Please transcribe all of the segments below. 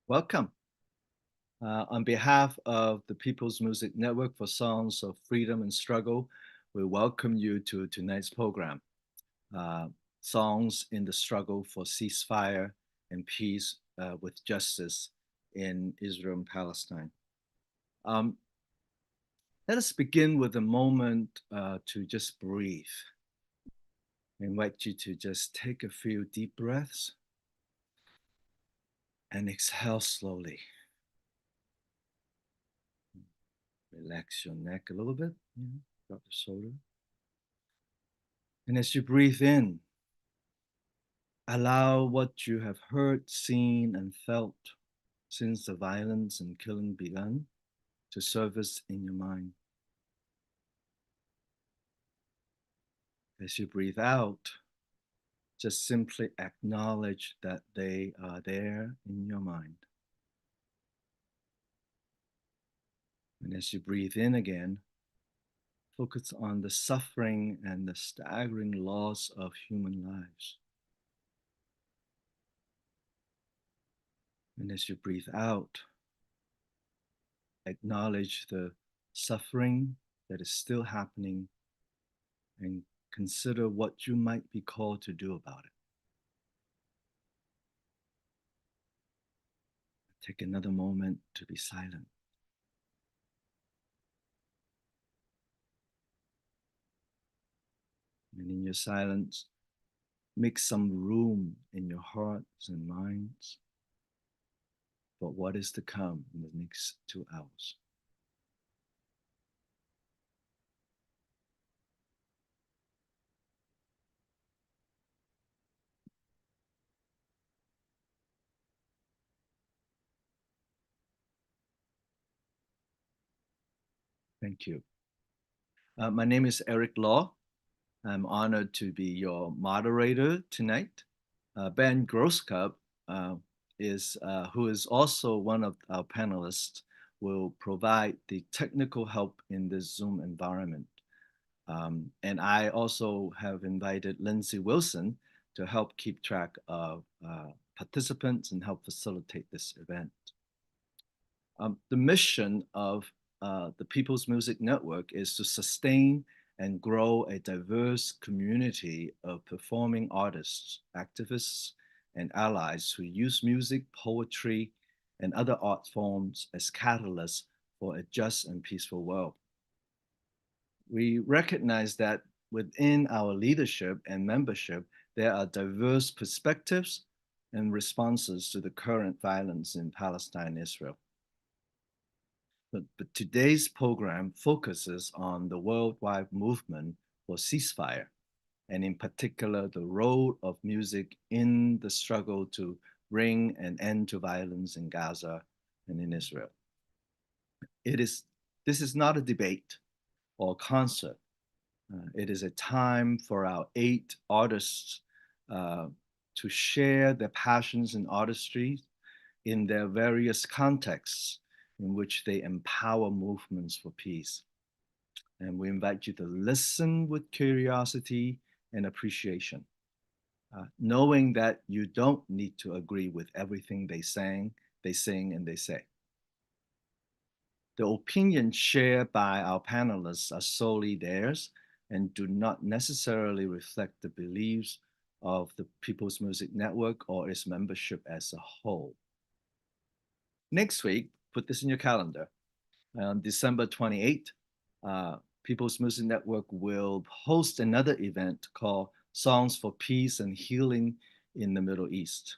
Welcome. On behalf of the People's Music Network for Songs of Freedom and Struggle, we welcome you to tonight's program, uh, Songs in the Struggle for Ceasefire and Peace with Justice in Israel and Palestine. Um, Let us begin with a moment to just breathe. I invite you to just take a few deep breaths and exhale slowly. Relax your neck a little bit, drop the shoulder. And as you breathe in, allow what you have heard, seen, and felt since the violence and killing began to surface in your mind. As you breathe out, just simply acknowledge that they are there in your mind. And as you breathe in again, focus on the suffering and the staggering loss of human lives. And as you breathe out, acknowledge the suffering that is still happening and consider what you might be called to do about it. Take another moment to be silent. And in your silence, make some room in your hearts and minds for what is to come in the next 2 hours. Thank you. My name is Eric Law. I'm honored to be your moderator tonight. Ben Grosscup uh, who is also one of our panelists, will provide the technical help in this Zoom environment. And I also have invited Lindsay Wilson to help keep track of participants and help facilitate this event. The mission of the People's Music Network is to sustain and grow a diverse community of performing artists, activists, and allies who use music, poetry, and other art forms as catalysts for a just and peaceful world. We recognize that within our leadership and membership, there are diverse perspectives and responses to the current violence in Palestine and Israel. But today's program focuses on the worldwide movement for ceasefire, and in particular, the role of music in the struggle to bring an end to violence in Gaza and in Israel. This is not a debate or a concert. It is a time for our 8 artists to share their passions and artistry in their various contexts in which they empower movements for peace. And we invite you to listen with curiosity and appreciation, knowing that you don't need to agree with everything they sing, and they say. The opinions shared by our panelists are solely theirs and do not necessarily reflect the beliefs of the People's Music Network or its membership as a whole. Next week, put this in your calendar. On December 28th, People's Music Network will host another event called Songs for Peace and Healing in the Middle East,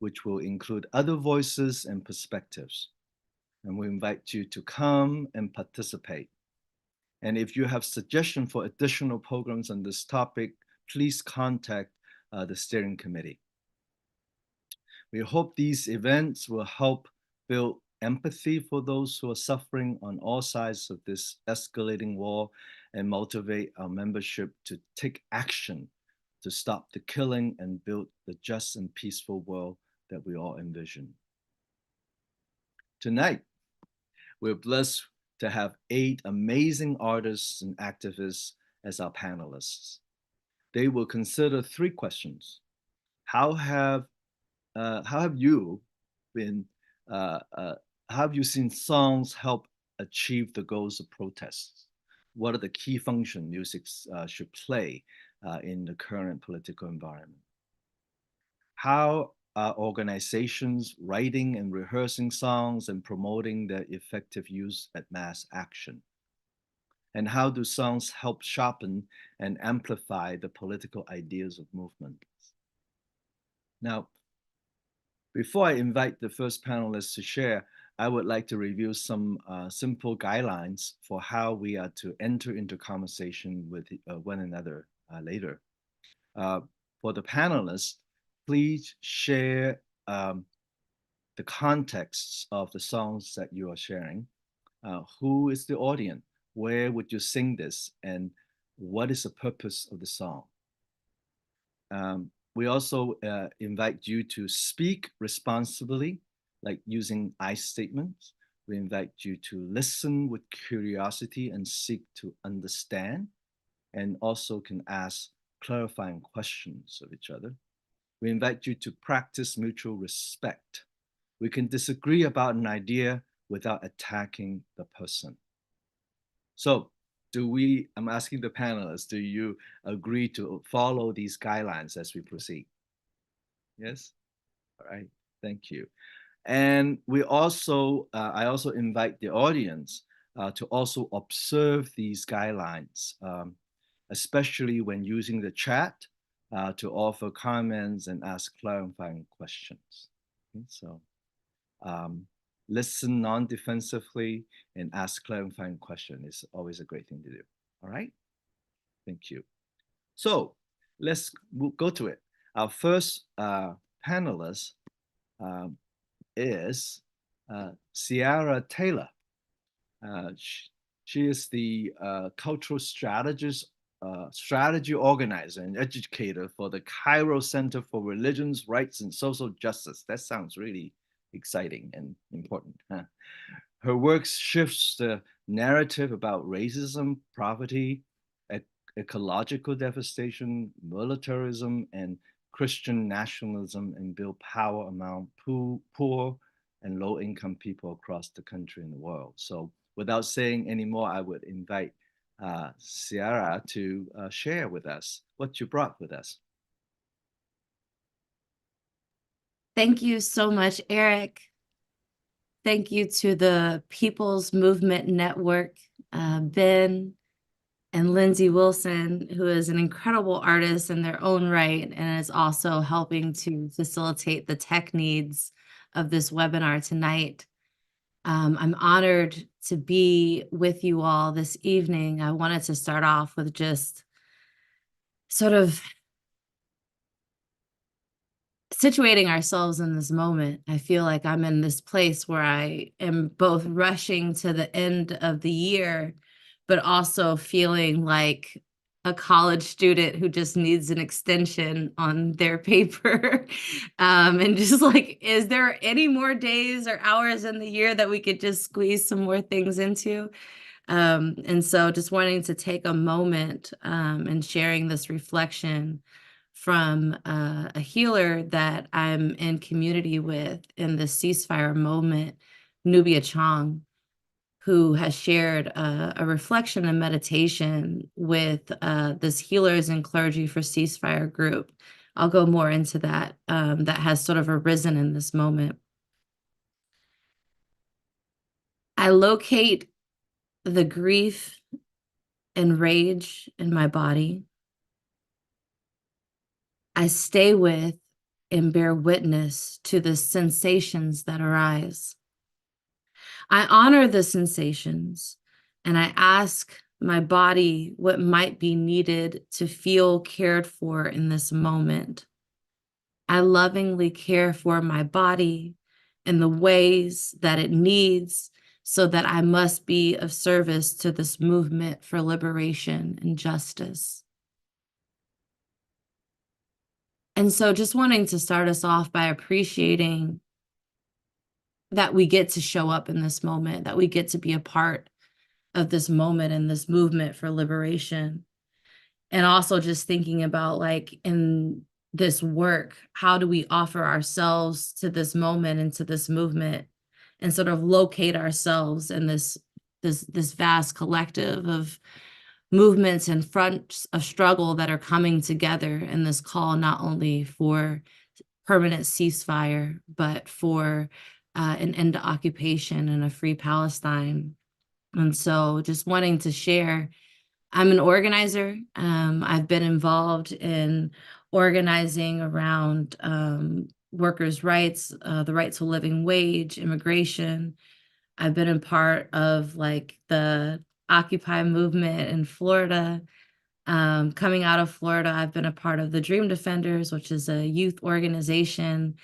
which will include other voices and perspectives. And we invite you to come and participate. And if you have suggestions for additional programs on this topic, please contact the steering committee. We hope these events will help build empathy for those who are suffering on all sides of this escalating war and motivate our membership to take action to stop the killing and build the just and peaceful world that we all envision. Tonight, we're blessed to have 8 amazing artists and activists as our panelists. They will consider 3 questions. How have you been how have you seen songs help achieve the goals of protests? What are the key functions music should play in the current political environment? How are organizations writing and rehearsing songs and promoting their effective use at mass action? And how do songs help sharpen and amplify the political ideas of movements? Now, before I invite the first panelist to share, I would like to review some simple guidelines for how we are to enter into conversation with one another later. Uh, for the panelists, please share the contexts of the songs that you are sharing. Who is the audience? Where would you sing this? And what is the purpose of the song? We also invite you to speak responsibly, like using I statements. We invite you to listen with curiosity and seek to understand, and also can ask clarifying questions of each other. We invite you to practice mutual respect. We can disagree about an idea without attacking the person. So I'm asking the panelists, do you agree to follow these guidelines as we proceed? Yes? All right, thank you. And I also invite the audience to also observe these guidelines, especially when using the chat to offer comments and ask clarifying questions. Okay, so listen non-defensively and ask clarifying questions is always a great thing to do. All right, thank you. So we'll go to it. Our first panelist is Ciara Taylor. She is the cultural strategist, strategy organizer and educator for the Cairo Center for Religions, Rights, and Social Justice. That sounds really exciting and important. Huh? Her work shifts the narrative about racism, poverty, ecological devastation, militarism, and Christian nationalism, and build power among poor and low-income people across the country and the world. So without saying any more, I would invite Ciara to share with us what you brought with us. Thank you so much, Eric. Thank you to the People's Movement Network, Ben and Lindsay Wilson, who is an incredible artist in their own right and is also helping to facilitate the tech needs of this webinar tonight. I'm honored to be with you all this evening. I wanted to start off with just sort of situating ourselves in this moment. I feel like I'm in this place where I am both rushing to the end of the year, but also feeling like a college student who just needs an extension on their paper. And just like, is there any more days or hours in the year that we could just squeeze some more things into? And so just wanting to take a moment and sharing this reflection from a healer that I'm in community with in the ceasefire moment, Nubia Chong, who has shared a reflection and meditation with this Healers and Clergy for Ceasefire group. I'll go more into that, that has sort of arisen in this moment. I locate the grief and rage in my body. I stay with and bear witness to the sensations that arise. I honor the sensations and I ask my body what might be needed to feel cared for in this moment. I lovingly care for my body in the ways that it needs so that I must be of service to this movement for liberation and justice. And so just wanting to start us off by appreciating that we get to show up in this moment, that we get to be a part of this moment and this movement for liberation. And also just thinking about, like, in this work, how do we offer ourselves to this moment and to this movement and sort of locate ourselves in this vast collective of movements and fronts of struggle that are coming together in this call, not only for permanent ceasefire, but for an end to occupation and a free Palestine. And so just wanting to share, I'm an organizer. I've been involved in organizing around workers' rights, the right to a living wage, immigration. I've been a part of like the Occupy movement in Florida. Coming out of Florida, I've been a part of the Dream Defenders, which is a youth organization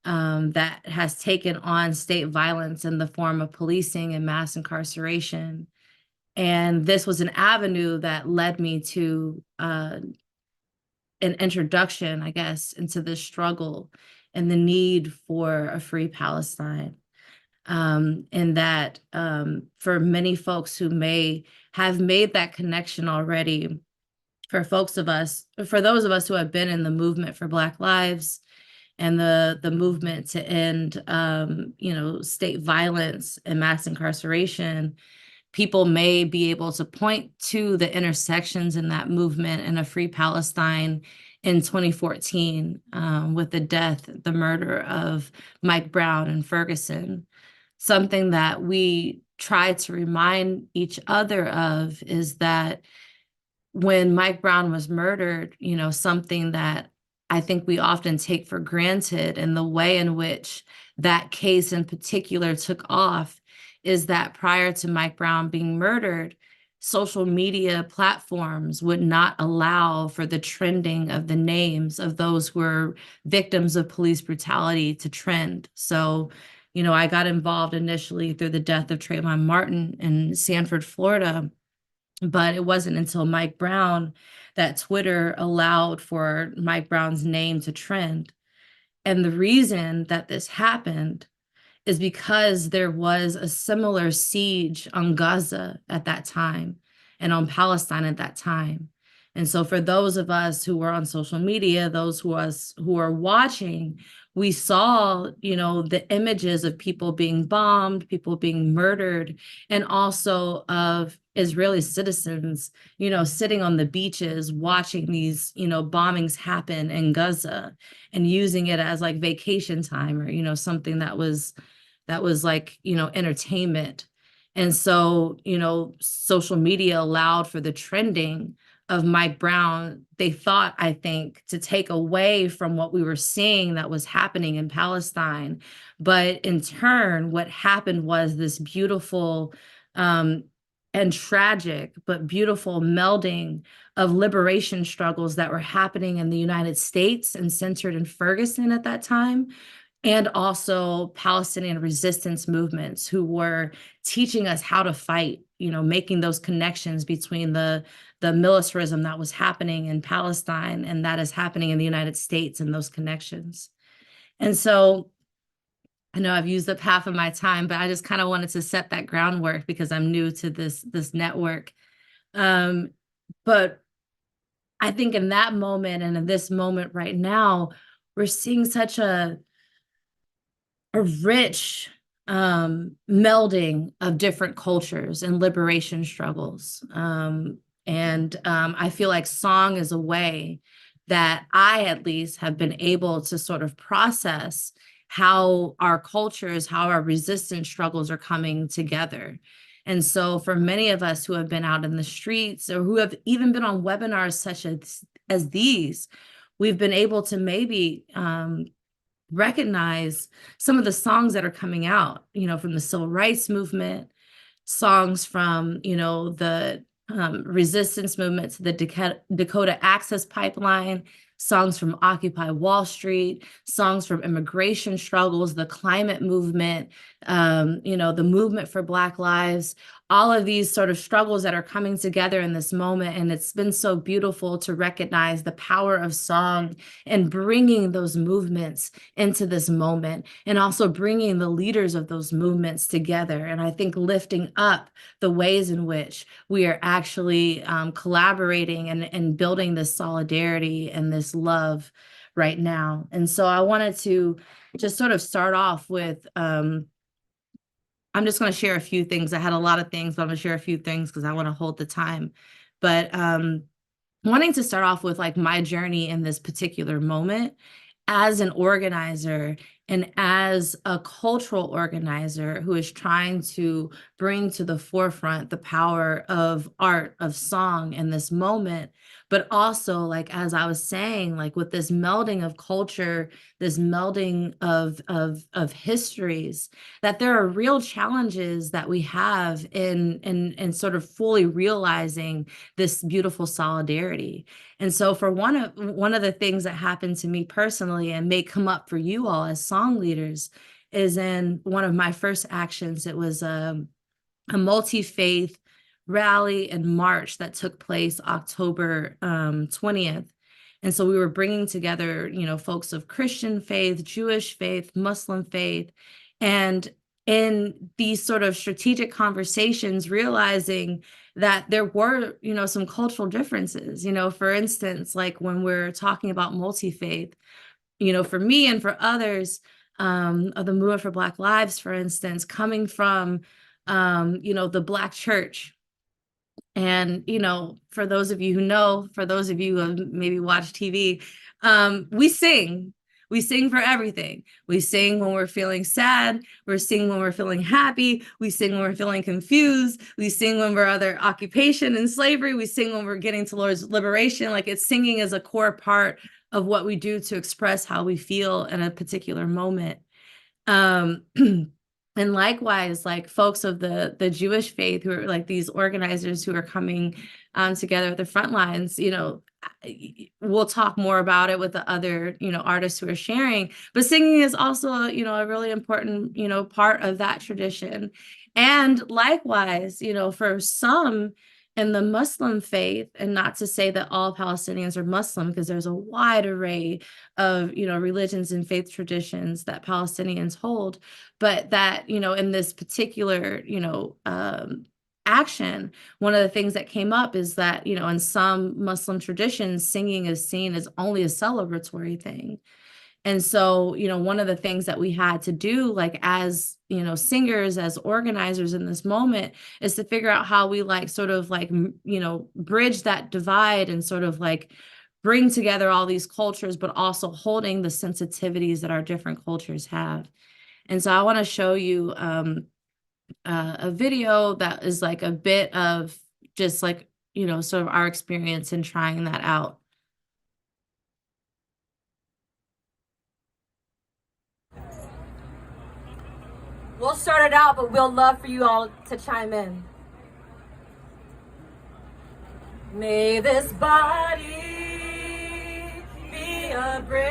that has taken on state violence in the form of policing and mass incarceration. And this was an avenue that led me to an introduction, I guess, into this struggle and the need for a free Palestine. And that for many folks who may have made that connection already, for those of us who have been in the movement for Black lives and the movement to end, state violence and mass incarceration, people may be able to point to the intersections in that movement and a free Palestine in 2014 with the murder of Mike Brown in Ferguson. Something that we try to remind each other of is that when Mike Brown was murdered, something that I think we often take for granted, and the way in which that case in particular took off, is that prior to Mike Brown being murdered, social media platforms would not allow for the trending of the names of those who were victims of police brutality to trend. So, I got involved initially through the death of Trayvon Martin in Sanford, Florida. But it wasn't until Mike Brown that Twitter allowed for Mike Brown's name to trend. And the reason that this happened is because there was a similar siege on Gaza at that time and on Palestine at that time. And so for those of us who were on social media, those who are watching, we saw, the images of people being bombed, people being murdered, and also of Israeli citizens, sitting on the beaches watching these, bombings happen in Gaza and using it as like vacation time or, something that was like, entertainment. And so, social media allowed for the trending of Mike Brown. They thought, I think, to take away from what we were seeing that was happening in Palestine. But in turn, what happened was this beautiful and tragic, but beautiful melding of liberation struggles that were happening in the United States and centered in Ferguson at that time, and also Palestinian resistance movements who were teaching us how to fight, making those connections between the militarism that was happening in Palestine and that is happening in the United States, and those connections. And so I know I've used up half of my time, but I just kind of wanted to set that groundwork because I'm new to this network. But I think in that moment and in this moment right now, we're seeing such a rich melding of different cultures and liberation struggles. I feel like song is a way that I at least have been able to sort of process how our cultures, how our resistance struggles are coming together. And so for many of us who have been out in the streets or who have even been on webinars such as these, we've been able to maybe recognize some of the songs that are coming out, from the civil rights movement, songs from, the resistance movement to the Dakota Access Pipeline, songs from Occupy Wall Street, songs from immigration struggles, the climate movement, the movement for Black lives, all of these sort of struggles that are coming together in this moment. And it's been so beautiful to recognize the power of song and bringing those movements into this moment, and also bringing the leaders of those movements together. And I think lifting up the ways in which we are actually collaborating and building this solidarity and this love right now. And so I wanted to just sort of start off with I'm just going to share a few things. I had a lot of things, but I'm going to share a few things because I want to hold the time. But wanting to start off with like my journey in this particular moment as an organizer and as a cultural organizer who is trying to bring to the forefront the power of art, of song in this moment. But also, like, as I was saying, like with this melding of culture, this melding of histories, that there are real challenges that we have in sort of fully realizing this beautiful solidarity. And so for one of the things that happened to me personally and may come up for you all as song leaders is in one of my first actions. It was a multi-faith rally and march that took place October 20th. And so we were bringing together, you know, folks of Christian faith, Jewish faith, Muslim faith, and in these sort of strategic conversations, realizing that there were, you know, some cultural differences. You know, for instance, like when we're talking about multi-faith, you know, for me and for others of the movement for Black Lives, for instance, coming from, you know, the Black church. And, you know, for those of you who know, for those of you who have maybe watched TV, we sing. We sing for everything. We sing when we're feeling sad. We sing when we're feeling happy. We sing when we're feeling confused. We sing when we're under occupation and slavery. We sing when we're getting towards liberation. Like, it's singing is a core part of what we do to express how we feel in a particular moment. And likewise, like folks of the Jewish faith who are like these organizers who are coming together at the front lines, you know, we'll talk more about it with the other, you know, artists who are sharing, but singing is also, you know, a really important, you know, part of that tradition. And likewise, you know, for some in the Muslim faith, and not to say that all Palestinians are Muslim, because there's a wide array of, you know, religions and faith traditions that Palestinians hold, but that, you know, in this particular, you know, action, one of the things that came up is that, you know, in some Muslim traditions, singing is seen as only a celebratory thing. And so, you know, one of the things that we had to do, like as, you know, singers, as organizers in this moment, is to figure out how we like sort of like, you know, bridge that divide and sort of like bring together all these cultures, but also holding the sensitivities that our different cultures have. And so I want to show you a video that is like a bit of just like, you know, sort of our experience in trying that out. We'll start it out, but we'll love for you all to chime in. May this body be a bridge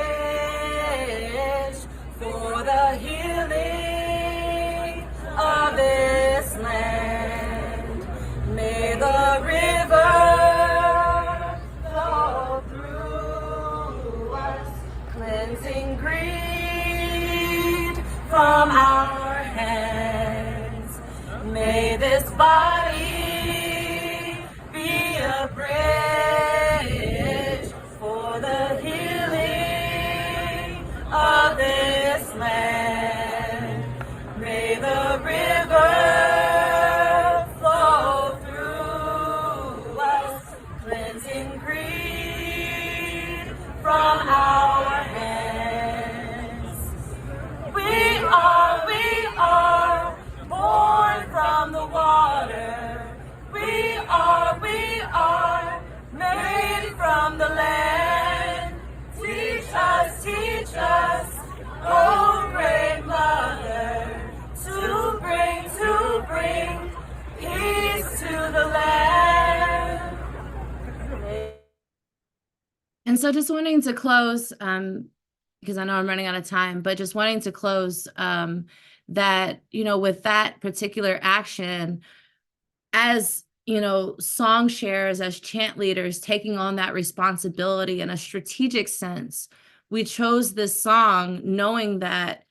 for the healing of this land. May the river flow through us, cleansing greed from our hands. May this body be a bridge for the healing of this land. May the river flow through us, cleansing greed from our hands. We are born from the water. We are made from the land. Teach us, oh great mother, to bring peace to the land. And so just wanting to close, because I know I'm running out of time, but just wanting to close that, you know, with that particular action, as, you know, song sharers, as chant leaders, taking on that responsibility in a strategic sense, we chose this song knowing that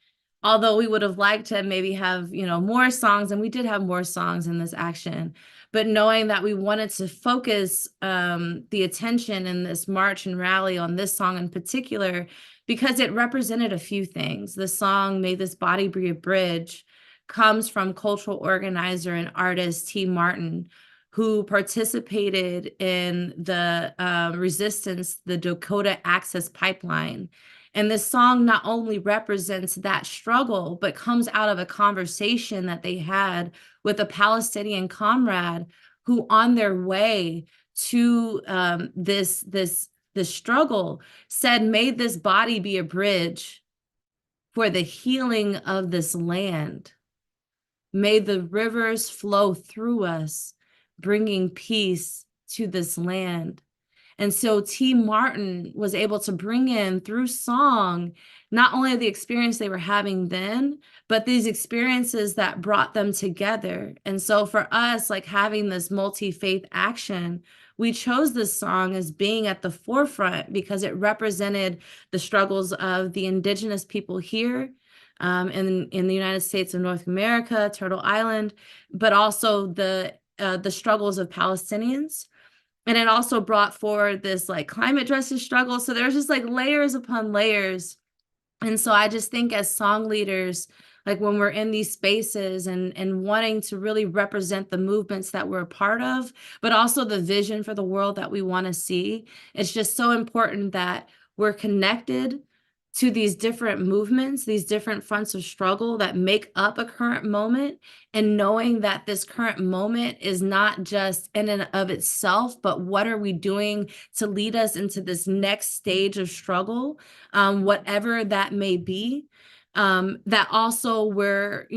although we would have liked to maybe have, you know, more songs, and we did have more songs in this action, but knowing that we wanted to focus the attention in this march and rally on this song in particular, because it represented a few things. The song, May This Body Be a Bridge, comes from cultural organizer and artist T. Martin, who participated in the resistance, the Dakota Access Pipeline. And this song not only represents that struggle, but comes out of a conversation that they had with a Palestinian comrade who, on their way to this struggle, said, "May this body be a bridge for the healing of this land. May the rivers flow through us, bringing peace to this land." And so T. Martin was able to bring in through song, not only the experience they were having then, but these experiences that brought them together. And so for us, like having this multi-faith action, we chose this song as being at the forefront because it represented the struggles of the indigenous people here in the United States of North America, Turtle Island, but also the struggles of Palestinians. And it also brought forward this like climate justice struggle. So there's just like layers upon layers. And so I just think as song leaders, like when we're in these spaces and wanting to really represent the movements that we're a part of, but also the vision for the world that we want to see, it's just so important that we're connected to these different movements, these different fronts of struggle that make up a current moment, and knowing that this current moment is not just in and of itself, but what are we doing to lead us into this next stage of struggle, whatever that may be. That also we're,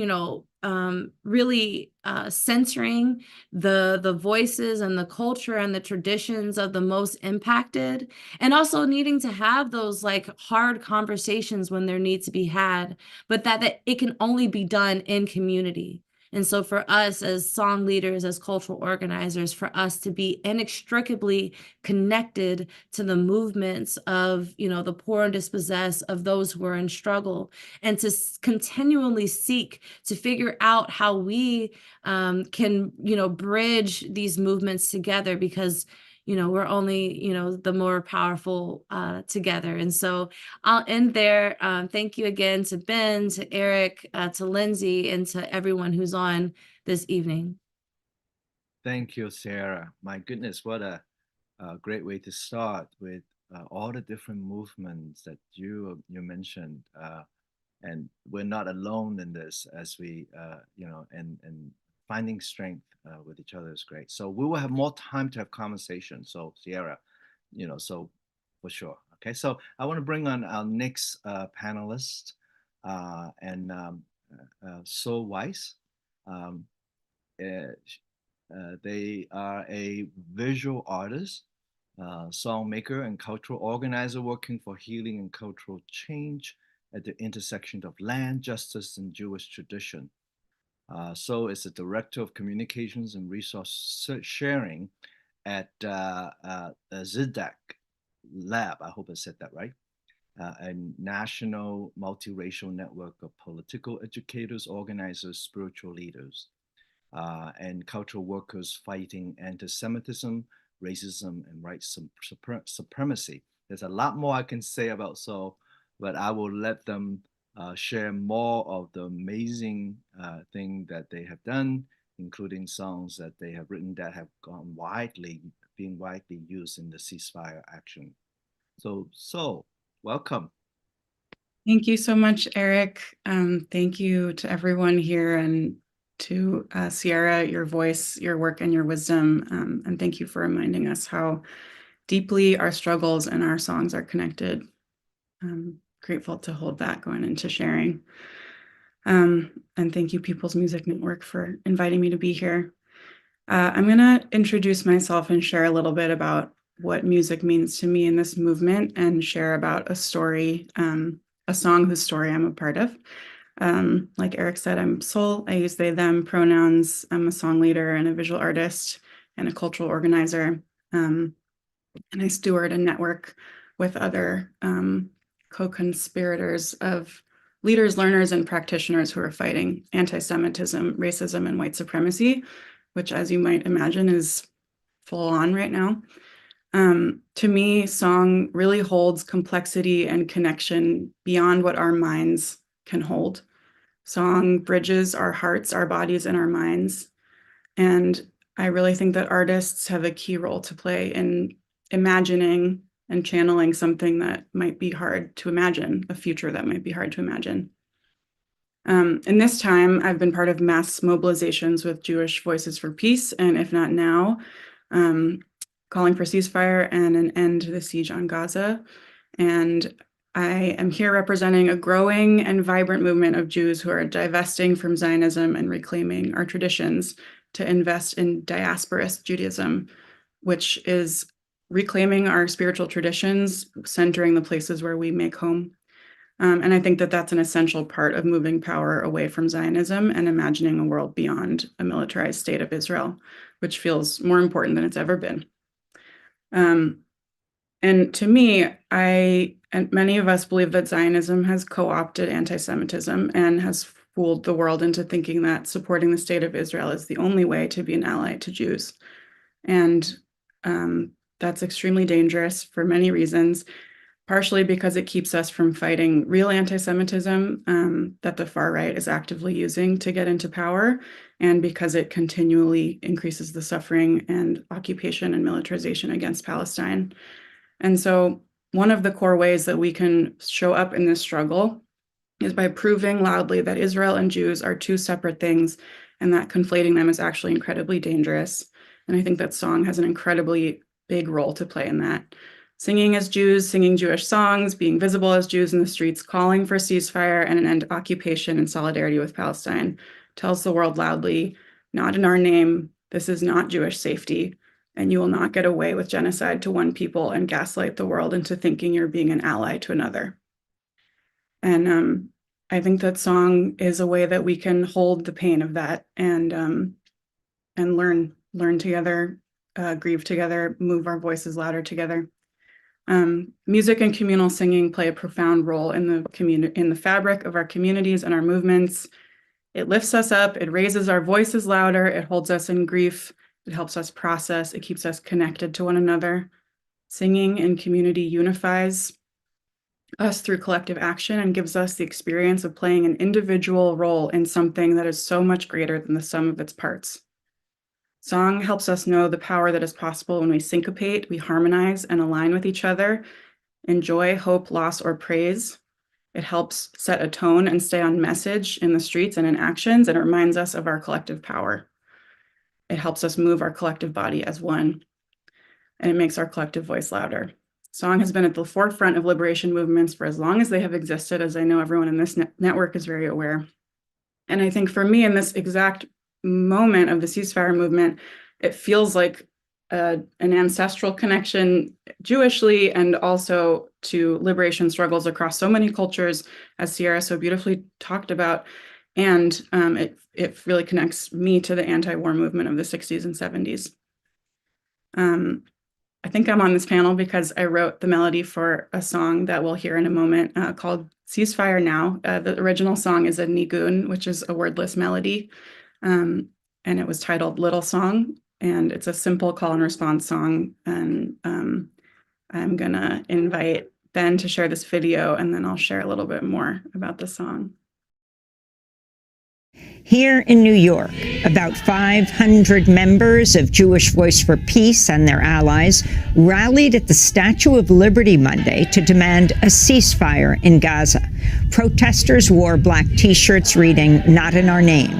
really censoring the voices and the culture and the traditions of the most impacted, and also needing to have those like hard conversations when there need to be had, but that it can only be done in community. And so for us as song leaders, as cultural organizers, for us to be inextricably connected to the movements of, the poor and dispossessed, of those who are in struggle, and to continually seek to figure out how we can, bridge these movements together, because we're only, the more powerful together. And so I'll end there. Thank you again to Ben, to Eric, to Lindsay, and to everyone who's on this evening. Thank you, Sarah. My goodness, what a great way to start with all the different movements that you mentioned. And we're not alone in this, as we, and finding strength with each other is great. So we will have more time to have conversation. So Sierra, so for sure. Okay, so I want to bring on our next panelist, and So Weiss. They are a visual artist, song maker, and cultural organizer working for healing and cultural change at the intersection of land, justice, and Jewish tradition. So is the director of communications and resource sharing at ZDAC Lab. I hope I said that right. A national multiracial network of political educators, organizers, spiritual leaders, and cultural workers fighting anti-Semitism, racism, and white supremacy. There's a lot more I can say about Seoul, but I will let them share more of the amazing thing that they have done, including songs that they have written that have gone being widely used in the ceasefire action. So welcome. Thank you so much, Eric. Thank you to everyone here, and to Ciara, your voice, your work, and your wisdom. And thank you for reminding us how deeply our struggles and our songs are connected. I'm grateful to hold that going into sharing. And thank you, People's Music Network, for inviting me to be here. I'm going to introduce myself and share a little bit about what music means to me in this movement, and share about a story, a song whose story I'm a part of. Like Eric said, I'm Soul. I use they, them pronouns. I'm a song leader and a visual artist and a cultural organizer. And I steward a network with other co-conspirators of leaders, learners, and practitioners who are fighting anti-Semitism, racism, and white supremacy, which, as you might imagine, is full on right now. To me, song really holds complexity and connection beyond what our minds can hold. Song bridges our hearts, our bodies, and our minds. And I really think that artists have a key role to play in imagining and channeling something that might be hard to imagine, a future that might be hard to imagine. In this time, I've been part of mass mobilizations with Jewish Voices for Peace, and if not now, calling for ceasefire and an end to the siege on Gaza. And I am here representing a growing and vibrant movement of Jews who are divesting from Zionism and reclaiming our traditions to invest in diasporist Judaism, which is reclaiming our spiritual traditions, centering the places where we make home. And I think that that's an essential part of moving power away from Zionism and imagining a world beyond a militarized state of Israel, which feels more important than it's ever been. And to me, and many of us believe that Zionism has co-opted anti-Semitism and has fooled the world into thinking that supporting the state of Israel is the only way to be an ally to Jews. And that's extremely dangerous for many reasons, partially because it keeps us from fighting real anti-Semitism that the far right is actively using to get into power, and because it continually increases the suffering and occupation and militarization against Palestine. And so one of the core ways that we can show up in this struggle is by proving loudly that Israel and Jews are two separate things, and that conflating them is actually incredibly dangerous. And I think that song has an incredibly big role to play in that. Singing as Jews, singing Jewish songs, being visible as Jews in the streets, calling for ceasefire and an end to occupation in solidarity with Palestine tells the world loudly, not in our name, this is not Jewish safety, and you will not get away with genocide to one people and gaslight the world into thinking you're being an ally to another. And I think that song is a way that we can hold the pain of that and learn together, grieve together, move our voices louder together. Music and communal singing play a profound role in the fabric of our communities and our movements. It lifts us up, it raises our voices louder, it holds us in grief, it helps us process, it keeps us connected to one another. Singing in community unifies us through collective action and gives us the experience of playing an individual role in something that is so much greater than the sum of its parts. Song helps us know the power that is possible when we syncopate, we harmonize and align with each other, in joy, hope, loss, or praise. It helps set a tone and stay on message in the streets and in actions, and it reminds us of our collective power. It helps us move our collective body as one, and it makes our collective voice louder. Song has been at the forefront of liberation movements for as long as they have existed, as I know everyone in this network is very aware. And I think for me, in this exact moment of the ceasefire movement, it feels like an ancestral connection Jewishly and also to liberation struggles across so many cultures, as Ciara so beautifully talked about. And it really connects me to the anti-war movement of the 60s and 70s. I think I'm on this panel because I wrote the melody for a song that we'll hear in a moment called Ceasefire Now. The original song is a nigun, which is a wordless melody. And it was titled Little Song, and it's a simple call and response song. And I'm gonna invite Ben to share this video, and then I'll share a little bit more about the song. Here in New York, about 500 members of Jewish Voice for Peace and their allies rallied at the Statue of Liberty Monday to demand a ceasefire in Gaza. Protesters wore black T-shirts reading, "Not in our name."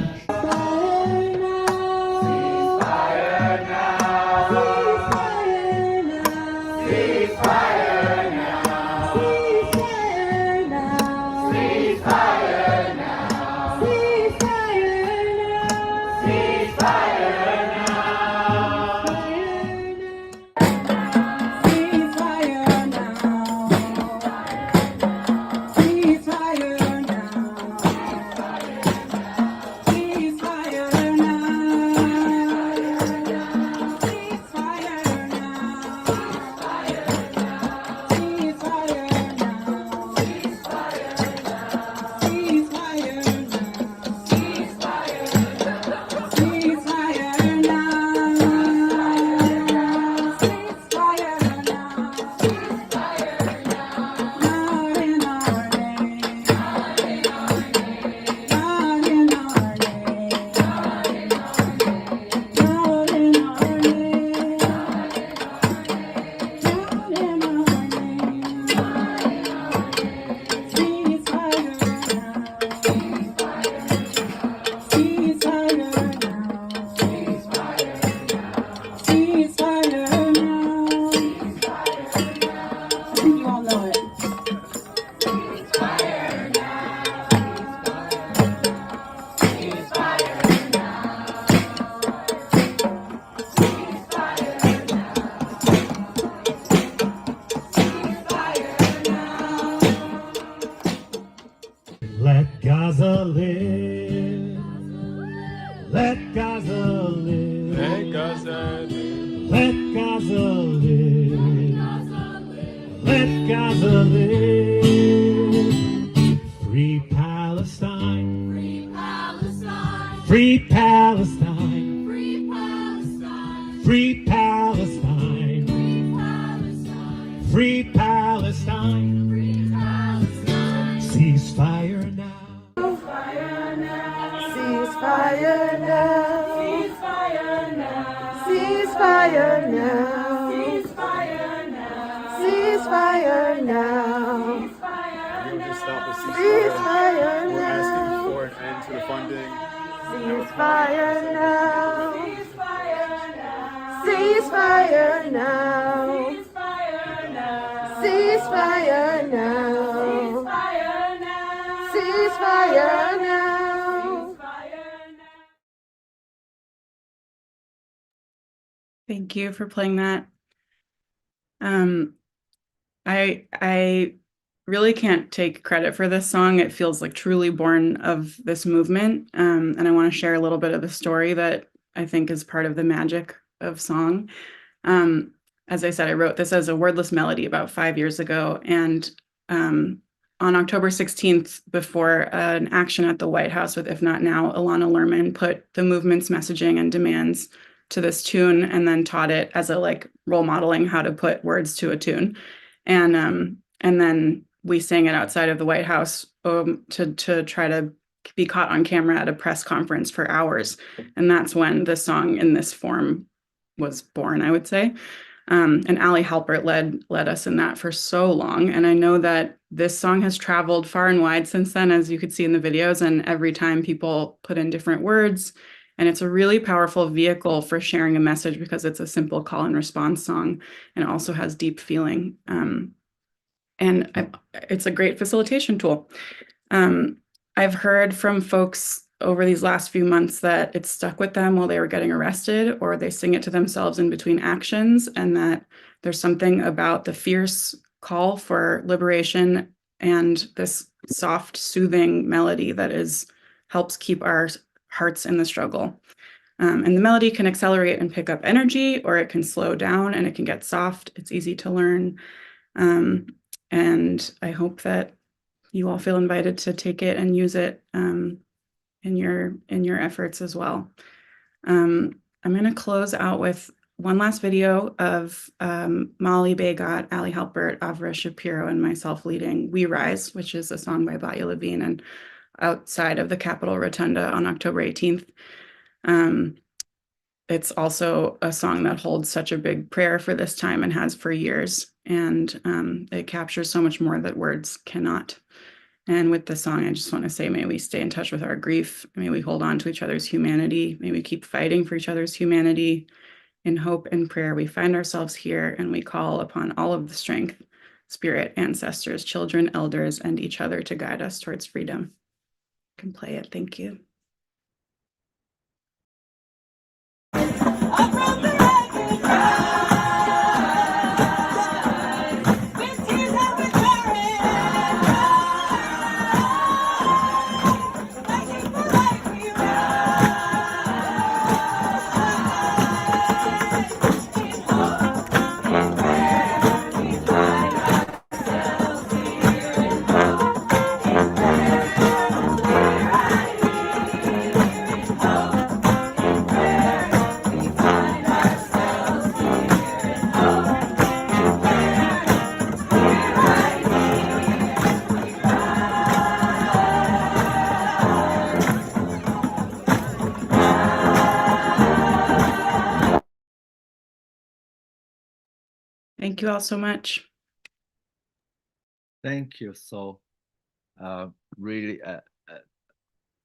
Let Gaza live. Let Gaza live. Let Gaza live. Let Gaza live. Free Palestine. Free Palestine. Free Palestine. Free Palestine. Free Palestine. Free Palestine. Free Palestine. Ceasefire now. Ceasefire now. Ceasefire now. Ceasefire now. Ceasefire now. Ceasefire now. We will just stop the Ceasefire ceasefire. We're asking now. for an end to the funding. Ceasefire now. Ceasefire now. Ceasefire now. Ceasefire now. Thank you for playing that. I really can't take credit for this song. It feels like truly born of this movement. And I want to share a little bit of the story that I think is part of the magic of song. As I said, I wrote this as a wordless melody about 5 years ago. And on October 16th, before an action at the White House with If Not Now, Ilana Lerman put the movement's messaging and demands to this tune and then taught it as a like role modeling how to put words to a tune. And then we sang it outside of the White House to try to be caught on camera at a press conference for hours. And that's when the song in this form was born, I would say. And Ali Halpert led us in that for so long. And I know that this song has traveled far and wide since then, as you could see in the videos. And every time people put in different words, and it's a really powerful vehicle for sharing a message because it's a simple call and response song and also has deep feeling. It's a great facilitation tool. I've heard from folks over these last few months that it stuck with them while they were getting arrested, or they sing it to themselves in between actions, and that there's something about the fierce call for liberation and this soft, soothing melody that helps keep our hearts in the struggle. And the melody can accelerate and pick up energy, or it can slow down and it can get soft. It's easy to learn. And I hope that you all feel invited to take it and use it in your efforts as well. I'm going to close out with one last video of Molly Bagot, Ali Halpert, Avra Shapiro, and myself leading We Rise, which is a song by Batya Levine, and outside of the Capitol Rotunda on October 18th. It's also a song that holds such a big prayer for this time and has for years. And it captures so much more that words cannot. And with the song, I just want to say, may we stay in touch with our grief. May we hold on to each other's humanity. May we keep fighting for each other's humanity. In hope and prayer, we find ourselves here, and we call upon all of the strength, spirit, ancestors, children, elders, and each other to guide us towards freedom. You can play it. Thank you. Thank you all so much. Thank you. So really,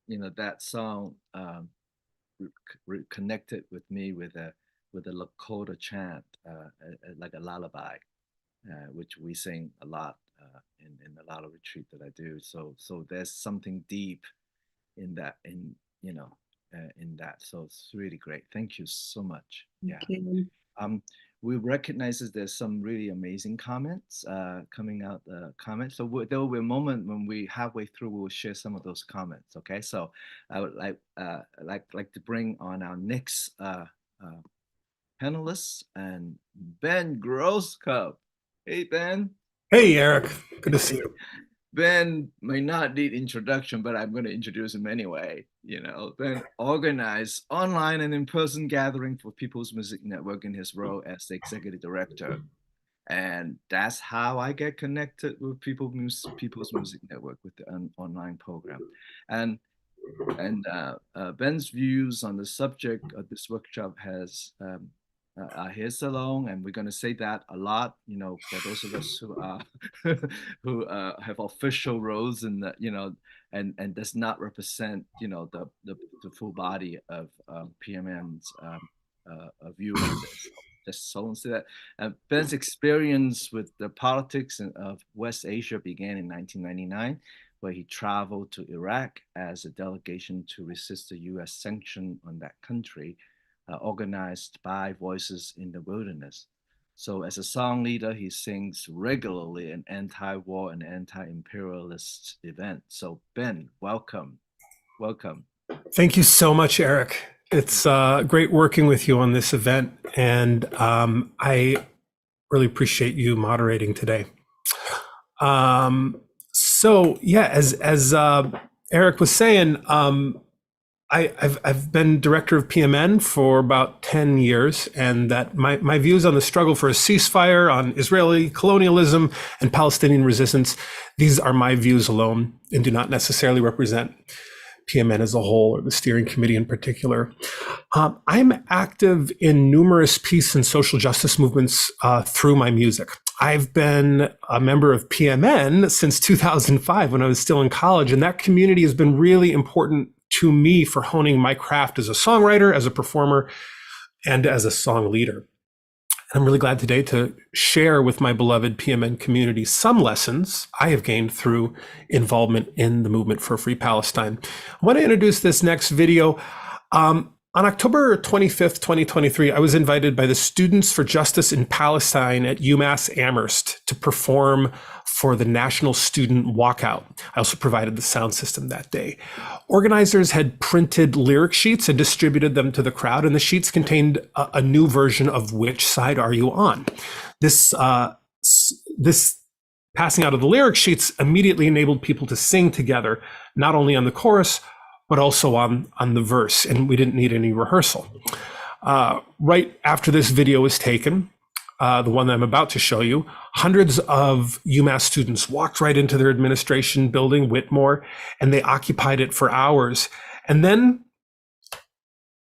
that song connected with me with a Lakota chant, like a lullaby, which we sing a lot in a lot of retreat that I do. So there's something deep in that, in that. So it's really great. Thank you so much. Thank you. we recognize that there's some really amazing comments coming out. Comments. So there will be a moment when we halfway through we will share some of those comments. Okay, so I would like to bring on our next panelists and Ben Grosscup. Hey Ben. Hey Eric, good to see you. Ben may not need introduction, but I'm going to introduce him anyway. You know, Ben organized online and in-person gathering for People's Music Network in his role as the executive director. And that's how I get connected with People's Music Network with the online program. And Ben's views on the subject of this workshop has are his alone, and we're going to say that a lot, you know, for those of us who are who have official roles in the, you know, and does not represent, you know, the full body of PMN's view on this. Just so and say that Ben's experience with the politics of West Asia began in 1999, where he traveled to Iraq as a delegation to resist the U.S. sanction on that country. Organized by Voices in the Wilderness. So as a song leader, he sings regularly in anti-war and anti-imperialist events. So Ben, welcome. Welcome. Thank you so much, Eric. It's great working with you on this event, and I really appreciate you moderating today. So yeah, as Eric was saying, I've been director of PMN for about 10 years, and that my views on the struggle for a ceasefire, on Israeli colonialism and Palestinian resistance, these are my views alone and do not necessarily represent PMN as a whole or the steering committee in particular. I'm active in numerous peace and social justice movements through my music. I've been a member of PMN since 2005 when I was still in college, and that community has been really important to me for honing my craft as a songwriter, as a performer, and as a song leader. And I'm really glad today to share with my beloved PMN community some lessons I have gained through involvement in the movement for a free Palestine. I want to introduce this next video. On October 25th, 2023, I was invited by the Students for Justice in Palestine at UMass Amherst to perform for the National Student Walkout. I also provided the sound system that day. Organizers had printed lyric sheets and distributed them to the crowd, and the sheets contained a new version of Which Side Are You On? This passing out of the lyric sheets immediately enabled people to sing together, not only on the chorus, but also on the verse, and we didn't need any rehearsal. Right after this video was taken, the one that I'm about to show you, hundreds of UMass students walked right into their administration building, Whitmore, and they occupied it for hours. And then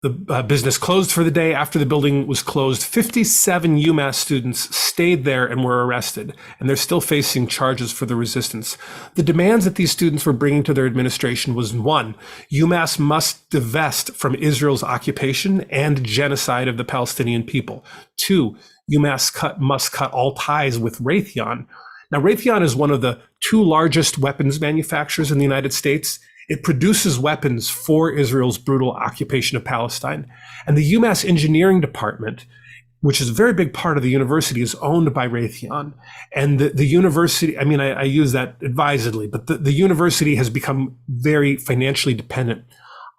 the business closed for the day. After the building was closed, 57 UMass students stayed there and were arrested, and they're still facing charges for the resistance. The demands that these students were bringing to their administration was: one, UMass must divest from Israel's occupation and genocide of the Palestinian people. Two, UMass must cut all ties with Raytheon. Now, Raytheon is one of the two largest weapons manufacturers in the United States. It produces weapons for Israel's brutal occupation of Palestine. And the UMass engineering department, which is a very big part of the university, is owned by Raytheon. And the university, I mean, I use that advisedly, but the university has become very financially dependent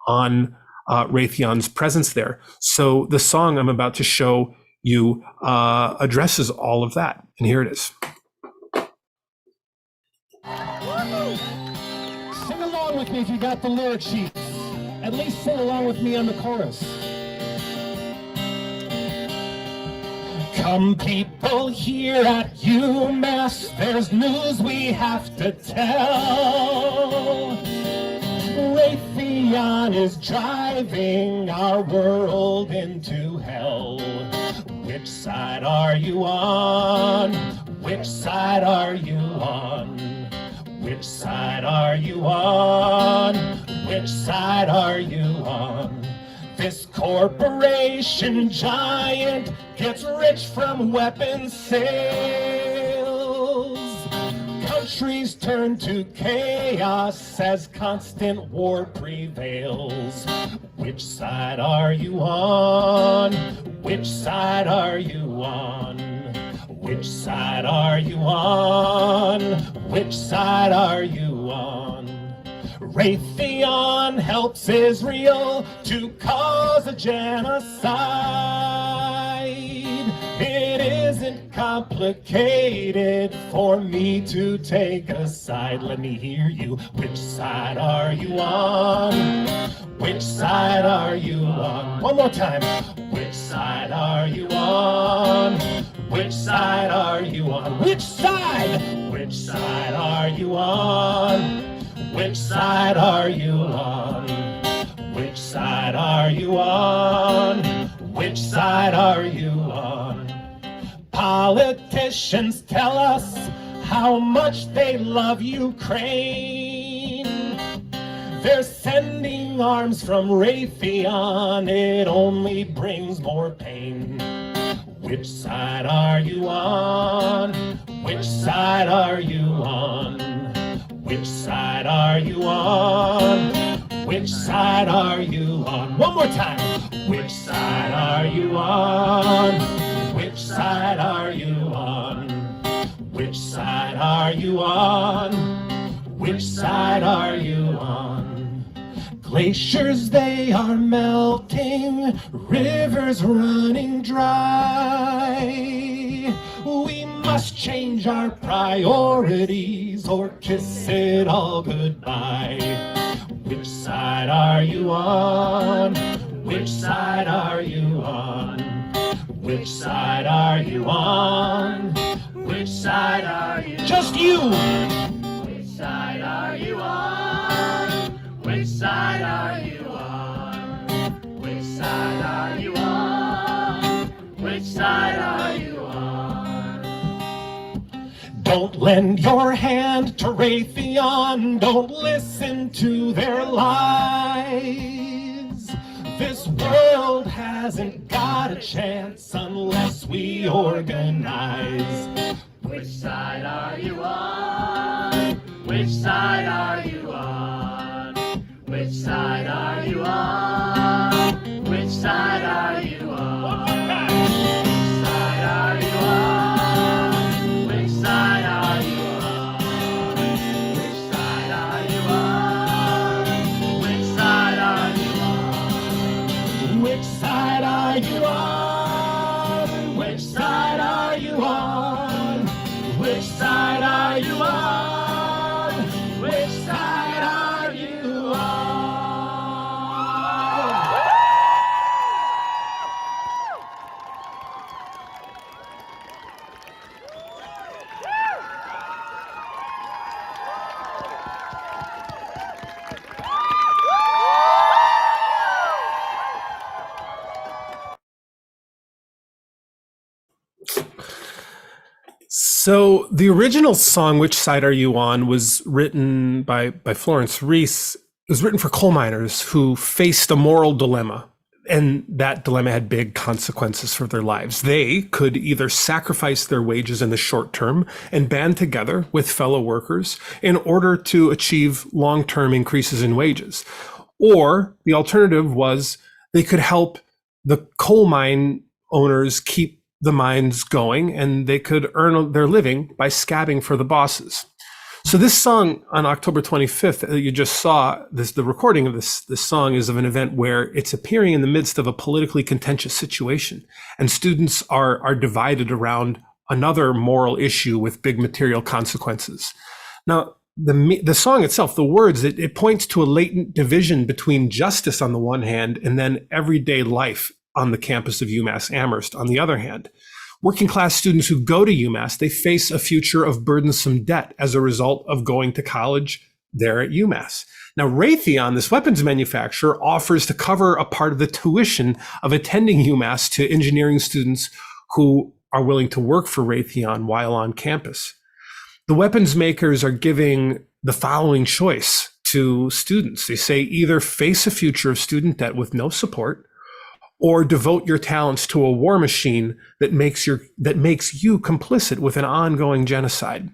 on Raytheon's presence there. So the song I'm about to show you addresses all of that. And here it is. Sing along with me if you got the lyric sheets. At least sing along with me on the chorus. Come people here at UMass, there's news we have to tell. Raytheon is driving our world into hell. Which side are you on? Which side are you on? Which side are you on? Which side are you on? This corporation giant gets rich from weapons sales. Come countries turn to chaos as constant war prevails. Which side are you on? Which side are you on? Which side are you on? Which side are you on? Raytheon helps Israel to cause a genocide. It isn't complicated for me to take a side. Let me hear you. Which side are you on? Which side are you on? One more time. Which side are you on? Which side are you on? Which side? Which side are you on? Which side are you on? Which side are you on? Which side are you on? Politicians tell us how much they love Ukraine. They're sending arms from Raytheon. It only brings more pain. Which side are you on? Which side are you on? Which side are you on? Which side are you on? One more time. Which side are you on? Which side are you on? Which side are you on? Which side are you on? Glaciers, they are melting, rivers running dry. We must change our priorities or kiss it all goodbye. Which side are you on? Which side are you on? Which side are you on? Which side are you on? Just you! Which side are you on? Which side are you on? Which side are you on? Which side are you on? Don't lend your hand to Raytheon. Don't listen to their lies. This world hasn't got a chance unless we organize. Which side are you on? Which side are you on? Which side are you on? Which side are you on? Which side are you on? Which side are you on? Which side are you on? Which side are you on? Which side are you on? Which side are you on? Which side are you on? Which side are you on? So the original song, Which Side Are You On, was written by Florence Reese. It was written for coal miners who faced a moral dilemma, and that dilemma had big consequences for their lives. They could either sacrifice their wages in the short term and band together with fellow workers in order to achieve long-term increases in wages. Or the alternative was they could help the coal mine owners keep the mines going, and they could earn their living by scabbing for the bosses. So this song on October 25th that you just saw, the recording of this song is of an event where it's appearing in the midst of a politically contentious situation, and students are divided around another moral issue with big material consequences. Now, the song itself, the words, it points to a latent division between justice on the one hand and then everyday life on the campus of UMass Amherst on the other hand. Working class students who go to UMass, they face a future of burdensome debt as a result of going to college there at UMass. Now, Raytheon, this weapons manufacturer, offers to cover a part of the tuition of attending UMass to engineering students who are willing to work for Raytheon while on campus. The weapons makers are giving the following choice to students. They say either face a future of student debt with no support, or devote your talents to a war machine that makes you complicit with an ongoing genocide.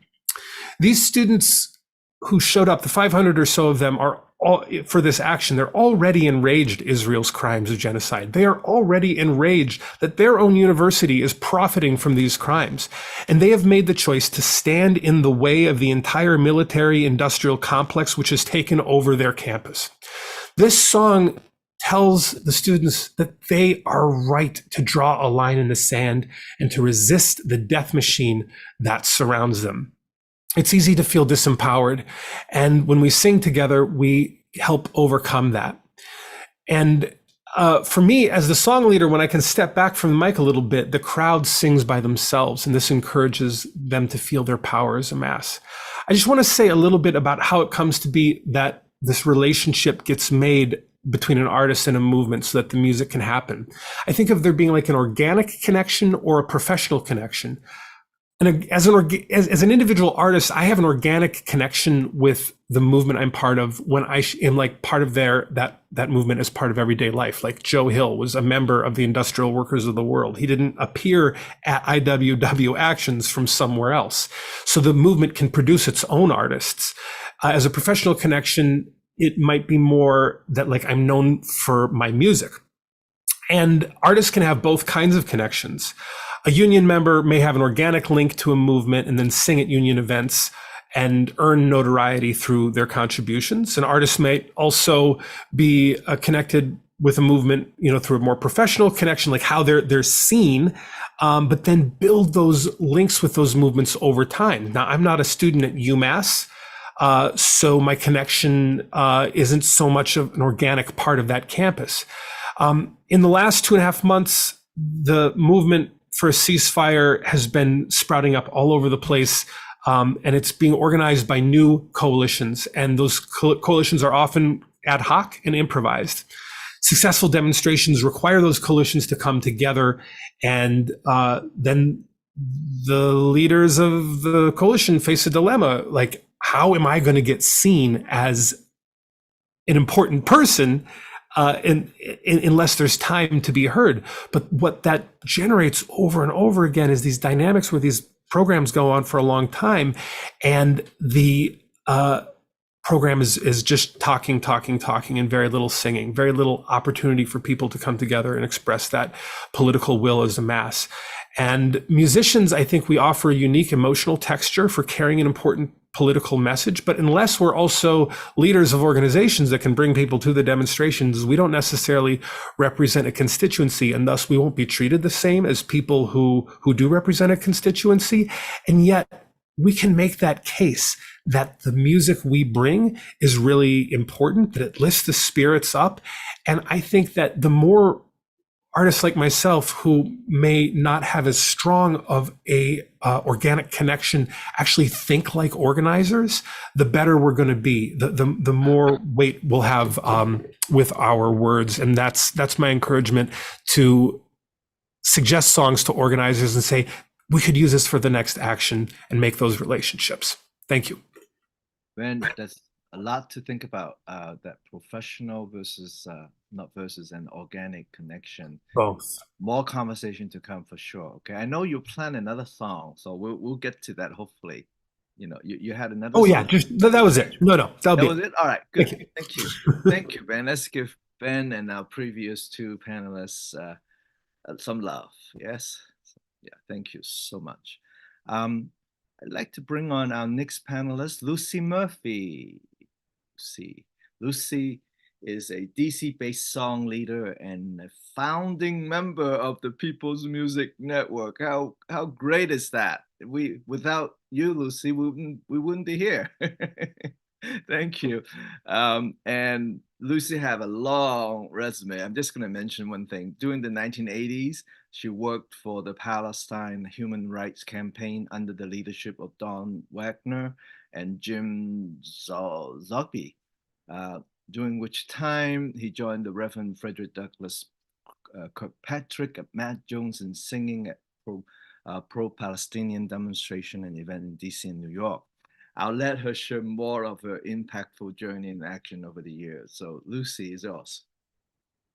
These students who showed up, the 500 or so of them, are all for this action. They're already enraged Israel's crimes of genocide. They are already enraged that their own university is profiting from these crimes. And they have made the choice to stand in the way of the entire military industrial complex which has taken over their campus. This song tells the students that they are right to draw a line in the sand and to resist the death machine that surrounds them. It's easy to feel disempowered. And when we sing together, we help overcome that. And for me, as the song leader, when I can step back from the mic a little bit, the crowd sings by themselves, and this encourages them to feel their power as a mass. I just want to say a little bit about how it comes to be that this relationship gets made between an artist and a movement so that the music can happen. I think of there being like an organic connection or a professional connection. And as an individual artist, I have an organic connection with the movement I'm part of when I am like part of that movement as part of everyday life. Like Joe Hill was a member of the Industrial Workers of the World. He didn't appear at IWW actions from somewhere else. So the movement can produce its own artists. As a professional connection, it might be more that like I'm known for my music. And artists can have both kinds of connections. A union member may have an organic link to a movement and then sing at union events and earn notoriety through their contributions. An artist may also be connected with a movement, through a more professional connection, like how they're seen, but then build those links with those movements over time. Now, I'm not a student at UMass, so my connection isn't so much of an organic part of that campus. In the last 2.5 months, the movement for a ceasefire has been sprouting up all over the place, and it's being organized by new coalitions, and those coalitions are often ad hoc and improvised. Successful demonstrations require those coalitions to come together, and then the leaders of the coalition face a dilemma, like, how am I going to get seen as an important person unless there's time to be heard? But what that generates over and over again is these dynamics where these programs go on for a long time, and the program is just talking, and very little singing, very little opportunity for people to come together and express that political will as a mass. And musicians, I think we offer a unique emotional texture for carrying an important political message, but unless we're also leaders of organizations that can bring people to the demonstrations, we don't necessarily represent a constituency, and thus we won't be treated the same as people who do represent a constituency. And yet we can make that case that the music we bring is really important, that it lifts the spirits up. And I think that the more artists like myself who may not have as strong of a organic connection actually think like organizers, the better we're going to be, the more weight we'll have with our words. And that's my encouragement, to suggest songs to organizers and say, we could use this for the next action and make those relationships. Thank you. Ben, that's a lot to think about, that professional versus, not versus, an organic connection. Both. More conversation to come for sure. Okay, I know you plan another song, so we'll get to that hopefully. You had another. Oh song. yeah, just that was it. No, that was it. All right, good. Thank you. Thank you, Ben. Let's give Ben and our previous two panelists some love. Yes. Yeah. Thank you so much. I'd like to bring on our next panelist, Lucy Murphy. Lucy is a DC-based song leader and a founding member of the People's Music Network. How great is that? Without you, Lucy, we wouldn't be here. Thank you. And Lucy have a long resume. I'm just going to mention one thing. During the 1980s, she worked for the Palestine Human Rights Campaign under the leadership of Don Wagner and Jim Zogby, during which time he joined the Reverend Frederick Douglass Kirkpatrick at Matt Jones in singing at pro-Palestinian demonstration and event in DC and New York. I'll let her share more of her impactful journey in action over the years. So Lucy is yours.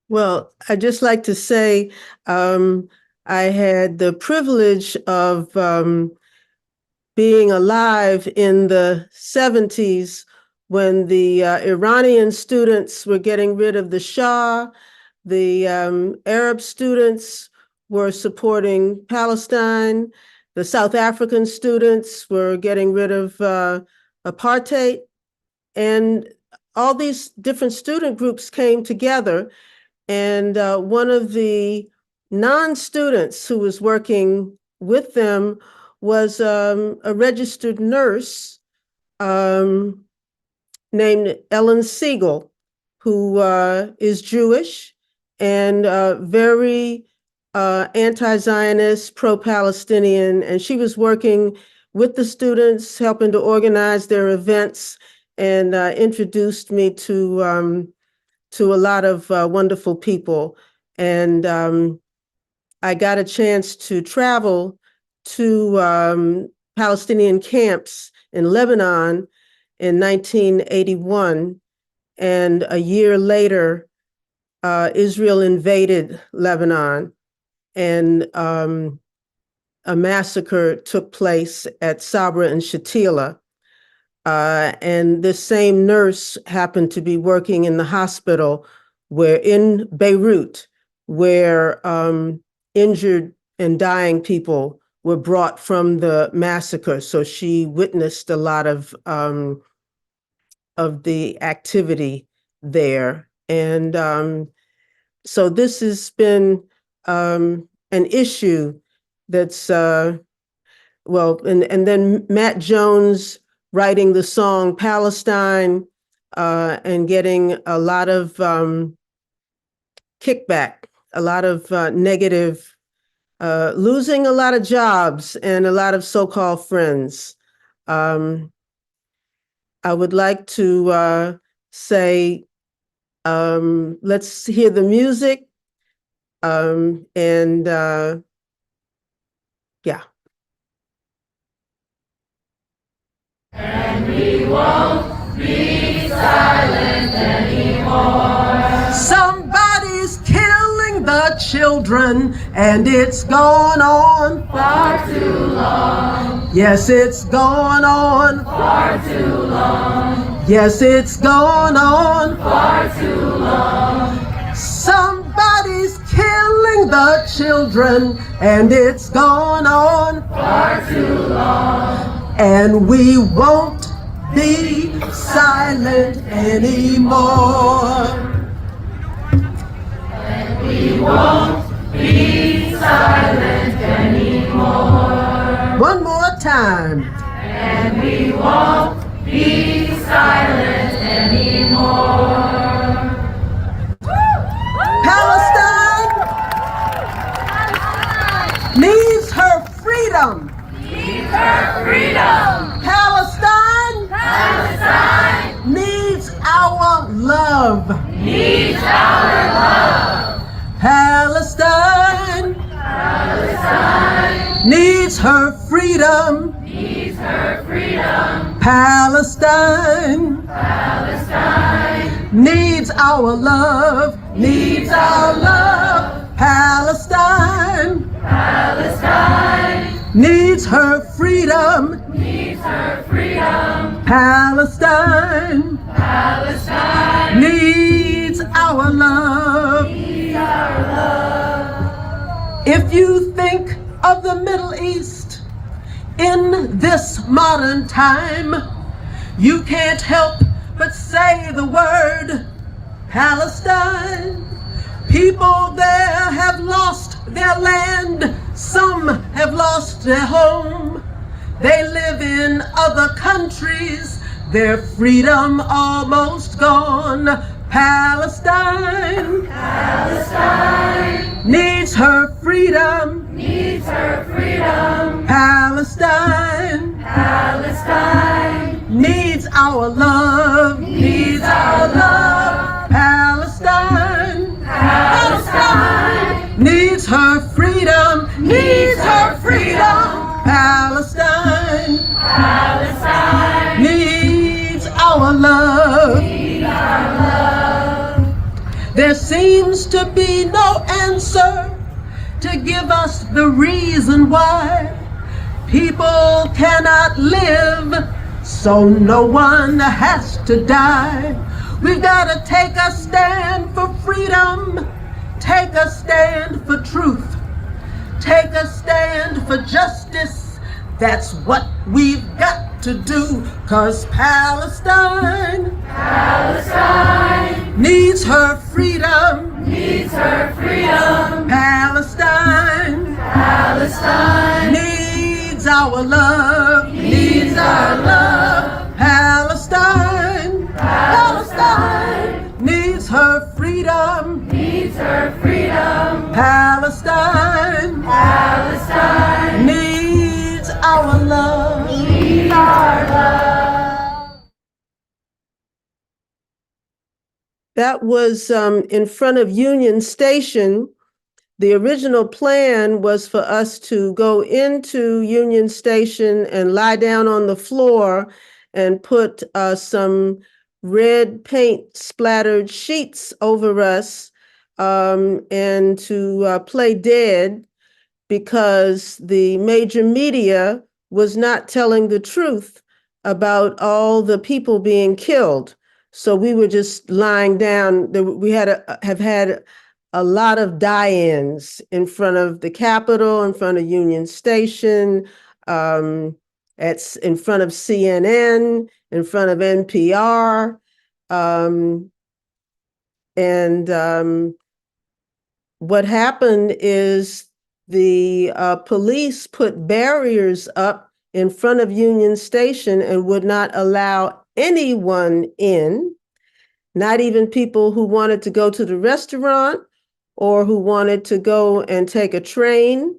Well, I'd just like to say I had the privilege of being alive in the 70s when the Iranian students were getting rid of the Shah, the Arab students were supporting Palestine, the South African students were getting rid of apartheid, and all these different student groups came together. And one of the non-students who was working with them was a registered nurse named Ellen Siegel, who is Jewish and very anti-Zionist, pro-Palestinian, and she was working with the students, helping to organize their events, and introduced me to a lot of wonderful people. And I got a chance to travel to Palestinian camps in Lebanon in 1981. And a year later, Israel invaded Lebanon, and a massacre took place at Sabra and Shatila. And this same nurse happened to be working in the hospital in Beirut, where injured and dying people were brought from the massacre. So she witnessed a lot of the activity there. And so this has been an issue that's, and then Matt Jones writing the song Palestine and getting a lot of kickback, a lot of negative, losing a lot of jobs and a lot of so-called friends. I would like to say, let's hear the music, and yeah. And we won't be silent anymore. Somebody's killing the children, and it's gone on Far too long. Yes, it's gone on Far too long. Yes, it's gone on Far too long. Somebody's killing the children, and it's gone on Far too long. And we won't be silent anymore. And we won't be silent anymore. One more time. And we won't be silent anymore. Palestine needs her freedom. Needs her freedom. Palestine needs our love. Needs our love. Palestine needs her freedom. Needs her freedom. Palestine needs our love. Needs our love. Palestine needs her freedom. Needs her freedom. Palestine needs our love. Needs our love. If you think of the Middle East in this modern time, you can't help but say the word Palestine. People there have lost their land. Some have lost their home. They live in other countries. Their freedom almost gone. Palestine needs her freedom. Needs her freedom. Palestine Needs our love. Needs our love. Palestine needs her freedom. Needs her freedom. Palestine needs our love. Needs our love. There seems to be no answer to give us the reason why People cannot live, so no one has to die. We've got to take a stand for freedom, take a stand for truth, take a stand for justice. That's what we've got to do, 'cause Palestine needs her freedom. Palestine needs our love. Palestine needs her freedom. Palestine needs our love. That was in front of Union Station. The original plan was for us to go into Union Station and lie down on the floor and put some red paint splattered sheets over us and to play dead, because the major media was not telling the truth about all the people being killed. So we were just lying down. We have had a lot of die-ins in front of the Capitol, in front of Union Station, in front of CNN, in front of NPR, and what happened is the police put barriers up in front of Union Station and would not allow anyone in, not even people who wanted to go to the restaurant or who wanted to go and take a train.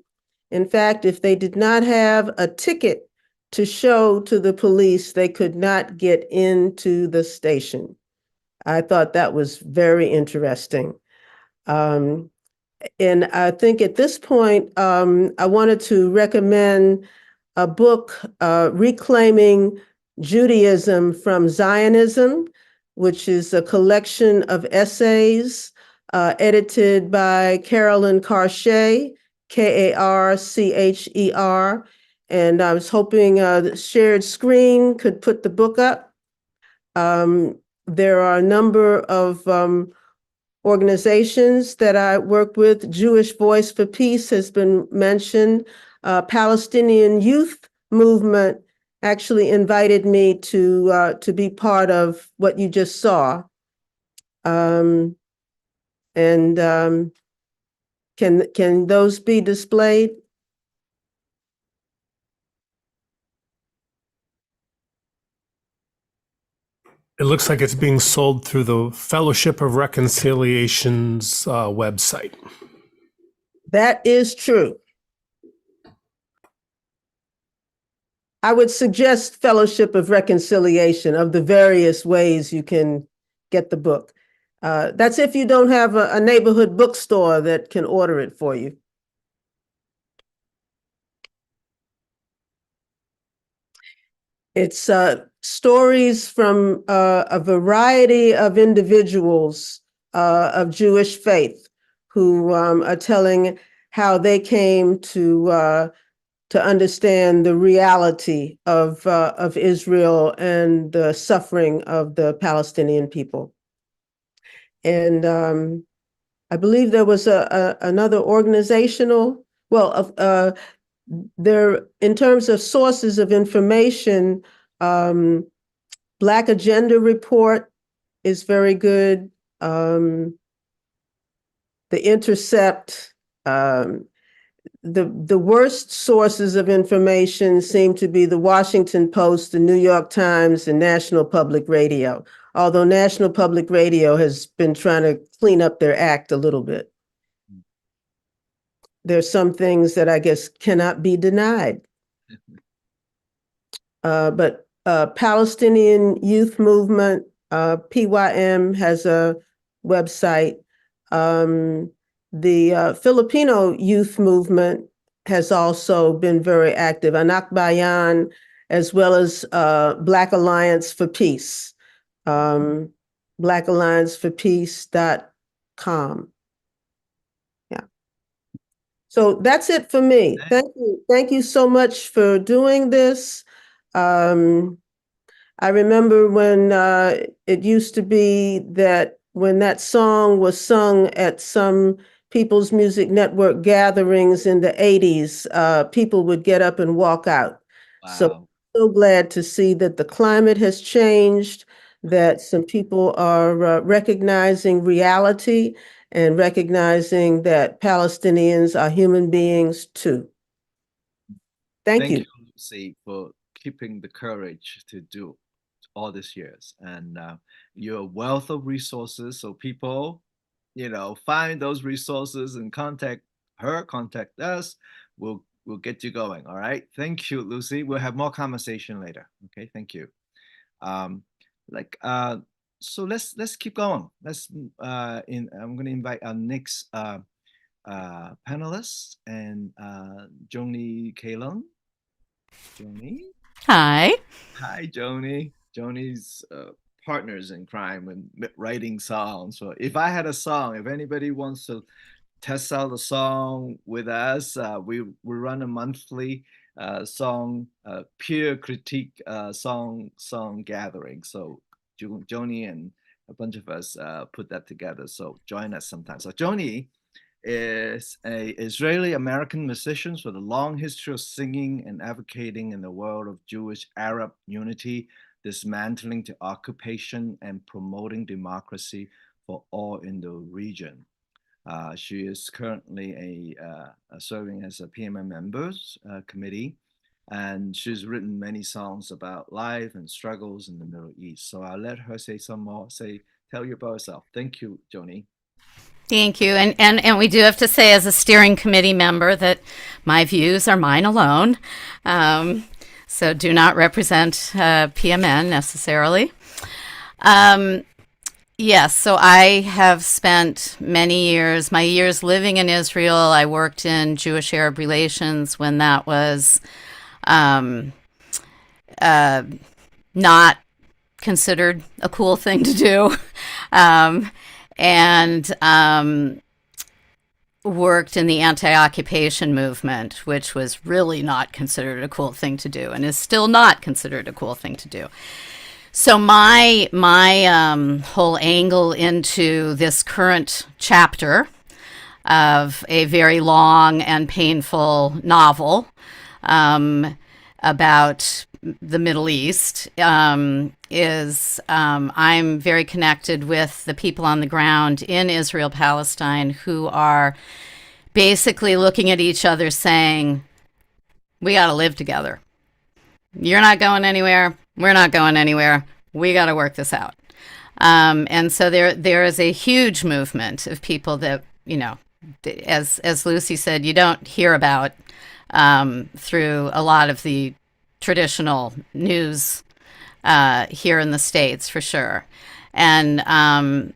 In fact, if they did not have a ticket to show to the police, they could not get into the station. I thought that was very interesting. And I think at this point, I wanted to recommend a book, Reclaiming Judaism from Zionism, which is a collection of essays edited by Carolyn Karcher, Karcher. And I was hoping the shared screen could put the book up. There are a number of organizations that I work with. Jewish Voice for Peace has been mentioned. Palestinian Youth Movement actually invited me to be part of what you just saw. Can those be displayed? It looks like it's being sold through the Fellowship of Reconciliation's website. That is true. I would suggest Fellowship of Reconciliation of the various ways you can get the book. That's if you don't have a neighborhood bookstore that can order it for you. It's stories from a variety of individuals of Jewish faith who are telling how they came to understand the reality of Israel and the suffering of the Palestinian people. And I believe there was another organizational, there, in terms of sources of information, Black Agenda Report is very good. The Intercept, the worst sources of information seem to be the Washington Post, the New York Times, and National Public Radio, although National Public Radio has been trying to clean up their act a little bit. There's some things that I guess cannot be denied. But Palestinian Youth Movement, PYM, has a website. The Filipino Youth Movement has also been very active. Anak Bayan, as well as Black Alliance for Peace, blackallianceforpeace.com. So that's it for me. Thank you. Thank you so much for doing this. I remember when it used to be that when that song was sung at some People's Music Network gatherings in the 80s, people would get up and walk out. Wow. So glad to see that the climate has changed, that some people are recognizing reality and recognizing that Palestinians are human beings too. Thank you. Thank you, Lucy, for keeping the courage to do all these years. And you're a wealth of resources. So people, find those resources and contact her, contact us. We'll get you going. All right. Thank you, Lucy. We'll have more conversation later. Okay. Thank you. Um, like so let's keep going. I'm gonna invite our next panelist and Joanie Kong. Joanie? Hi. Hi, Joanie. Joanie's partners in crime and writing songs. So if I had a song, if anybody wants to test out a song with us, we run a monthly song peer critique song gathering. So Joanie and a bunch of us put that together. So join us sometime. So Joanie is a Israeli American musician with a long history of singing and advocating in the world of Jewish Arab unity, dismantling the occupation and promoting democracy for all in the region. She is currently serving as a PMM members committee, and she's written many songs about life and struggles in the Middle East. So I'll let her say some more. Tell you about herself. Thank you, Joanie. Thank you. And we do have to say, as a steering committee member, that my views are mine alone. So do not represent PMN necessarily. Yes, so I have spent many years, my years living in Israel. I worked in Jewish-Arab relations when that was not considered a cool thing to do. And worked in the anti-occupation movement, which was really not considered a cool thing to do and is still not considered a cool thing to do. So my whole angle into this current chapter of a very long and painful novel about the Middle East is I'm very connected with the people on the ground in Israel, Palestine, who are basically looking at each other saying, we got to live together. You're not going anywhere. We're not going anywhere. We got to work this out. And so there is a huge movement of people that, as Lucy said, you don't hear about through a lot of the traditional news here in the States, for sure. And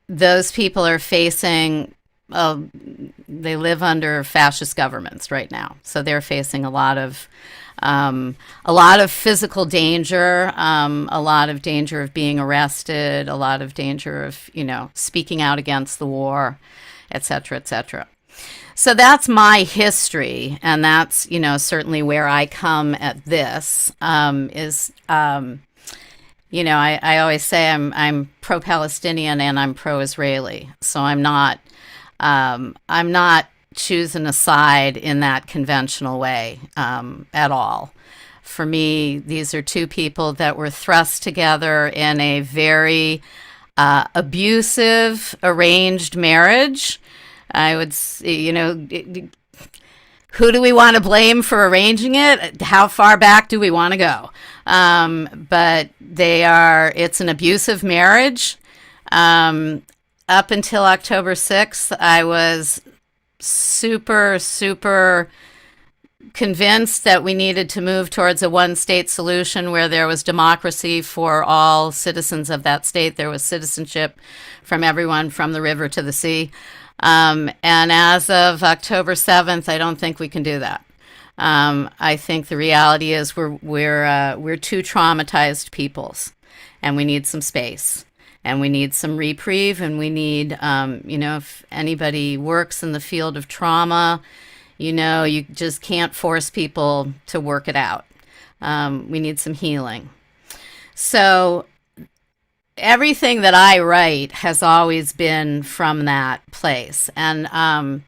those people are facing, they live under fascist governments right now. So they're facing a lot of physical danger, a lot of danger of being arrested, a lot of danger of, speaking out against the war, et cetera, et cetera. So that's my history, and that's, certainly where I come at this, I always say I'm pro-Palestinian and I'm pro-Israeli. So I'm not choosing a side in that conventional way at all. For me, these are two people that were thrust together in a very abusive arranged marriage. I would, who do we want to blame for arranging it? How far back do we want to go? But it's an abusive marriage. Up until October 6th, I was super, super convinced that we needed to move towards a one-state solution where there was democracy for all citizens of that state. There was citizenship from everyone from the river to the sea. And as of October 7th, I don't think we can do that. I think the reality is we're two traumatized peoples, and we need some space. and we need some reprieve, and we need, if anybody works in the field of trauma, you just can't force people to work it out. We need some healing. So everything that I write has always been from that place. And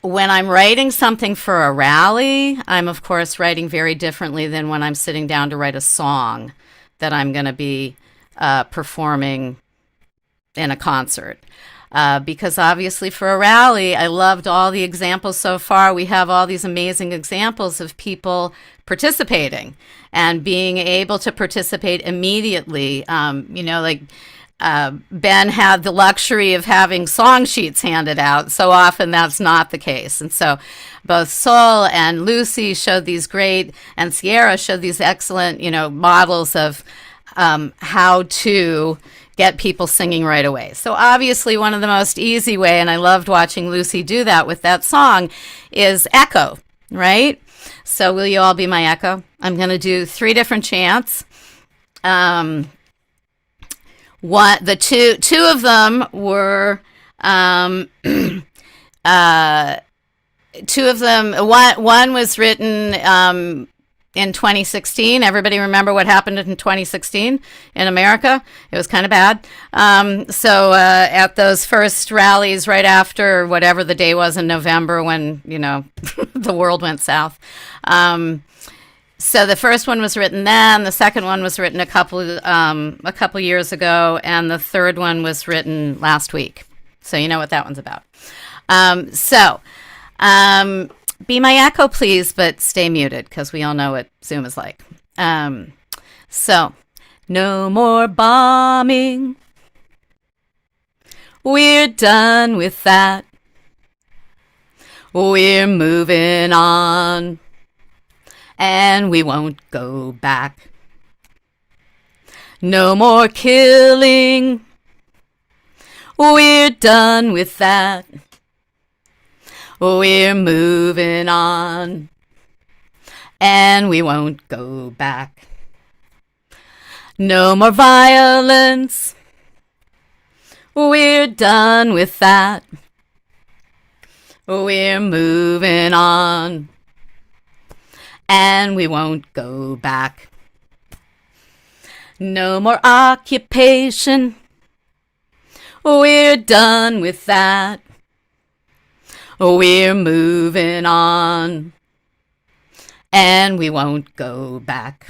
when I'm writing something for a rally, I'm, of course, writing very differently than when I'm sitting down to write a song that I'm going to be performing in a concert. Because obviously for a rally, I loved all the examples so far. We have all these amazing examples of people participating and being able to participate immediately. Ben had the luxury of having song sheets handed out. So often that's not the case. And so both Sol and Lucy showed these great, and Ciara showed these excellent, models of how to get people singing right away. So obviously one of the most easy way, and I loved watching Lucy do that with that song, is echo, right? So will you all be my echo? I'm going to do 3 different chants. Two of them were one was written in 2016. Everybody remember what happened in 2016 in America? It was kind of bad. So at those first rallies right after whatever the day was in November when, the world went south. So the first one was written then, the second one was written a couple years ago, and the third one was written last week. So you know what that one's about. Be my echo, please, but stay muted because we all know what Zoom is like. So, no more bombing. We're done with that. We're moving on, and we won't go back. No more killing. We're done with that. We're moving on, and we won't go back. No more violence. We're done with that. We're moving on, and we won't go back. No more occupation. We're done with that. We're moving on, and we won't go back.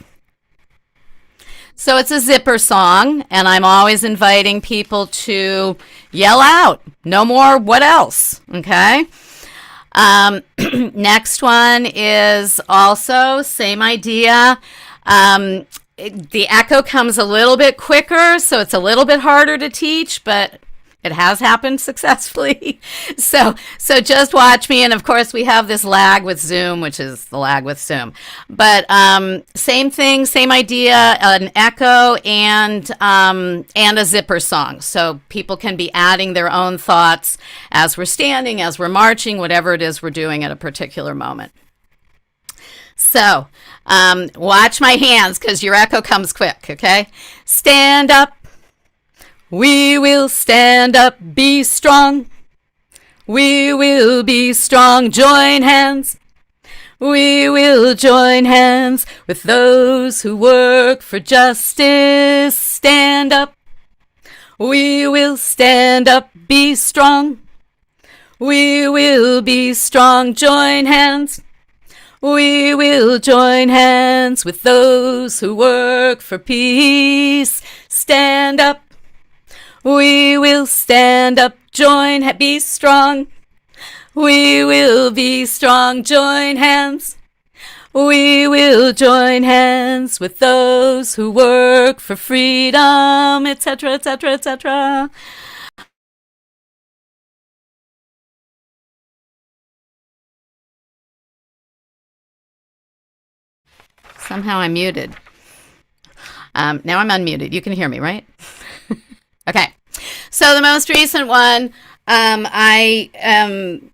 So it's a zipper song, and I'm always inviting people to yell out, no more what else, okay? Next one is also same idea. The echo comes a little bit quicker, so it's a little bit harder to teach, but it has happened successfully. So just watch me. And of course, we have this lag with Zoom, which is the lag with Zoom. But same thing, same idea, an echo and a zipper song. So people can be adding their own thoughts as we're standing, as we're marching, whatever it is we're doing at a particular moment. So watch my hands because your echo comes quick, okay? Stand up. We will stand up, be strong. We will be strong, join hands. We will join hands with those who work for justice. Stand up. We will stand up, be strong. We will be strong, join hands. We will join hands with those who work for peace. Stand up. We will stand up, be strong. We will be strong, join hands. We will join hands with those who work for freedom, etc., etc., etc. Somehow I'm muted. Now I'm unmuted. You can hear me, right? Okay. So the most recent one, I am,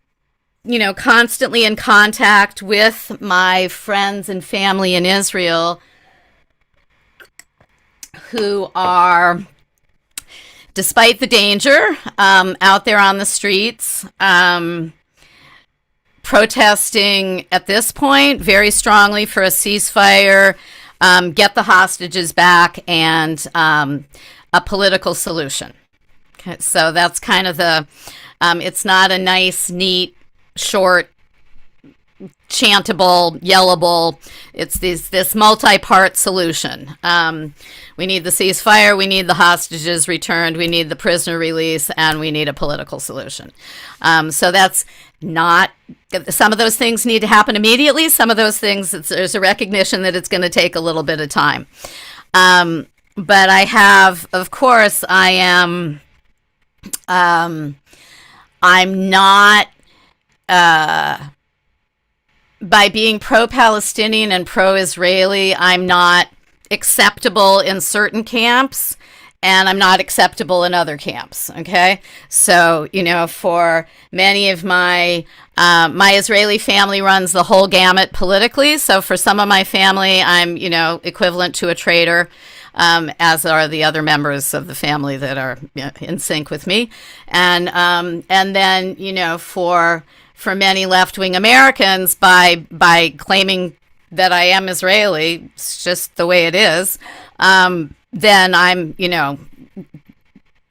constantly in contact with my friends and family in Israel who are despite the danger out there on the streets, protesting at this point very strongly for a ceasefire, get the hostages back, and a political solution. Okay, so that's kind of the, it's not a nice, neat, short, chantable, yellable. It's this multi-part solution. We need the ceasefire, we need the hostages returned, we need the prisoner release, and we need a political solution. So that's not, some of those things need to happen immediately. Some of those things, there's a recognition that it's going to take a little bit of time. But I have, of course, I'm not, by being pro-Palestinian and pro-Israeli, I'm not acceptable in certain camps, and I'm not acceptable in other camps. Okay, so for many of my Israeli family runs the whole gamut politically. So for some of my family, I'm equivalent to a traitor, as are the other members of the family that are in sync with me, and then for many left-wing Americans, by claiming that I am Israeli, it's just the way it is, then I'm,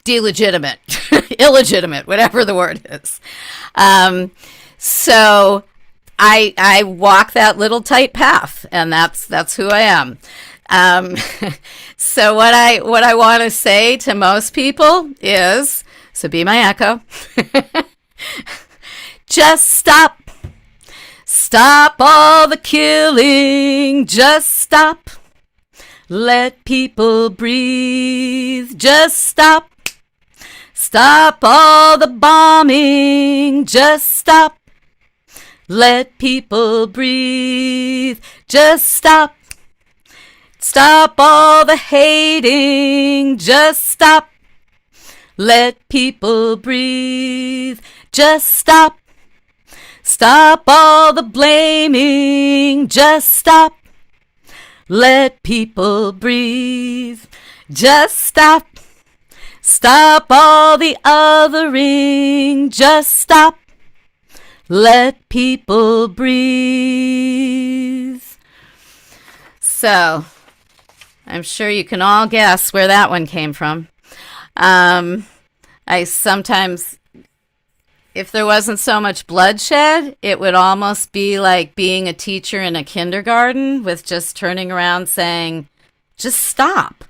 delegitimate, illegitimate, whatever the word is. So I walk that little tight path, and that's who I am. So what I want to say to most people is, so be my echo, just stop. Stop all the killing. Just stop. Let people breathe. Just stop. Stop all the bombing. Just stop. Let people breathe. Just stop. Stop all the hating. Just stop. Let people breathe. Just stop. Stop all the blaming. Just stop. Let people breathe. Just stop. Stop all the othering. Just stop. Let people breathe. So, I'm sure you can all guess where that one came from. I sometimes, if there wasn't so much bloodshed, it would almost be like being a teacher in a kindergarten with just turning around saying, just stop.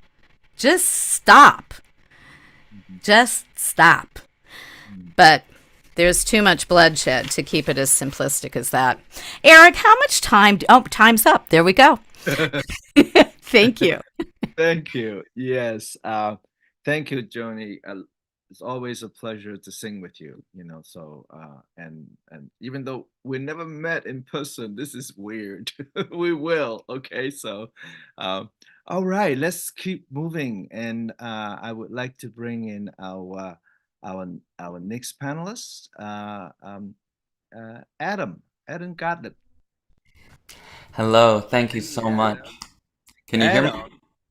Just stop. Just stop. But there's too much bloodshed to keep it as simplistic as that. Eric, how much time? Time's up. There we go. Thank you. Thank you. Yes. Thank you, Joanie. It's always a pleasure to sing with you, so and even though we never met in person, this is weird. We will. Okay, so all right, let's keep moving, and I would like to bring in our next panelist, Adam Gottlieb. Hello, thank you so much. Can you hear me?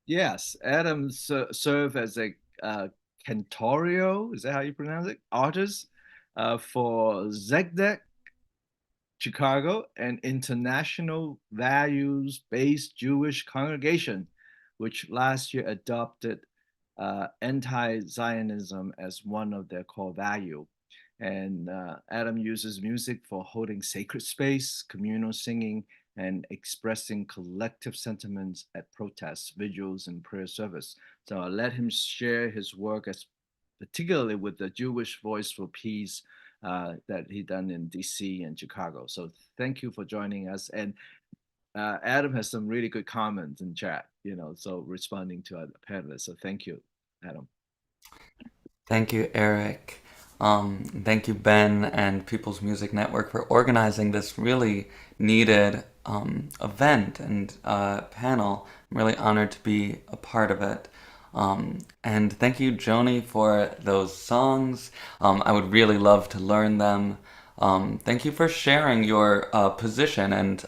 Yes, Adam served as a cantorio, is that how you pronounce it? Artist for Zegdek Chicago, an international values-based Jewish congregation, which last year adopted anti-Zionism as one of their core value. And Adam uses music for holding sacred space, communal singing, and expressing collective sentiments at protests, vigils, and prayer service. So I'll let him share his work, as particularly with the Jewish Voice for Peace that he done in DC and Chicago. So thank you for joining us. And Adam has some really good comments in chat, so responding to our panelists. So thank you, Adam. Thank you, Eric. Thank you, Ben and People's Music Network, for organizing this really needed event and panel. I'm really honored to be a part of it. And thank you, Joanie, for those songs. I would really love to learn them. Thank you for sharing your position and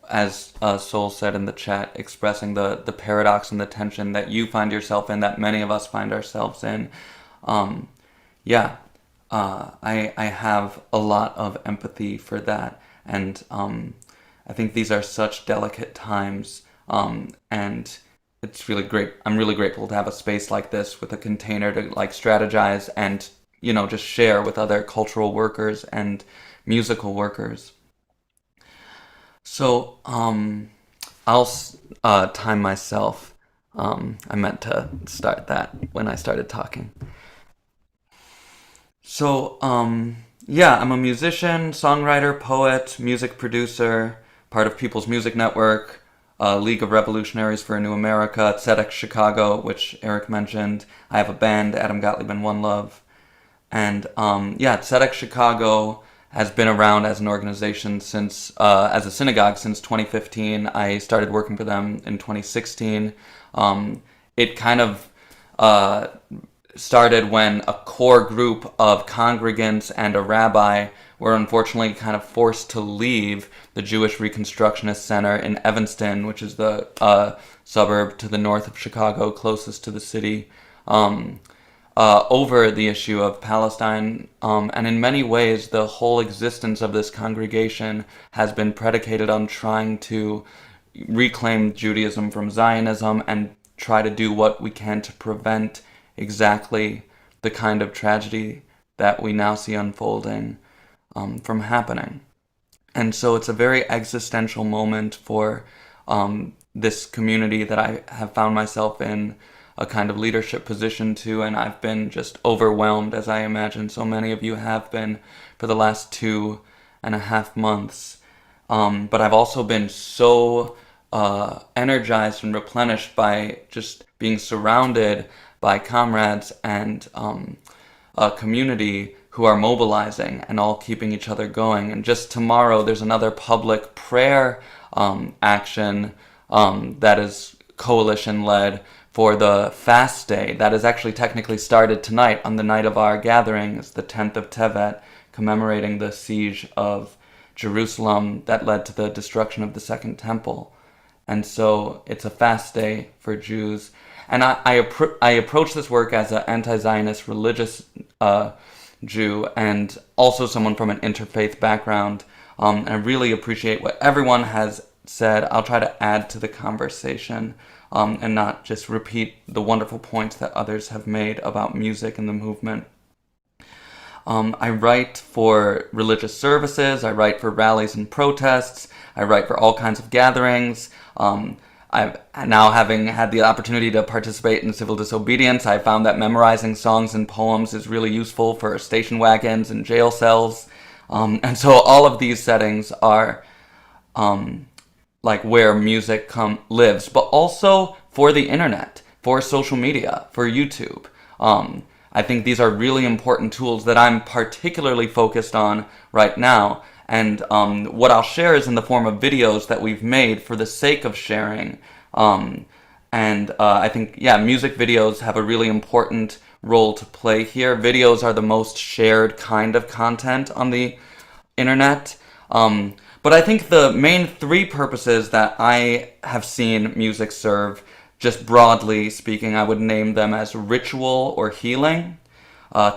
as Sol said in the chat, expressing the paradox and the tension that you find yourself in, that many of us find ourselves in. I have a lot of empathy for that, and I think these are such delicate times, and it's really great. I'm really grateful to have a space like this with a container to like strategize and, you know, just share with other cultural workers and musical workers. So I'll time myself. I meant to start that when I started talking. So I'm a musician, songwriter, poet, music producer, part of People's Music Network, League of Revolutionaries for a New America, Tzedek Chicago, which Eric mentioned. I have a band, Adam Gottlieb and One Love. And Tzedek Chicago has been around as an organization since, as a synagogue since 2015. I started working for them in 2016. It kind of started when a core group of congregants and a rabbi were unfortunately kind of forced to leave the Jewish Reconstructionist Center in Evanston, which is the suburb to the north of Chicago, closest to the city, over the issue of Palestine. And in many ways, the whole existence of this congregation has been predicated on trying to reclaim Judaism from Zionism and try to do what we can to prevent exactly the kind of tragedy that we now see unfolding from happening. And so it's a very existential moment for this community that I have found myself in a kind of leadership position to, and I've been just overwhelmed, as I imagine so many of you have been for the last 2.5 months. But I've also been so energized and replenished by just being surrounded by comrades and a community who are mobilizing and all keeping each other going. And just tomorrow, there's another public prayer action that is coalition-led for the fast day that is actually technically started tonight on the night of our gathering. It's the 10th of Tevet, commemorating the siege of Jerusalem that led to the destruction of the Second Temple. And so it's a fast day for Jews. And I approach this work as an anti-Zionist religious Jew and also someone from an interfaith background. And I really appreciate what everyone has said. I'll try to add to the conversation and not just repeat the wonderful points that others have made about music and the movement. I write for religious services, I write for rallies and protests, I write for all kinds of gatherings. I've now, having had the opportunity to participate in civil disobedience, I found that memorizing songs and poems is really useful for station wagons and jail cells. And so all of these settings are like where music lives, but also for the internet, for social media, for YouTube. I think these are really important tools that I'm particularly focused on right now. And what I'll share is in the form of videos that we've made for the sake of sharing. I think, music videos have a really important role to play here. Videos are the most shared kind of content on the internet. But I think the main three purposes that I have seen music serve, just broadly speaking, I would name them as ritual or healing,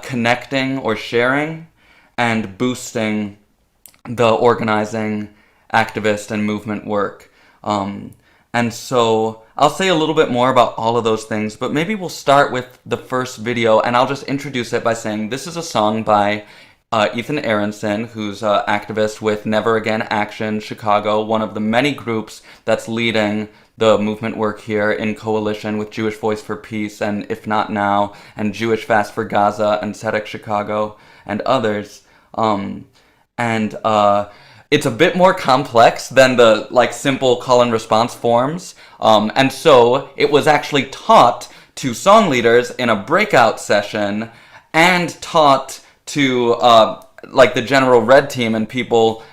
connecting or sharing, and boosting the organizing, activist, and movement work. And so I'll say a little bit more about all of those things, but maybe we'll start with the first video, and I'll just introduce it by saying this is a song by Ethan Aronson, who's an activist with Never Again Action Chicago, one of the many groups that's leading the movement work here in coalition with Jewish Voice for Peace and If Not Now, and Jewish Fast for Gaza and Tzedek Chicago and others. It's a bit more complex than the simple call and response forms. And so it was actually taught to song leaders in a breakout session and taught to the general red team and people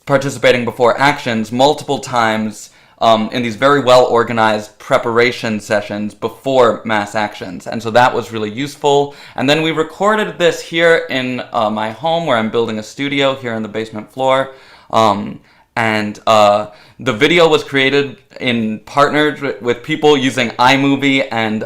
participating before actions multiple times in these very well organized preparation sessions before mass actions. And so that was really useful. And then we recorded this here in my home where I'm building a studio here on the basement floor. And the video was created in partnered with people using iMovie and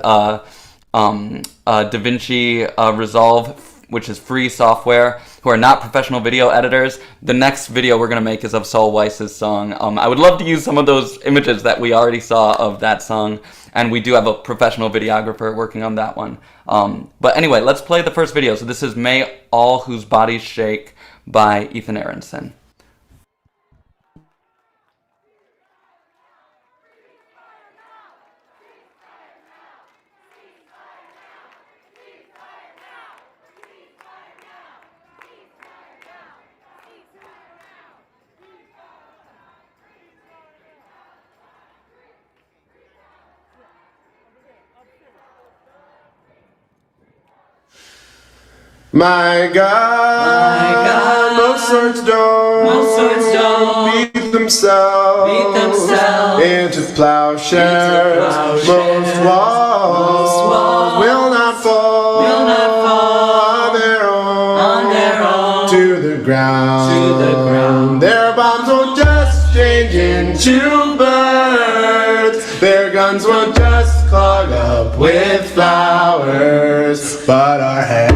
DaVinci Resolve, which is free software, who are not professional video editors. The next video we're going to make is of Saul Weiss's song. I would love to use some of those images that we already saw of that song, and we do have a professional videographer working on that one. But anyway, let's play the first video. So this is May All Whose Bodies Shake by Ethan Aronson. My God, most swords don't beat themselves into plowshares. Most walls will not fall on their own to the ground. Their bombs won't just change into birds. Their guns won't just clog up with flowers. But our hands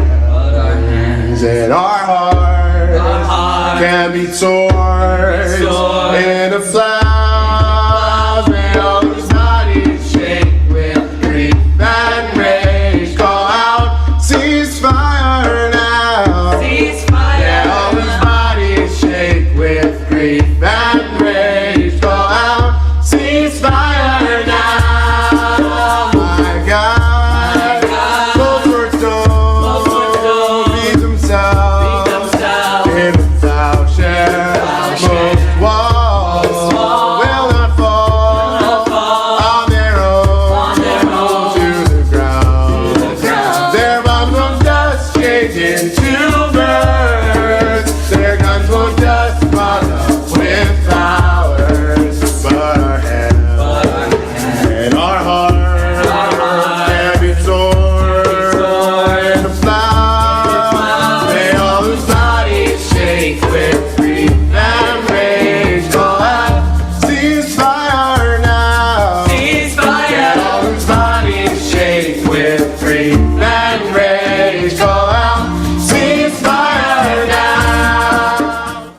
and our hearts can be swords in a flash. May all these bodies shake with grief and rage. Call out, ceasefire now. May all these bodies shake with grief and rage. Call out, ceasefire now. My God, those words don't beat themselves in a plowshare. Most walls will not fall on their own to the ground. Their bombs won't just change into birds. Their guns won't just clog up with flowers. But our hands and our hearts can be swords in a flower. May all whose bodies shake with grief and rage. Call out, ceasefire now. May all whose bodies shake with grief and rage. Call out, ceasefire now.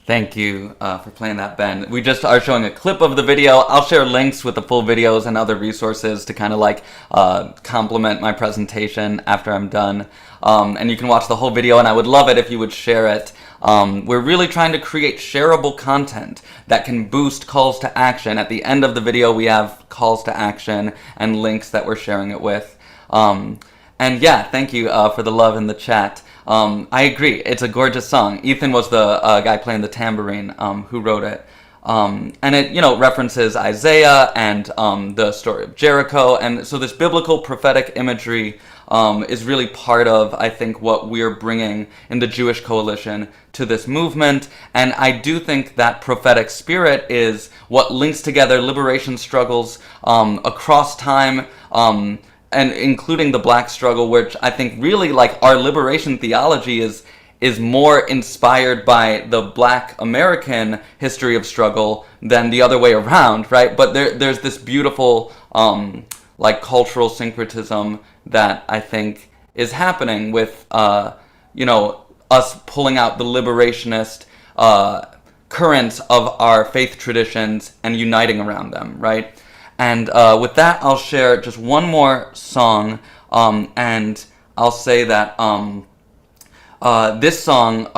Thank you for playing that, Ben. We just are showing a clip of the video. I'll share links with the full videos and other resources to kind of like complement my presentation after I'm done. And you can watch the whole video, and I would love it if you would share it. We're really trying to create shareable content that can boost calls to action. At the end of the video, we have calls to action and links that we're sharing it with. And yeah, thank you for the love in the chat. I agree, it's a gorgeous song. Ethan was the guy playing the tambourine who wrote it. And it, you know, references Isaiah and the story of Jericho. And so this biblical prophetic imagery is really part of, I think, what we're bringing in the Jewish Coalition to this movement. And I do think that prophetic spirit is what links together liberation struggles across time, and including the Black struggle, which I think really, like, our liberation theology is more inspired by the Black American history of struggle than the other way around, right? But there's this beautiful like cultural syncretism that I think is happening with you know, us pulling out the liberationist currents of our faith traditions and uniting around them, right? And with that, I'll share just one more song, and I'll say that this song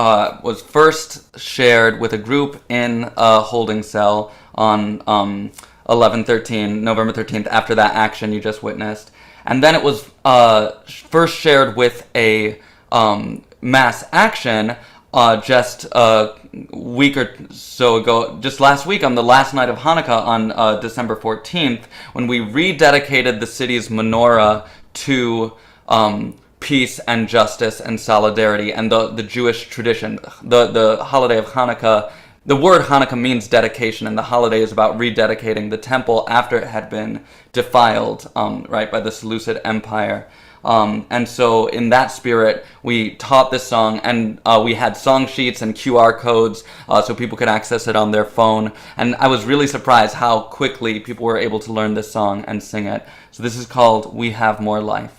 was first shared with a group in a holding cell on November 13th, after that action you just witnessed. And then it was first shared with a mass action just a week or so ago, just last week, on the last night of Hanukkah on December 14th, when we rededicated the city's menorah to peace and justice and solidarity and the Jewish tradition. The holiday of Hanukkah the word Hanukkah means dedication, and the holiday is about rededicating the temple after it had been defiled, right, by the Seleucid Empire. And so in that spirit, we taught this song, and we had song sheets and QR codes so people could access it on their phone. And I was really surprised how quickly people were able to learn this song and sing it. So this is called We Have More Life.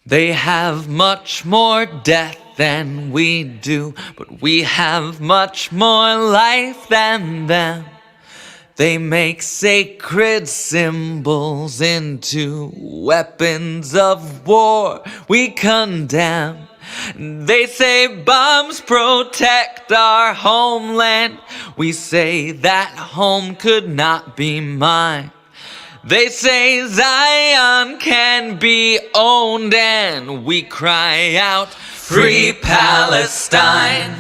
They have much more death than we do, but we have much more life than them. They make sacred symbols into weapons of war we condemn. They say bombs protect our homeland. We say that home could not be mine. They say Zion can be owned, and we cry out, Free Palestine.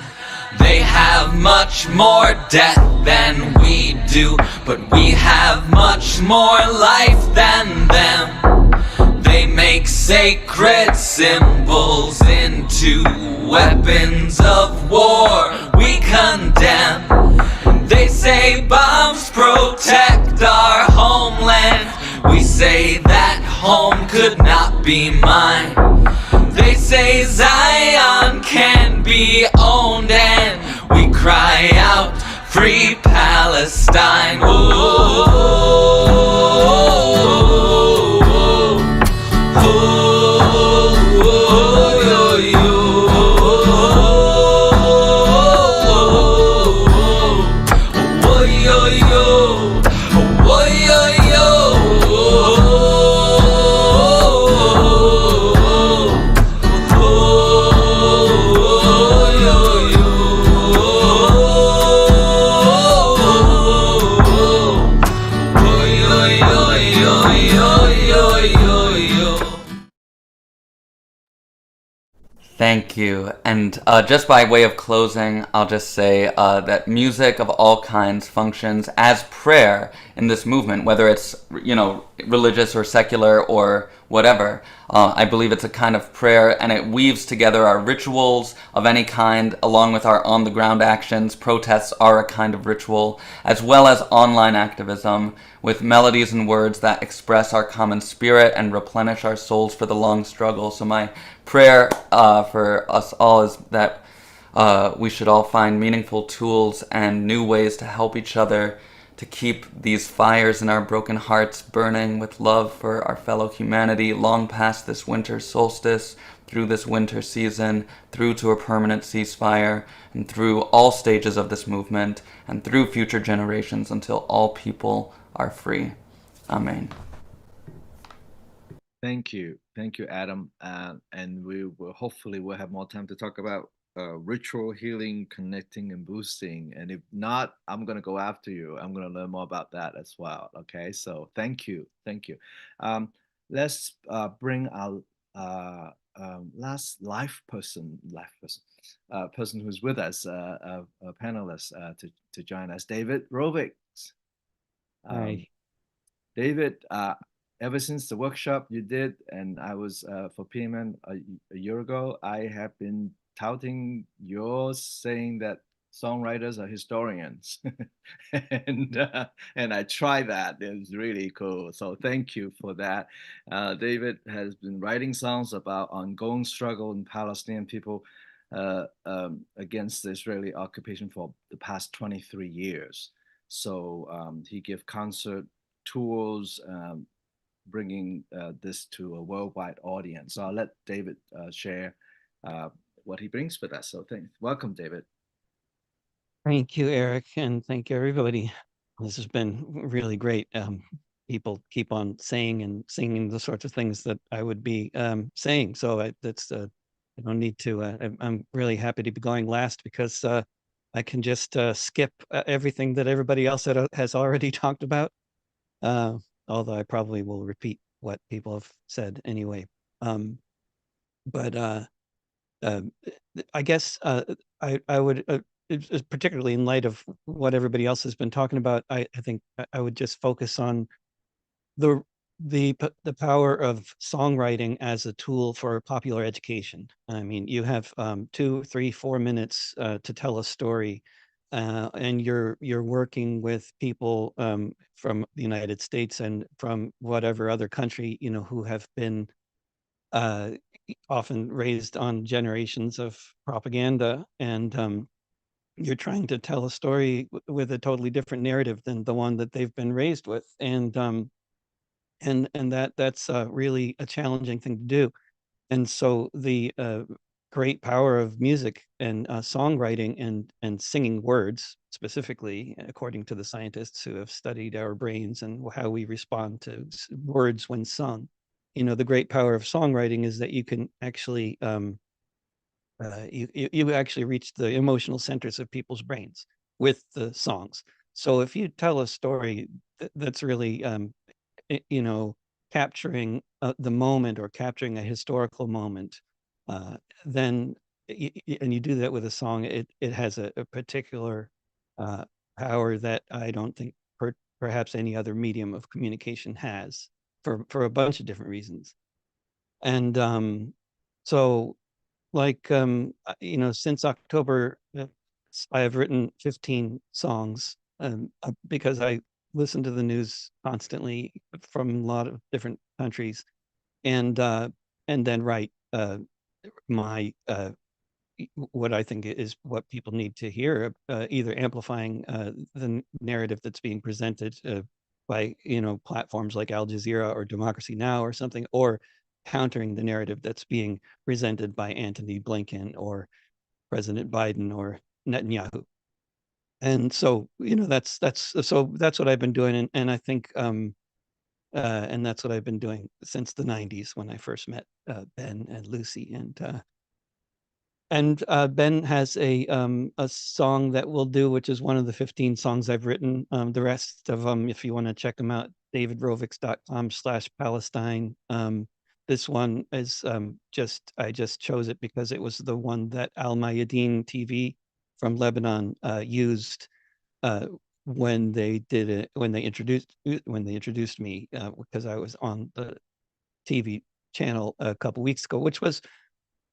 They have much more death than we do, but we have much more life than them. They make sacred symbols into weapons of war we condemn. They say bombs protect our homeland. We say that home could not be mine. They say Zion can be owned, and we cry out, Free Palestine. Thank you. And just by way of closing, I'll just say that music of all kinds functions as prayer in this movement, whether it's, religious or secular or whatever. I believe it's a kind of prayer, and it weaves together our rituals of any kind along with our on-the-ground actions. Protests are a kind of ritual, as well as online activism with melodies and words that express our common spirit and replenish our souls for the long struggle. So my prayer for us all is that we should all find meaningful tools and new ways to help each other to keep these fires in our broken hearts burning with love for our fellow humanity long past this winter solstice, through this winter season, through to a permanent ceasefire, and through all stages of this movement, and through future generations until all people are free. Amen. Thank you, Adam, and we will hopefully we'll have more time to talk about ritual healing, connecting, and boosting. And if not, I'm gonna go after you. I'm gonna learn more about that as well. Okay, so thank you. Let's bring our last live person who's with us, a panelist to join us, David Rovics. Hi. David, ever since the workshop you did, and I was for PMN a year ago, I have been touting your saying that songwriters are historians, and I try that. It's really cool. So thank you for that. David has been writing songs about ongoing struggle in Palestinian people against the Israeli occupation for the past 23 years. So he gives concert tours, bringing this to a worldwide audience. So I'll let David share what he brings with us. So welcome, David. Thank you, Eric, and thank you, everybody. This has been really great. People keep on saying and singing the sorts of things that I would be saying. So I don't need to. I'm really happy to be going last because I can just skip everything that everybody else has already talked about. Although I probably will repeat what people have said anyway. But uh, I guess I would, particularly in light of what everybody else has been talking about, I think I would just focus on the the power of songwriting as a tool for popular education. I mean, you have 2, 3, 4 minutes to tell a story, and you're working with people from the United States and from whatever other country, you know, who have been uh, often raised on generations of propaganda, and you're trying to tell a story with a totally different narrative than the one that they've been raised with, and that's really a challenging thing to do. And so the great power of music and songwriting and singing words, specifically, according to the scientists who have studied our brains and how we respond to words when sung. You know, the great power of songwriting is that you can actually you actually reach the emotional centers of people's brains with the songs. So if you tell a story that's really you know, capturing the moment or capturing a historical moment, then and you do that with a song, it has a particular uh, power that I don't think perhaps any other medium of communication has, for a bunch of different reasons. And so, like, you know, since October, I have written 15 songs, because I listen to the news constantly from a lot of different countries, and then write my what I think is what people need to hear, either amplifying the narrative that's being presented by, you know, platforms like Al Jazeera or Democracy Now! Or something, or countering the narrative that's being presented by Antony Blinken or President Biden or Netanyahu. And so, you know, that's what I've been doing, and I think and that's what I've been doing since the 90s when I first met Ben and Lucy, and Ben has a song that we'll do, which is one of the 15 songs I've written. The rest of them, if you want to check them out, davidrovics.com/Palestine. This one is I just chose it because it was the one that Al Mayadeen TV from Lebanon used when they did it, when they introduced me, because I was on the TV channel a couple weeks ago, which was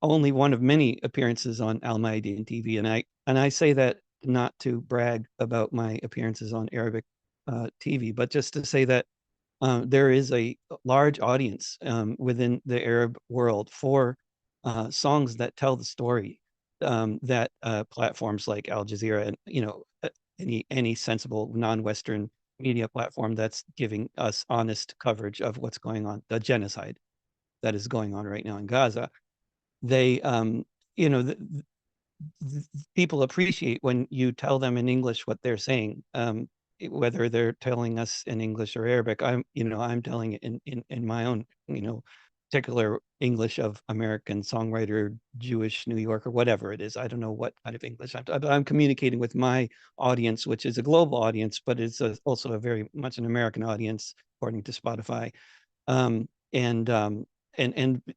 only one of many appearances on Al Mayadeen TV. And I say that not to brag about my appearances on Arabic TV, but just to say that there is a large audience within the Arab world for songs that tell the story, that platforms like Al Jazeera and, you know, any sensible non-Western media platform that's giving us honest coverage of what's going on, the genocide that is going on right now in Gaza. They, you know, people appreciate when you tell them in English what they're saying, whether they're telling us in English or Arabic. I'm telling it in my own, you know, particular English of American songwriter, Jewish New Yorker, whatever it is. I don't know what kind of English I'm communicating with my audience, which is a global audience, but it's also a very much an American audience, according to Spotify. And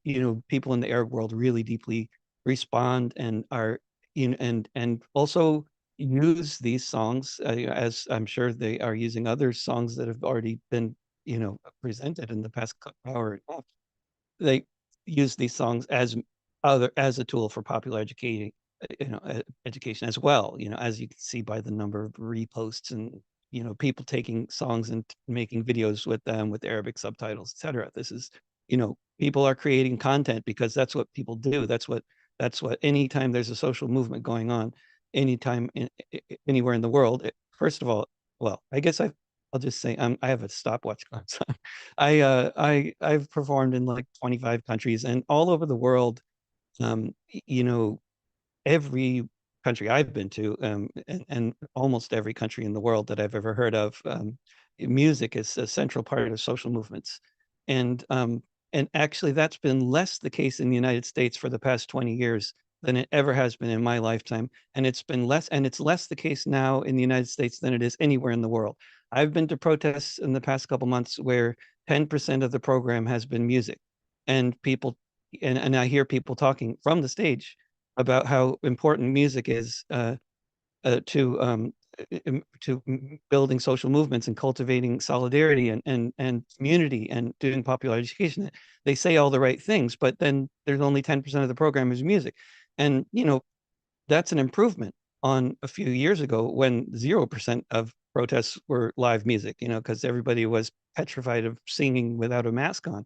you know, people in the Arab world really deeply respond and are, you know, and also use these songs, as I'm sure they are using other songs that have already been, you know, presented in the past hour and a half. They use these songs as a tool for popular educating, you know, education as well. You know, as you can see by the number of reposts and, you know, people taking songs and making videos with them with Arabic subtitles, etc. This is, you know, people are creating content because that's what people do. That's what anytime there's a social movement going on, anytime anywhere in the world. First of all, well, I guess I'll just say I have a stopwatch on. So I've performed in like 25 countries and all over the world. You know, every country I've been to, and almost every country in the world that I've ever heard of, music is a central part of social movements. And actually, that's been less the case in the United States for the past 20 years than it ever has been in my lifetime. And it's less the case now in the United States than it is anywhere in the world. I've been to protests in the past couple months where 10% of the program has been music, and people and I hear people talking from the stage about how important music is to building social movements and cultivating solidarity and community and doing popular education. They say all the right things, but then there's only 10% of the program is music. And, that's an improvement on a few years ago when 0% of protests were live music, because everybody was petrified of singing without a mask on.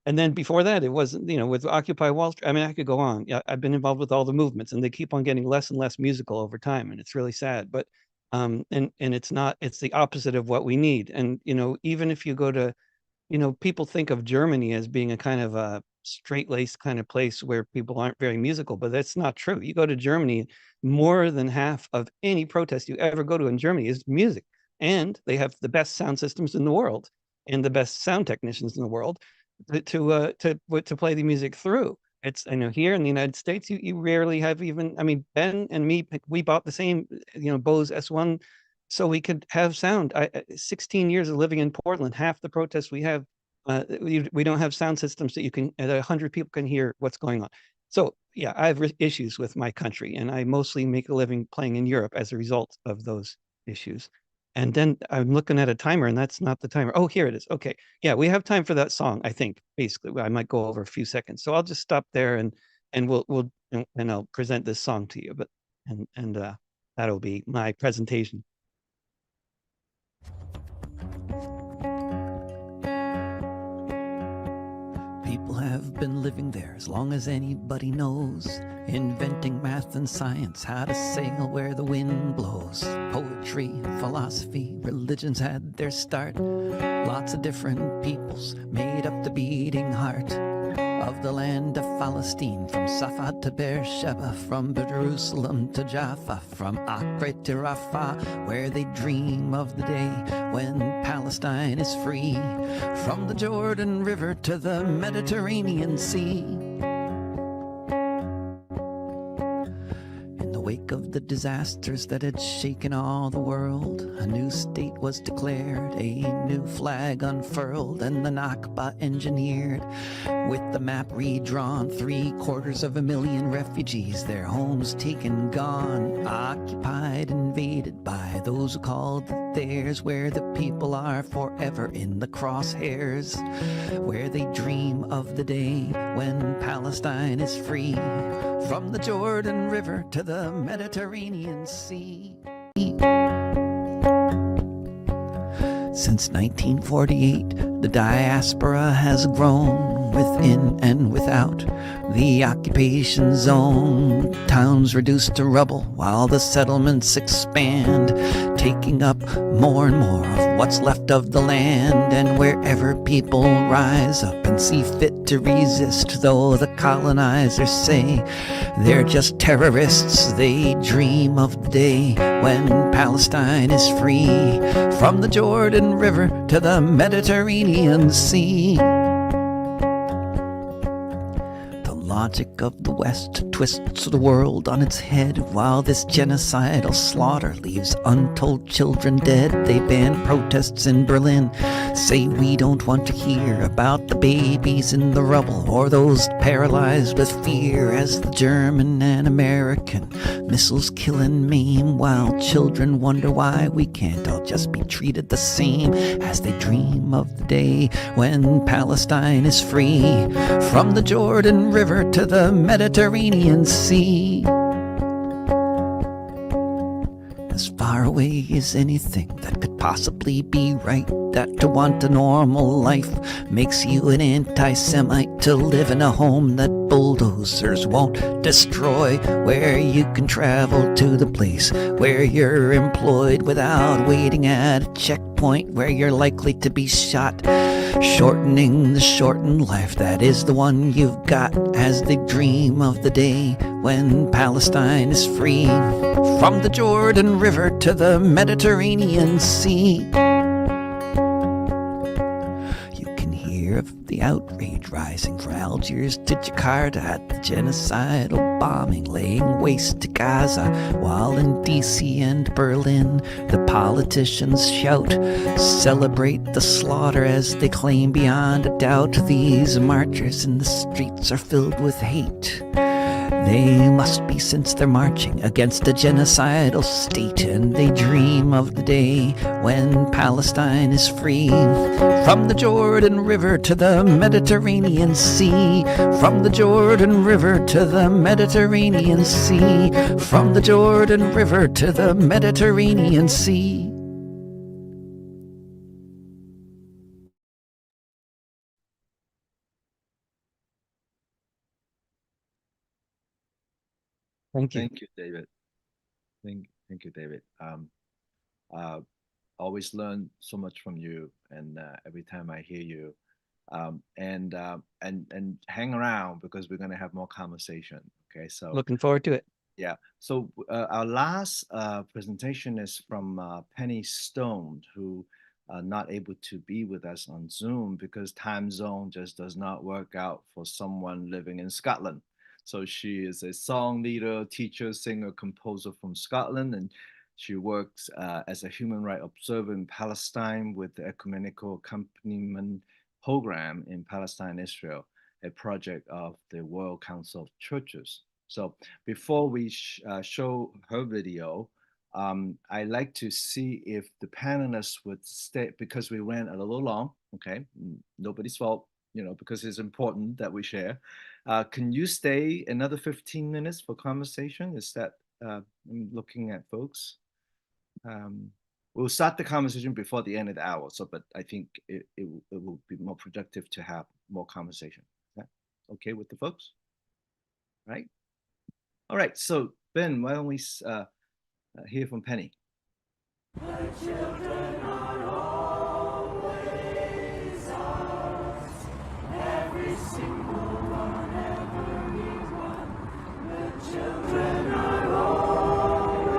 And then before that, it wasn't, with Occupy Wall Street. I mean, I could go on. Yeah, I've been involved with all the movements, and they keep on getting less and less musical over time, and it's really sad. But and it's not. It's the opposite of what we need. And even if you go to, people think of Germany as being a kind of a straight-laced kind of place where people aren't very musical, but that's not true. You go to Germany, more than half of any protest you ever go to in Germany is music, and they have the best sound systems in the world and the best sound technicians in the world to play the music through. It's, here in the United States, you rarely have even, Ben and me, we bought the same, Bose S1 so we could have sound. 16 years of living in Portland, half the protests we have, we don't have sound systems that 100 people can hear what's going on. So yeah, I have issues with my country, and I mostly make a living playing in Europe as a result of those issues. And then I'm looking at a timer, and that's not the timer. Oh, here it is. Okay. Yeah, we have time for that song, I think, basically. I might go over a few seconds. So I'll just stop there and I'll present this song to you. But that'll be my presentation. People have been living there as long as anybody knows, inventing math and science, how to sail where the wind blows. Poetry, philosophy, religions had their start. Lots of different peoples made up the beating heart of the land of Palestine, from Safed to Beersheba, from Jerusalem to Jaffa, from Acre to Rafah, where they dream of the day when Palestine is free, from the Jordan River to the Mediterranean Sea. In the wake of the disasters that had shaken all the world, a new state was declared, a new flag unfurled, and the Nakba engineered. With the map redrawn, 750,000 refugees, their homes taken, gone, occupied, invaded by those who called it theirs, where the people are forever in the crosshairs, where they dream of the day when Palestine is free, from the Jordan River to the Mediterranean Sea. Since 1948, the diaspora has grown, within and without the occupation zone. Towns reduced to rubble while the settlements expand, taking up more and more of what's left of the land. And wherever people rise up and see fit to resist, though the colonizers say they're just terrorists, they dream of the day when Palestine is free, from the Jordan River to the Mediterranean Sea. Logic of the West twists the world on its head, while this genocidal slaughter leaves untold children dead. They ban protests in Berlin, say we don't want to hear about the babies in the rubble, or those paralyzed with fear as the German and American missiles kill and maim, while children wonder why we can't all just be treated the same, as they dream of the day when Palestine is free, from the Jordan River to the Mediterranean Sea. As far away as anything that could possibly be right, that to want a normal life makes you an anti-Semite, to live in a home that bulldozers won't destroy, where you can travel to the place where you're employed without waiting at a checkpoint where you're likely to be shot, shortening the shortened life that is the one you've got, as they dream of the day when Palestine is free, from the Jordan River to the Mediterranean Sea. You can hear of the outreach outrage rising from Algiers to Jakarta at the genocidal bombing laying waste to Gaza, while in DC and Berlin the politicians shout, celebrate the slaughter as they claim beyond a doubt these marchers in the streets are filled with hate. They must be, since they're marching against a genocidal state, and they dream of the day when Palestine is free. From the Jordan River to the Mediterranean Sea, from the Jordan River to the Mediterranean Sea, from the Jordan River to the Mediterranean Sea. Thank you. Thank you, David. Thank you, David. Always learn so much from you, and every time I hear you, and hang around because we're going to have more conversation. Okay, so Looking forward to it. yeah. So our last presentation is from Penny Stone, who not able to be with us on Zoom because time zone just does not work out for someone living in Scotland. So she is a song leader, teacher, singer, composer from Scotland, and she works as a human rights observer in Palestine with the Ecumenical Accompaniment Program in Palestine and Israel, a project of the World Council of Churches. So before we show her video, I'd like to see if the panelists would stay, because we ran a little long, okay? Nobody's fault, you know, because it's important that we share. Can you stay another 15 minutes for conversation? Is that, I'm looking at folks. We'll start the conversation before the end of the hour, so, but I think it will be more productive to have more conversation. Is that okay with the folks? Right? All right, so Ben, why don't we hear from Penny? The children are always ours, every single one, every one. The children are always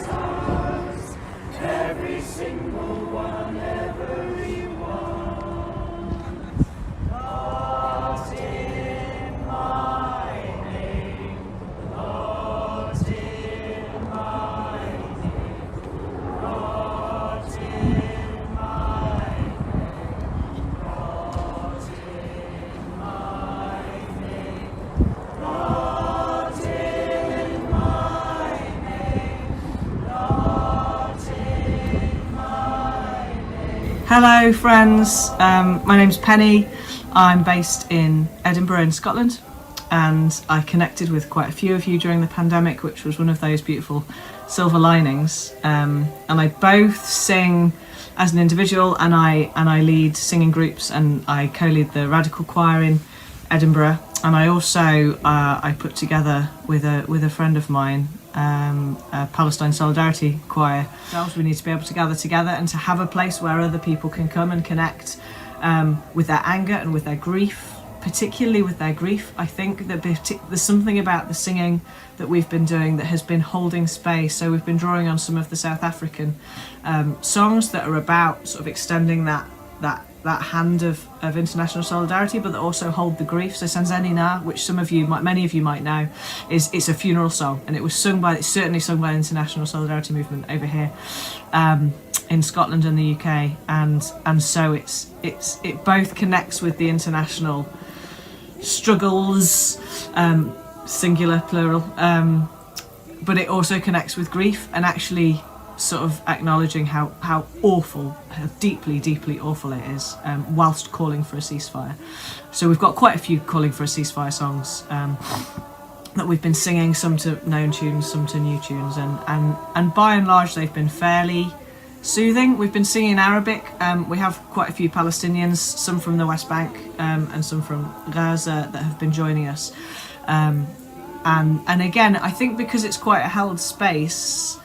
ours, every single one, every one. Not in my name, not in my name, not in my name, not in my name, not in my name, not in my name. Hello friends, my name's Penny. I'm based in Edinburgh in Scotland, and I connected with quite a few of you during the pandemic, which was one of those beautiful silver linings. And I both sing as an individual, and I lead singing groups, and I co-lead the Radical Choir in Edinburgh. And I also I put together with a friend of mine a Palestine Solidarity Choir. We need to be able to gather together and to have a place where other people can come and connect with their anger and with their grief, particularly with their grief. I think that there's something about the singing that we've been doing that has been holding space. So we've been drawing on some of the South African songs that are about sort of extending that hand of international solidarity, but that also hold the grief. So Sanzenina, which many of you might know, it's a funeral song, and it's certainly sung by the International Solidarity Movement over here in Scotland and the UK, and so it both connects with the international struggles, singular, plural, but it also connects with grief and actually sort of acknowledging how awful, how deeply awful it is, whilst calling for a ceasefire. So we've got quite a few calling for a ceasefire songs that we've been singing, some to known tunes, some to new tunes, and by and large they've been fairly soothing. We've been singing in Arabic. We have quite a few Palestinians, some from the West Bank and some from Gaza, that have been joining us. And again, I think because it's quite a held space,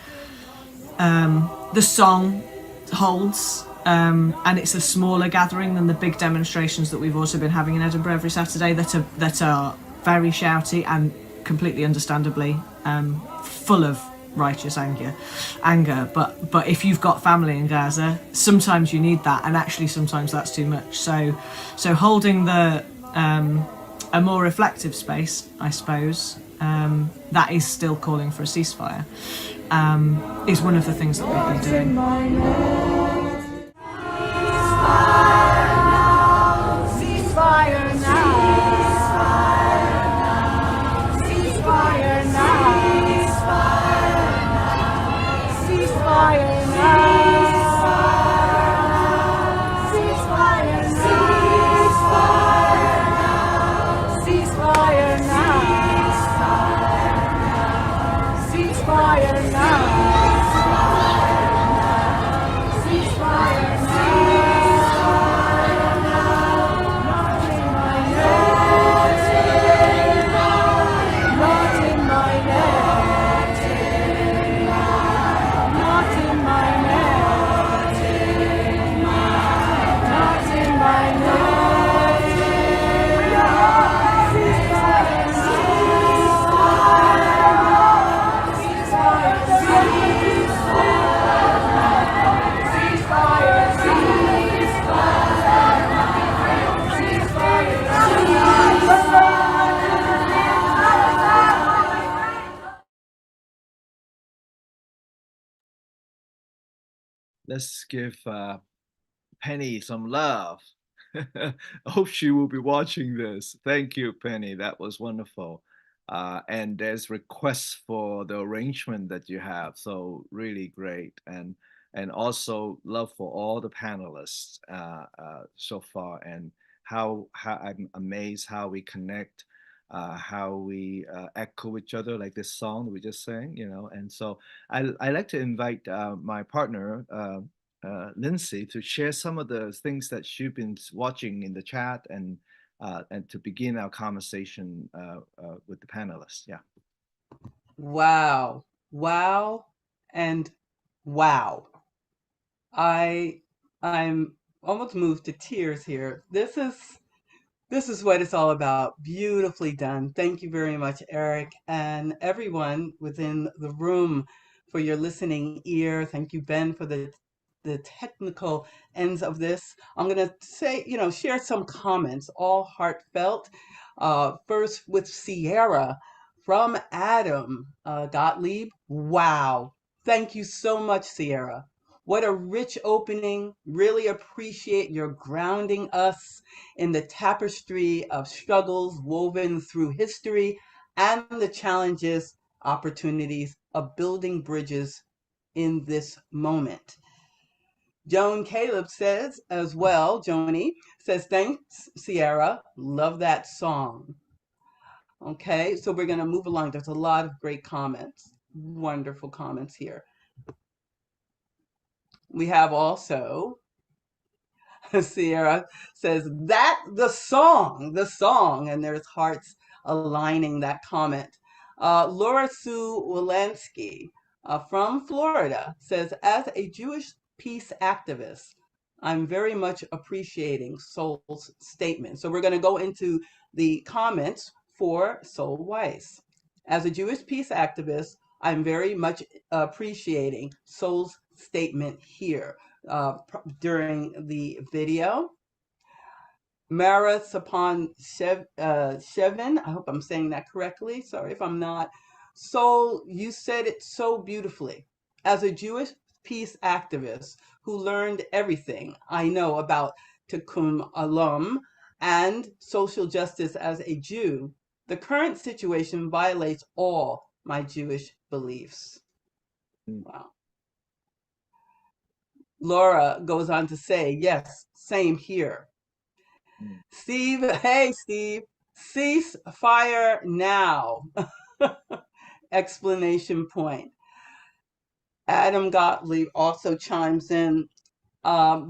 the song holds, and it's a smaller gathering than the big demonstrations that we've also been having in Edinburgh every Saturday that are very shouty and completely understandably full of righteous anger. But if you've got family in Gaza, sometimes you need that, and actually sometimes that's too much. So holding the a more reflective space, I suppose, that is still calling for a ceasefire, is one of the things that we've been doing. Ceasefire now. Ceasefire now. Ceasefire now. Ceasefire now. Ceasefire now. Ceasefire now. Ceasefire Let's give Penny some love. I hope she will be watching this. Thank you, Penny. That was wonderful. And there's requests for the arrangement that you have. So really great. And also love for all the panelists so far, and how I'm amazed how we connect, how we echo each other, like this song we just sang, you know. And so I like to invite my partner, Lindsay, to share some of the things that she's been watching in the chat, and to begin our conversation with the panelists. Yeah. Wow, wow, and wow. I'm almost moved to tears here. This is what it's all about. Beautifully done. Thank you very much, Eric, and everyone within the room for your listening ear. Thank you, Ben, for the technical ends of this. I'm going to say, share some comments, all heartfelt. First with Ciara from Adam Gottlieb. Wow. Thank you so much, Ciara. What a rich opening. Really appreciate your grounding us in the tapestry of struggles woven through history and the challenges, opportunities of building bridges in this moment. Joan Caleb says as well, Joanie says, thanks, Ciara. Love that song. Okay, so we're going to move along. There's a lot of great comments, wonderful comments here. We have also, Ciara says, the song, and there's hearts aligning that comment. Laura Sue Walensky from Florida says, as a Jewish peace activist, I'm very much appreciating Soul's statement. So we're going to go into the comments for Soul Weiss. As a Jewish peace activist, I'm very much appreciating Soul's statement here during the video. Mara Sapan Shevin, I hope I'm saying that correctly. Sorry if I'm not. Soul, you said it so beautifully. As a Jewish peace activist who learned everything I know about Tikkun Olam and social justice as a Jew, the current situation violates all my Jewish beliefs. Wow. Laura goes on to say, yes, same here. Steve, hey, Steve, ceasefire now. Explanation point. Adam Gottlieb also chimes in.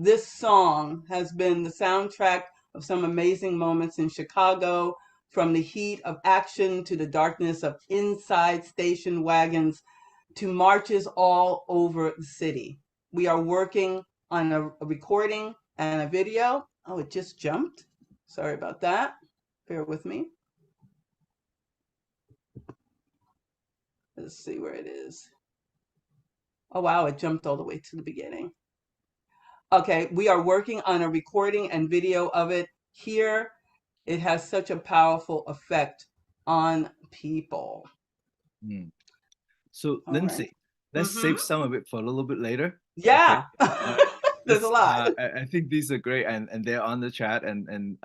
This song has been the soundtrack of some amazing moments in Chicago, from the heat of action to the darkness of inside station wagons to marches all over the city. We are working on a recording and a video. Oh, it just jumped. Sorry about that. Bear with me. Let's see where it is. Oh, wow, it jumped all the way to the beginning. Okay, we are working on a recording and video of it here. It has such a powerful effect on people. Mm. So, All Lindsay, right. let's save some of it for a little bit later. Yeah, Uh, there's a lot. I think these are great, and they're on the chat, and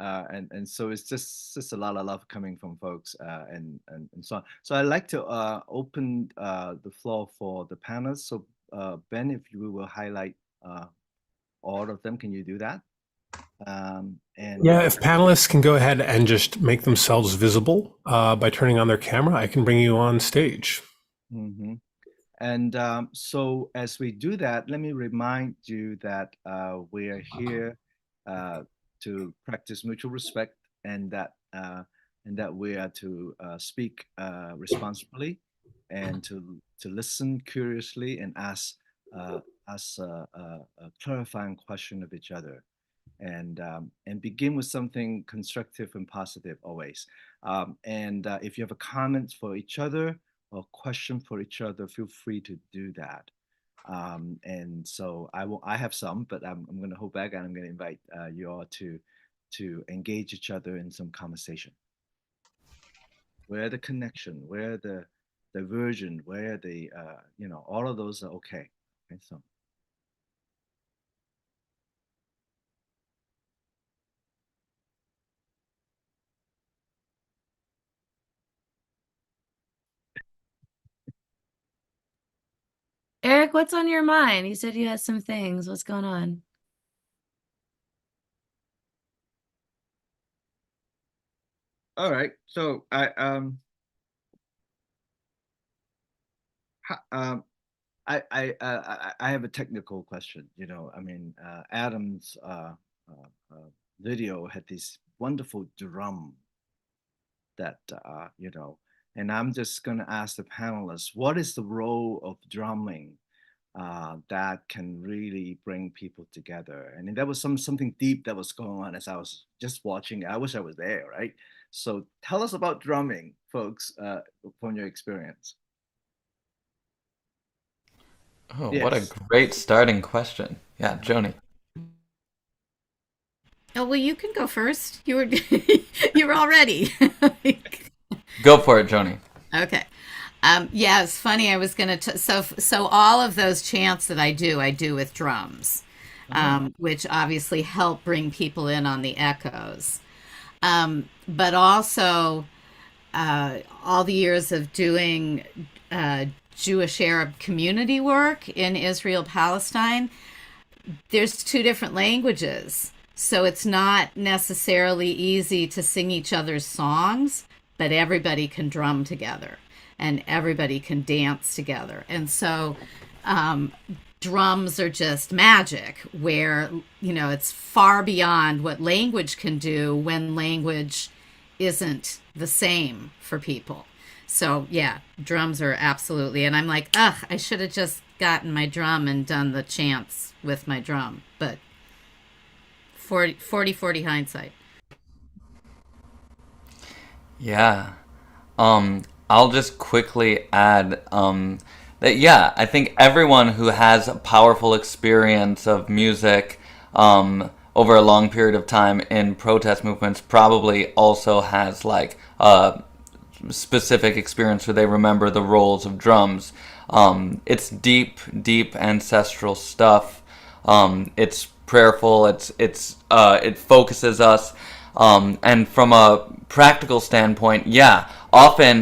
so it's just a lot of love coming from folks, and so on. So I'd like to open the floor for the panelists. So Ben, if you will highlight all of them, can you do that? And Yeah, if panelists can go ahead and just make themselves visible by turning on their camera, I can bring you on stage. Mm-hmm. And so as we do that, let me remind you that we are here to practice mutual respect, and that we are to speak responsibly, and to listen curiously, and ask a clarifying question of each other, and begin with something constructive and positive always. And if you have a comment for each other or question for each other, feel free to do that. And so I have some, but I'm going to hold back, and I'm going to invite you all to engage each other in some conversation. Where the connection, where the diversion, where the all of those are okay. Okay, so. Eric, what's on your mind? You said you had some things. What's going on? All right, so I have a technical question. I mean, Adam's video had this wonderful drum that and I'm just going to ask the panelists, what is the role of drumming that can really bring people together? And there was something deep that was going on as I was just watching. I wish I was there, right? So tell us about drumming, folks, from your experience. Oh, yes. What a great starting question. Yeah, Joanie. Oh, well, you can go first. You were all ready. Go for it, Joanie. Okay. Yeah, it's funny. I was going to, so all of those chants that I do with drums, which obviously help bring people in on the echoes. But also all the years of doing Jewish Arab community work in Israel, Palestine, there's two different languages. So it's not necessarily easy to sing each other's songs, but everybody can drum together and everybody can dance together. And so drums are just magic, where, it's far beyond what language can do when language isn't the same for people. So yeah, drums are absolutely, and I'm like, I should have just gotten my drum and done the chants with my drum, but 40 hindsight. Yeah. I'll just quickly add that, yeah, I think everyone who has a powerful experience of music over a long period of time in protest movements probably also has like a specific experience where they remember the roles of drums. It's deep ancestral stuff. It's prayerful. It focuses us. And from a practical standpoint, yeah, often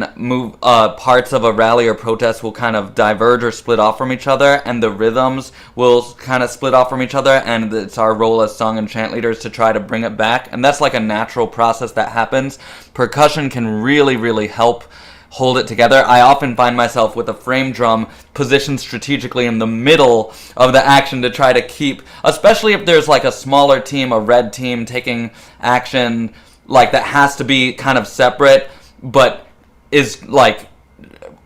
parts of a rally or protest will kind of diverge or split off from each other, and the rhythms will kind of split off from each other, and it's our role as song and chant leaders to try to bring it back, and that's like a natural process that happens. Percussion can really help hold it together. I often find myself with a frame drum positioned strategically in the middle of the action to try to keep, especially if there's like a smaller team, a red team taking action like that has to be kind of separate, but is like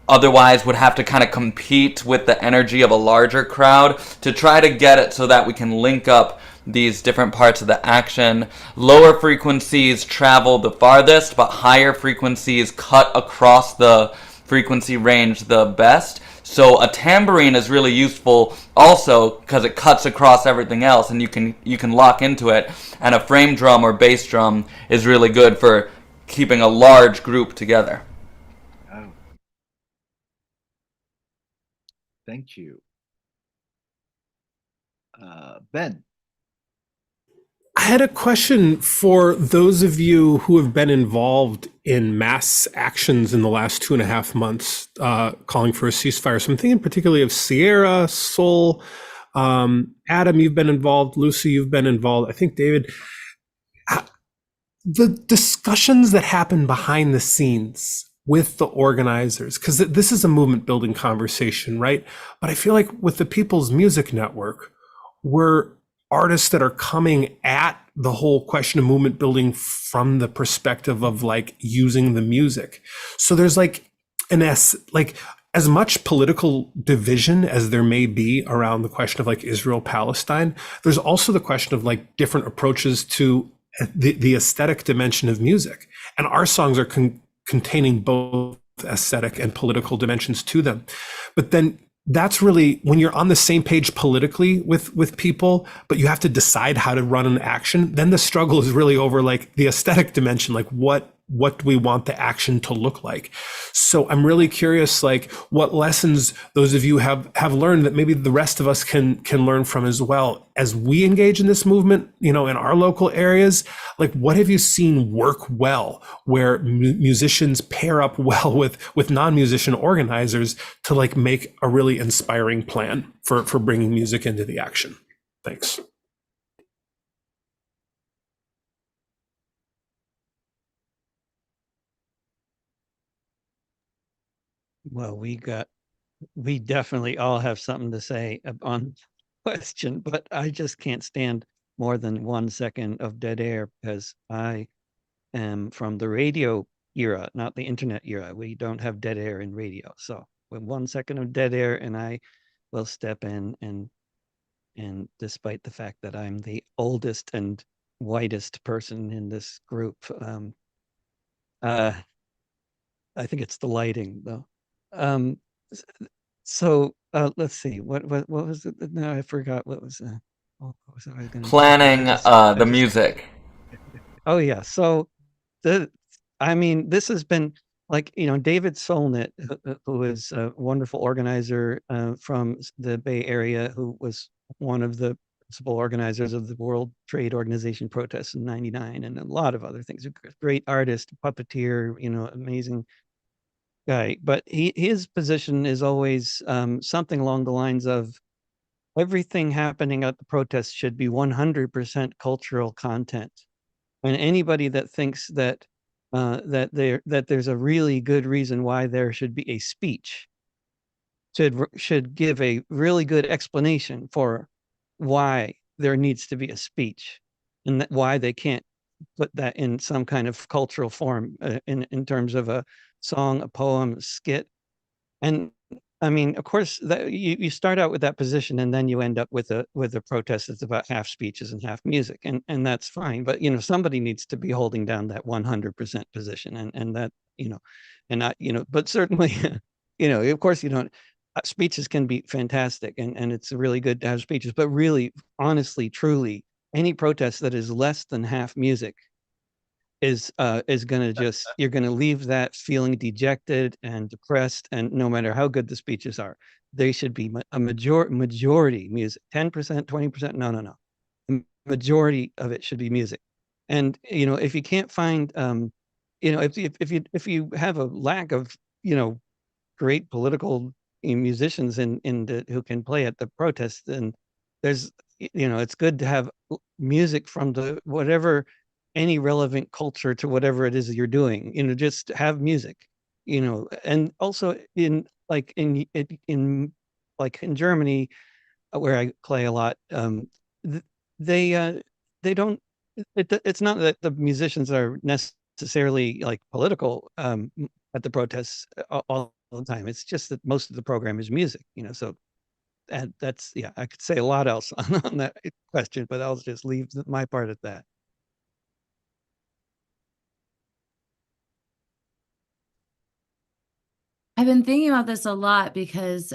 otherwise would have to kind of compete with the energy of a larger crowd to try to get it so that we can link up these different parts of the action. Lower frequencies travel the farthest, but higher frequencies cut across the frequency range the best. So a tambourine is really useful also because it cuts across everything else, and you can lock into it. And a frame drum or bass drum is really good for keeping a large group together. Oh. Thank you. Ben. I had a question for those of you who have been involved in mass actions in the last 2.5 months, calling for a ceasefire. So I'm thinking particularly of Sierra, Sol, Adam, you've been involved. Lucy, you've been involved. I think David. The discussions that happen behind the scenes with the organizers, because this is a movement building conversation, right? But I feel like with the People's Music Network, we're artists that are coming at the whole question of movement building from the perspective of like using the music. So there's like as much political division as there may be around the question of like Israel Palestine, there's also the question of like different approaches to the aesthetic dimension of music, and our songs are containing both aesthetic and political dimensions to them. But then that's really when you're on the same page politically with people, but you have to decide how to run an action, then the struggle is really over like the aesthetic dimension, like what do we want the action to look like. So I'm really curious, like what lessons those of you have learned that maybe the rest of us can learn from as well as we engage in this movement, in our local areas. Like what have you seen work well, where musicians pair up well with non-musician organizers to like make a really inspiring plan for bringing music into the action? Thanks. Well, we definitely all have something to say on the question, but I just can't stand more than 1 second of dead air because I am from the radio era, not the internet era. We don't have dead air in radio. So with 1 second of dead air, and I will step in and despite the fact that I'm the oldest and whitest person in this group, I think it's the lighting though. So let's see. What was it? No, I forgot. What was what was I gonna Planning the music. Oh yeah. So this has been like David Solnit, who is a wonderful organizer from the Bay Area, who was one of the principal organizers of the World Trade Organization protests in '99, and a lot of other things. A great artist, puppeteer, amazing guy, but his position is always something along the lines of everything happening at the protests should be 100% cultural content, and anybody that thinks that that there's a really good reason why there should be a speech should give a really good explanation for why there needs to be a speech, and why they can't put that in some kind of cultural form in terms of a song, a poem, a skit. And I mean, of course, that you start out with that position, and then you end up with a protest that's about half speeches and half music, and that's fine. But somebody needs to be holding down that 100% position, and that and not but certainly, of course, speeches can be fantastic, and it's really good to have speeches. But really, honestly, truly, any protest that is less than half music is going to you're going to leave that feeling dejected and depressed. And no matter how good the speeches are, they should be a majority music. 10%, 20%, no. The majority of it should be music. And if you can't find if you have a lack of great political musicians who can play at the protests, then there's it's good to have music from the whatever any relevant culture to whatever it is you're doing. Just have music. And also in Germany, where I play a lot, they don't. It's not that the musicians are necessarily like political at the protests all the time. It's just that most of the program is music. So that's I could say a lot else on that question, but I'll just leave my part at that. I've been thinking about this a lot because,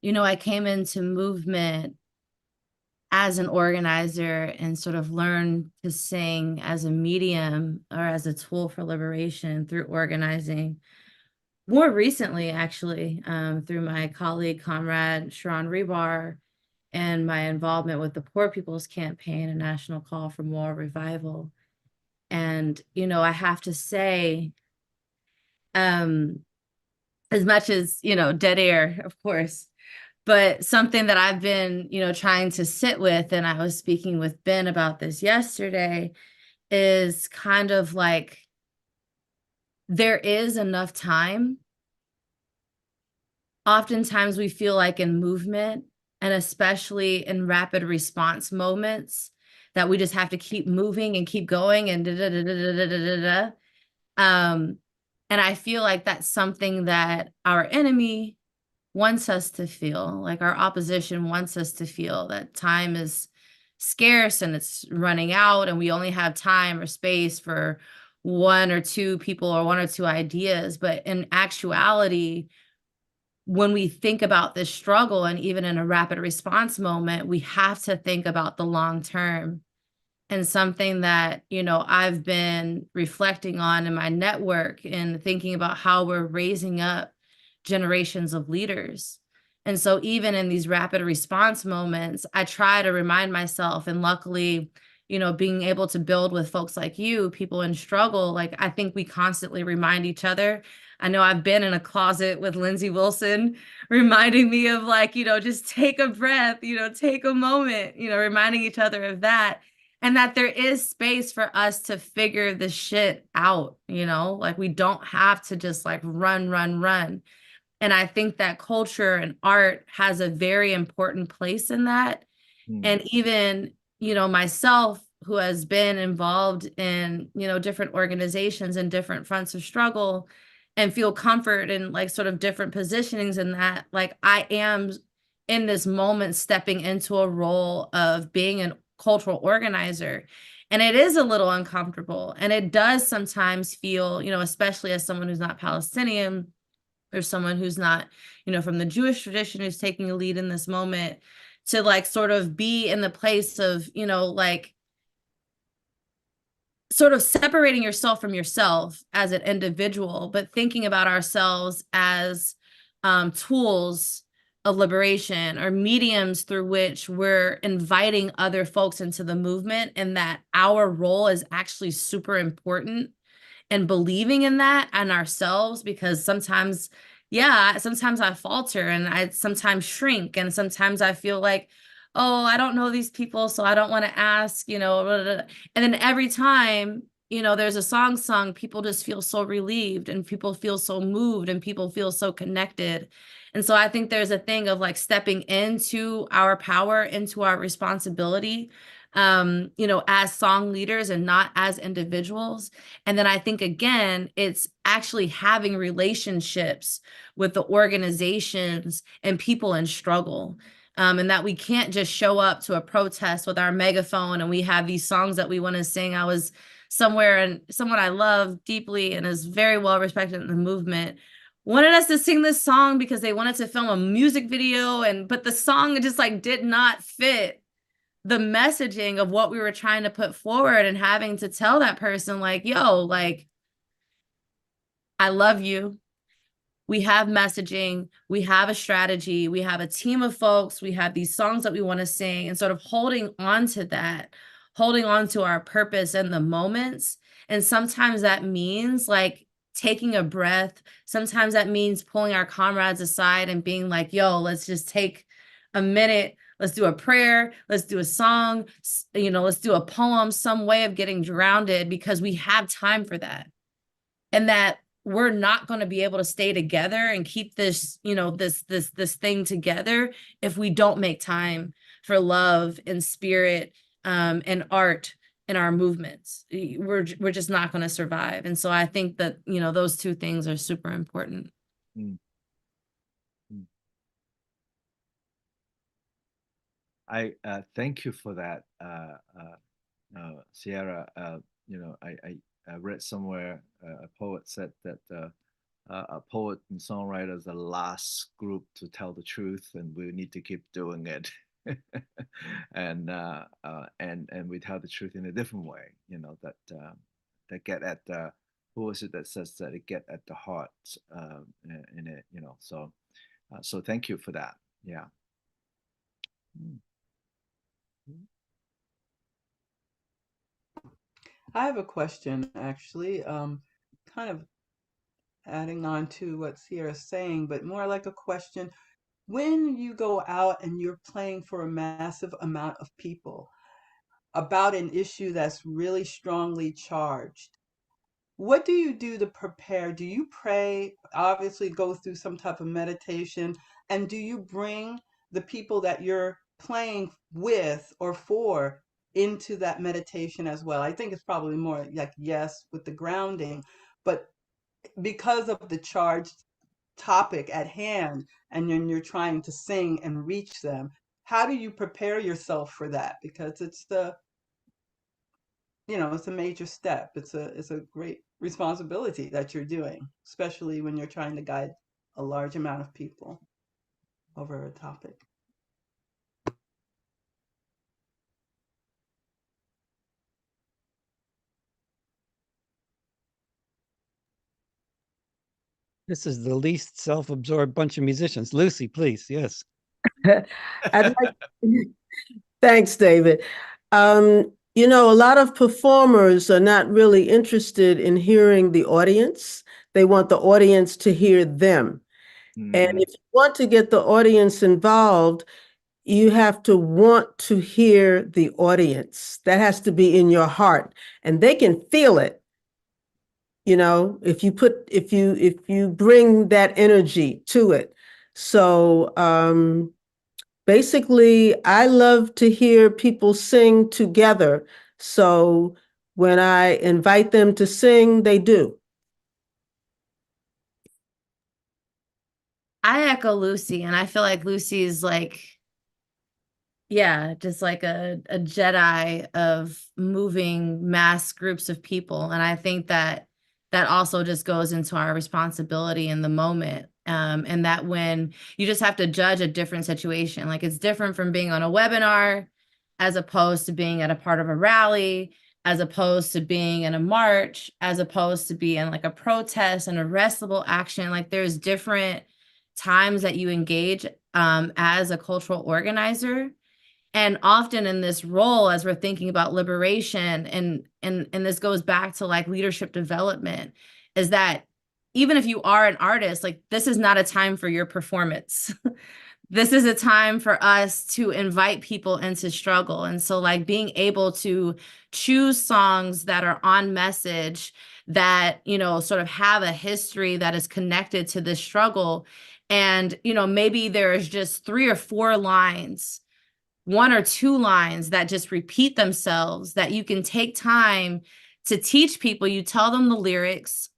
you know, I came into movement as an organizer and sort of learned to sing as a medium or as a tool for liberation through organizing. More recently, actually, through my colleague, comrade Sharon Rebar, and my involvement with the Poor People's Campaign, a national call for moral revival. And, you know, I have to say, as much as, you know, dead air, of course, but something that I've been, you know, trying to sit with, and I was speaking with Ben about this yesterday, is kind of like there is enough time. Oftentimes we feel like in movement, and especially in rapid response moments, that we just have to keep moving and keep going and da da da da da da da da. And I feel like that's something that our enemy wants us to feel, like our opposition wants us to feel, that time is scarce and it's running out and we only have time or space for one or two people or one or two ideas. But in actuality, when we think about this struggle, and even in a rapid response moment, we have to think about the long term. And something that, you know, I've been reflecting on in my network and thinking about how we're raising up generations of leaders. And so even in these rapid response moments, I try to remind myself, and luckily, you know, being able to build with folks like you, people in struggle, like I think we constantly remind each other. I know I've been in a closet with Lindsay Wilson reminding me of, like, you know, just take a breath, you know, take a moment, you know, reminding each other of that. And that there is space for us to figure this shit out, you know, like we don't have to just like run, run, run. And I think that culture and art has a very important place in that. And even, you know, myself, who has been involved in, you know, different organizations and different fronts of struggle, and feel comfort in like sort of different positionings in that, like I am in this moment stepping into a role of being an cultural organizer. And it is a little uncomfortable. And it does sometimes feel, you know, especially as someone who's not Palestinian or someone who's not, you know, from the Jewish tradition, who's taking a lead in this moment, to like sort of be in the place of, you know, like sort of separating yourself from yourself as an individual, but thinking about ourselves as tools of liberation or mediums through which we're inviting other folks into the movement, and that our role is actually super important, and believing in that and ourselves. Because sometimes, yeah, sometimes I falter and I sometimes shrink, and sometimes I feel like, oh, I don't know these people, so I don't want to ask, you know, blah, blah, blah. And then every time, you know, there's a song sung, people just feel so relieved and people feel so moved and people feel so connected. And so I think there's a thing of like stepping into our power, into our responsibility, you know, as song leaders and not as individuals. And then I think, again, it's actually having relationships with the organizations and people in struggle. And that we can't just show up to a protest with our megaphone and we have these songs that we want to sing. I was somewhere, and someone I love deeply and is very well respected in the movement wanted us to sing this song because they wanted to film a music video, but the song just like did not fit the messaging of what we were trying to put forward, and having to tell that person like, yo, like, I love you. We have messaging, we have a strategy, we have a team of folks, we have these songs that we want to sing, and sort of holding on to that, holding on to our purpose and the moments. And sometimes that means like taking a breath. Sometimes that means pulling our comrades aside and being like, yo, let's just take a minute. Let's do a prayer. Let's do a song. You know, let's do a poem, some way of getting grounded, because we have time for that. And that we're not going to be able to stay together and keep this, you know, this thing together if we don't make time for love and spirit and art in our movements. We're just not going to survive. And so I think that, you know, those two things are super important. I thank you for that, Ciara. You know, I read somewhere a poet said that a poet and songwriter as the last group to tell the truth, and we need to keep doing it. And we tell the truth in a different way, that get at the, who is it that says that it get at the heart, in it, so thank you for that. Yeah. I have a question, actually, kind of adding on to what Ciara's saying, but more like a question. When you go out and you're playing for a massive amount of people about an issue that's really strongly charged, what do you do to prepare? Do you pray, obviously go through some type of meditation, and do you bring the people that you're playing with or for into that meditation as well? I think it's probably more like yes with the grounding, but because of the charged topic at hand, and then you're trying to sing and reach them, how do you prepare yourself for that? Because it's a major step. It's a great responsibility that you're doing, especially when you're trying to guide a large amount of people over a topic. This is the least self-absorbed bunch of musicians. Lucy, please. Yes. Thanks, David. A lot of performers are not really interested in hearing the audience. They want the audience to hear them. And if you want to get the audience involved, you have to want to hear the audience. That has to be in your heart, and they can feel it. If you bring that energy to it. So, basically, I love to hear people sing together. So when I invite them to sing, they do. I echo Lucy, and I feel like Lucy's like, yeah, just like a Jedi of moving mass groups of people. And I think that also just goes into our responsibility in the moment. And that when you just have to judge a different situation, like it's different from being on a webinar, as opposed to being at a part of a rally, as opposed to being in a march, as opposed to being like a protest and arrestable action. Like there's different times that you engage as a cultural organizer. And often in this role, as we're thinking about liberation, and this goes back to like leadership development, is that even if you are an artist, like this is not a time for your performance. This is a time for us to invite people into struggle. And so like being able to choose songs that are on message, that, sort of have a history that is connected to this struggle. And, maybe there's just 3 or 4 lines, 1 or 2 lines that just repeat themselves, that you can take time to teach people. You tell them the lyrics,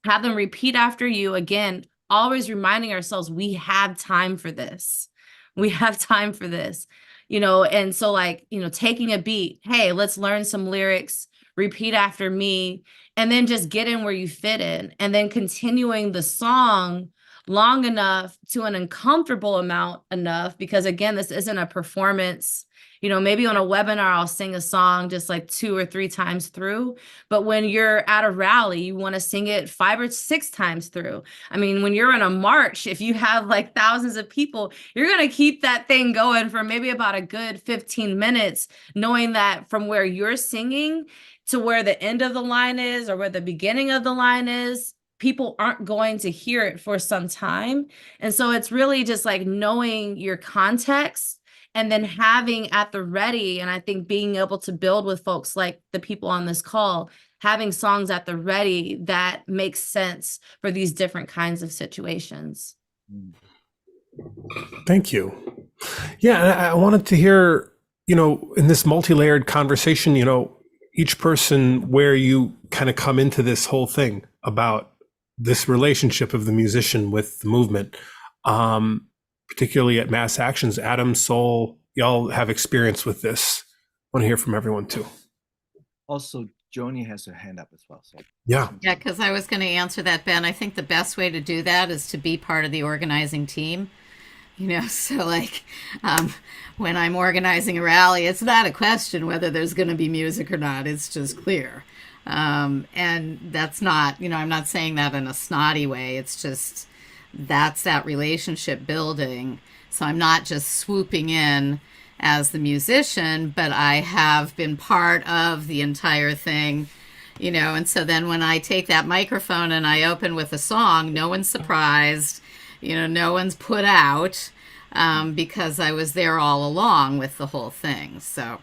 have them repeat after you. Again, always reminding ourselves, we have time for this. We have time for this, and so like, taking a beat, hey, let's learn some lyrics, repeat after me, and then just get in where you fit in, and then continuing the song long enough to an uncomfortable amount enough, because again, this isn't a performance. Maybe on a webinar, I'll sing a song just like 2 or 3 times through. But when you're at a rally, you want to sing it 5 or 6 times through. I mean, when you're in a march, if you have like thousands of people, you're going to keep that thing going for maybe about a good 15 minutes, knowing that from where you're singing to where the end of the line is or where the beginning of the line is, people aren't going to hear it for some time. And so it's really just like knowing your context, and then having at the ready, and I think being able to build with folks like the people on this call, having songs at the ready that make sense for these different kinds of situations. Thank you. Yeah, I wanted to hear, in this multi-layered conversation, each person where you kind of come into this whole thing about this relationship of the musician with the movement. Particularly at Mass Actions. Adam, Sol, y'all have experience with this. I want to hear from everyone too. Also, Joanie has her hand up as well. So Yeah. Yeah, because I was going to answer that, Ben. I think the best way to do that is to be part of the organizing team. So like when I'm organizing a rally, it's not a question whether there's going to be music or not. It's just clear. And that's not, I'm not saying that in a snotty way. It's just that's that relationship building. So I'm not just swooping in as the musician, but I have been part of the entire thing, and so then when I take that microphone and I open with a song, no one's surprised, no one's put out, because I was there all along with the whole thing. So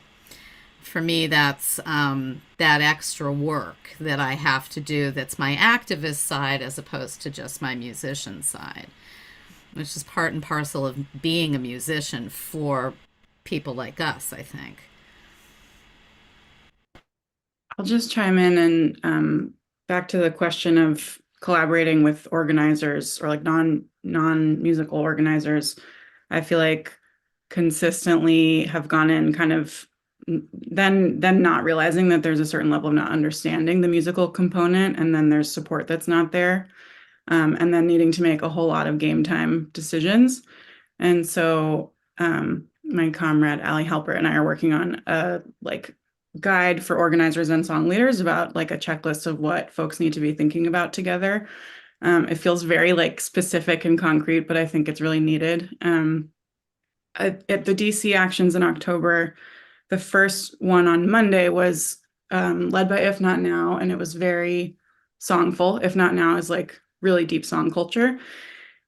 for me, that's that extra work that I have to do. That's my activist side as opposed to just my musician side, which is part and parcel of being a musician for people like us, I think. I'll just chime in and back to the question of collaborating with organizers or like non-musical organizers. I feel like consistently have gone in kind of then not realizing that there's a certain level of not understanding the musical component, and then there's support that's not there, and then needing to make a whole lot of game time decisions. And so my comrade Ali Halpert and I are working on a guide for organizers and song leaders about like a checklist of what folks need to be thinking about together. It feels very specific and concrete, but I think it's really needed. At the DC actions in October, the first one on Monday was led by If Not Now, and it was very songful. If Not Now is like really deep song culture.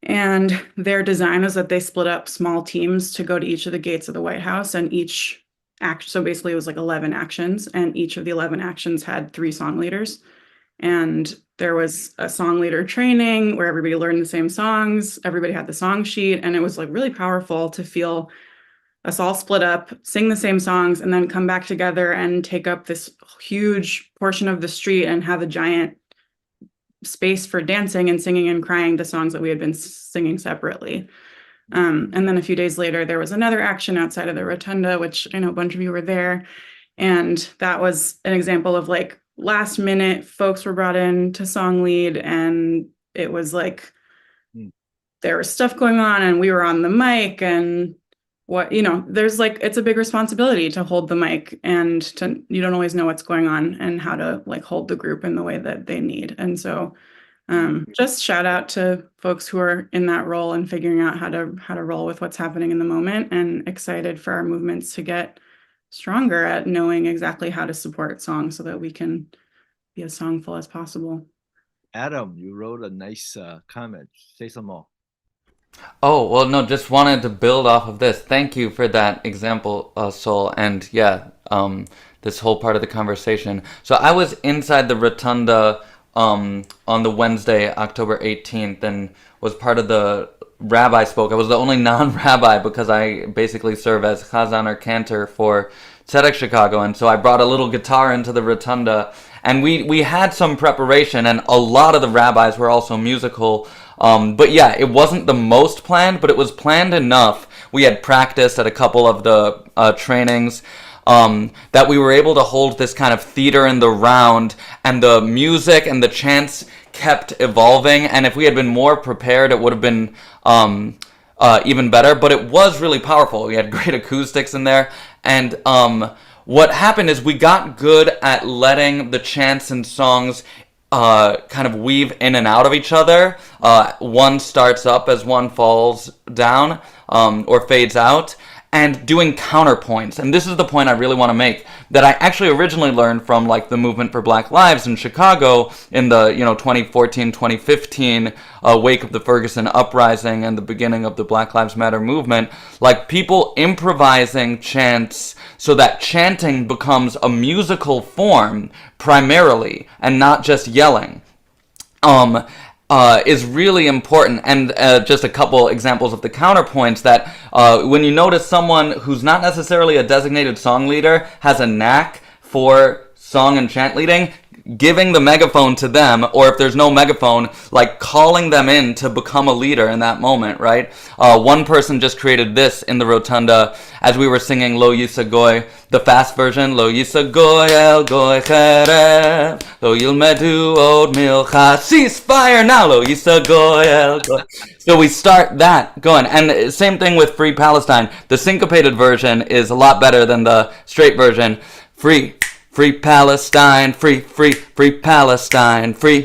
And their design is that they split up small teams to go to each of the gates of the White House, and each act, so basically it was like 11 actions, and each of the 11 actions had 3 song leaders. And there was a song leader training where everybody learned the same songs, everybody had the song sheet, and it was like really powerful to feel us all split up, sing the same songs, and then come back together and take up this huge portion of the street and have a giant space for dancing and singing and crying the songs that we had been singing separately. And then a few days later, there was another action outside of the rotunda, which I know a bunch of you were there. And that was an example of like last minute folks were brought in to song lead, and it was like there was stuff going on and we were on the mic, and there's like, it's a big responsibility to hold the mic, and you don't always know what's going on and how to like hold the group in the way that they need. And so just shout out to folks who are in that role and figuring out how to roll with what's happening in the moment, and excited for our movements to get stronger at knowing exactly how to support songs so that we can be as songful as possible. Adam, you wrote a nice comment. Say some more. Oh, well, no, just wanted to build off of this. Thank you for that example, Sol. And yeah, this whole part of the conversation. So I was inside the rotunda on the Wednesday, October 18th, and was part of the rabbi spoke. I was the only non-rabbi because I basically serve as chazan or cantor for Tzedek Chicago. And so I brought a little guitar into the rotunda, and we had some preparation, and a lot of the rabbis were also musical. But yeah, it wasn't the most planned, but it was planned enough. We had practiced at a couple of the trainings that we were able to hold this kind of theater in the round, and the music and the chants kept evolving. And if we had been more prepared, it would have been even better. But it was really powerful. We had great acoustics in there. And what happened is we got good at letting the chants and songs kind of weave in and out of each other. One starts up as one falls down or fades out, and doing counterpoints. And this is the point I really want to make, that I actually originally learned from like the movement for Black Lives in Chicago in the 2014, 2015 wake of the Ferguson uprising and the beginning of the Black Lives Matter movement, like people improvising chants so that chanting becomes a musical form primarily and not just yelling. Is really important. And just a couple examples of the counterpoints, that when you notice someone who's not necessarily a designated song leader has a knack for song and chant leading, giving the megaphone to them, or if there's no megaphone, like calling them in to become a leader in that moment, right? One person just created this in the rotunda as we were singing Lo Yisa Goy, the fast version, Lo Yisa Goy El Goy Cheref, Lo Yilmedu Od Milcha, ceasefire now, Lo Yisa Goy El Goy. So we start that going, and same thing with Free Palestine. The syncopated version is a lot better than the straight version. Free Palestine, free Palestine, free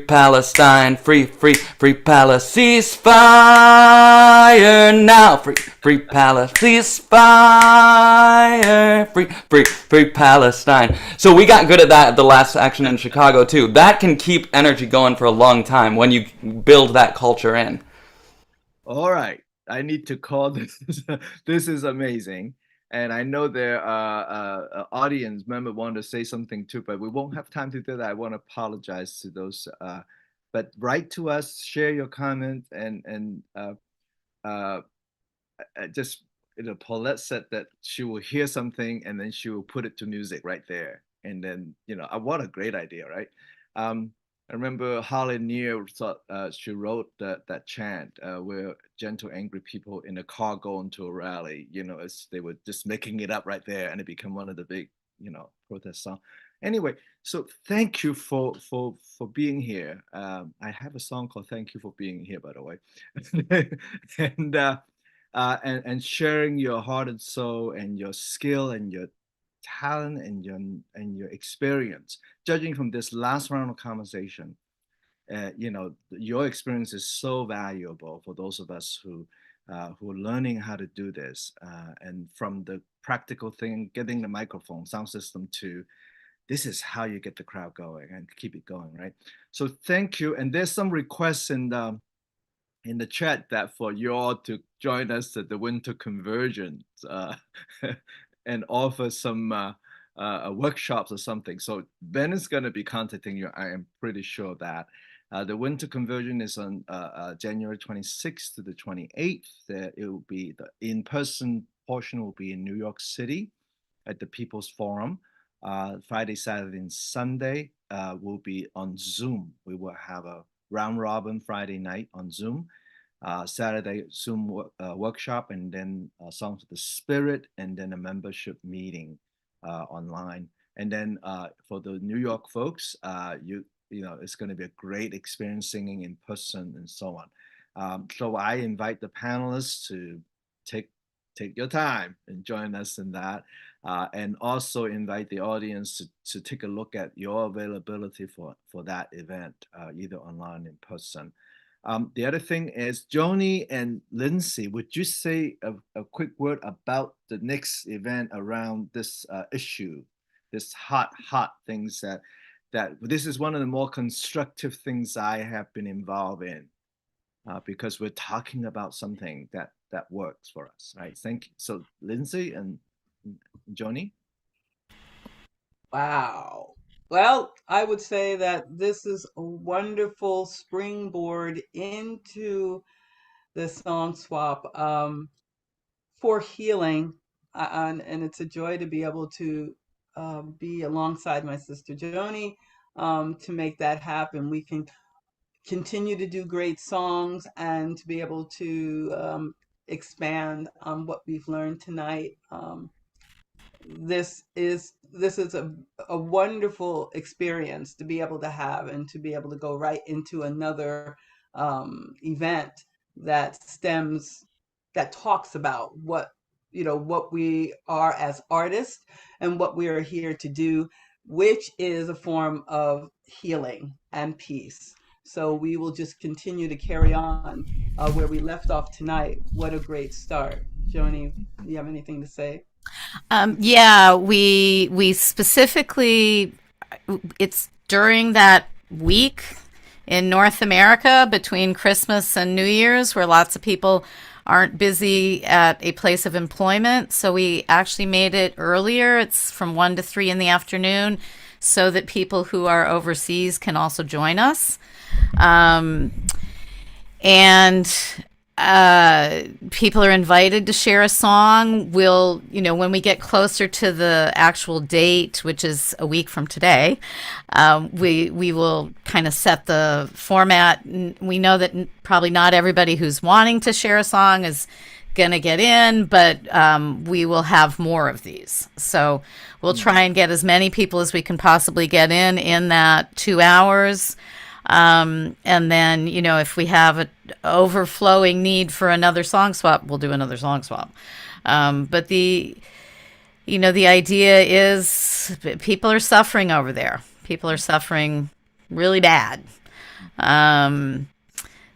Palestine, free Palestine, ceasefire now, free Palestine, ceasefire, free Palestine. So we got good at that at the last action in Chicago too. That can keep energy going for a long time when you build that culture in. All right, I need to call this. This is amazing. And I know there are audience member want to say something too, but we won't have time to do that. I want to apologize to those. But write to us, share your comment, and just Paulette said that she will hear something and then she will put it to music right there. And then what a great idea, right? I remember Holly Neal thought she wrote that chant where gentle, angry people in a car going to a rally. As they were just making it up right there, and it became one of the big, protest songs. Anyway, so thank you for being here. I have a song called "Thank You for Being Here," by the way, and sharing your heart and soul and your skill and your talent and your experience. Judging from this last round of conversation, your experience is so valuable for those of us who are learning how to do this. And from the practical thing, getting the microphone, sound system, to this is how you get the crowd going and keep it going, right? So thank you. And there's some requests in the chat that for you all to join us at the winter convergence and offer some workshops or something. So Ben is going to be contacting you. I am pretty sure of that. The winter conversion is on January 26th to the 28th. It will be the in-person portion will be in New York City at the People's Forum. Friday, Saturday, and Sunday will be on Zoom. We will have a round robin Friday night on Zoom. Saturday Zoom workshop, and then Songs of the Spirit, and then a membership meeting online. And then for the New York folks, it's going to be a great experience singing in person and so on. So I invite the panelists to take your time and join us in that, and also invite the audience to take a look at your availability for that event, either online or in person. The other thing is, Joanie and Lindsay, would you say a quick word about the next event around this issue, this hot things that this is one of the more constructive things I have been involved in, because we're talking about something that works for us, right? Thank you. So Lindsay and Joanie. Wow. Well, I would say that this is a wonderful springboard into the song swap for healing. And it's a joy to be able to be alongside my sister Joanie to make that happen. We can continue to do great songs and to be able to expand on what we've learned tonight. This is a wonderful experience to be able to have, and to be able to go right into another event that talks about what we are as artists and what we are here to do, which is a form of healing and peace. So we will just continue to carry on where we left off tonight. What a great start. Joanie, do you have anything to say? Yeah, we specifically, it's during that week in North America between Christmas and New Year's where lots of people aren't busy at a place of employment. So we actually made it earlier. It's from 1 to 3 in the afternoon so that people who are overseas can also join us. And people are invited to share a song. We'll, when we get closer to the actual date, which is a week from today, we will kind of set the format. We know that probably not everybody who's wanting to share a song is going to get in, but we will have more of these. So we'll try and get as many people as we can possibly get in that 2 hours. And then, if we have an overflowing need for another song swap, we'll do another song swap. But the idea is people are suffering over there. People are suffering really bad.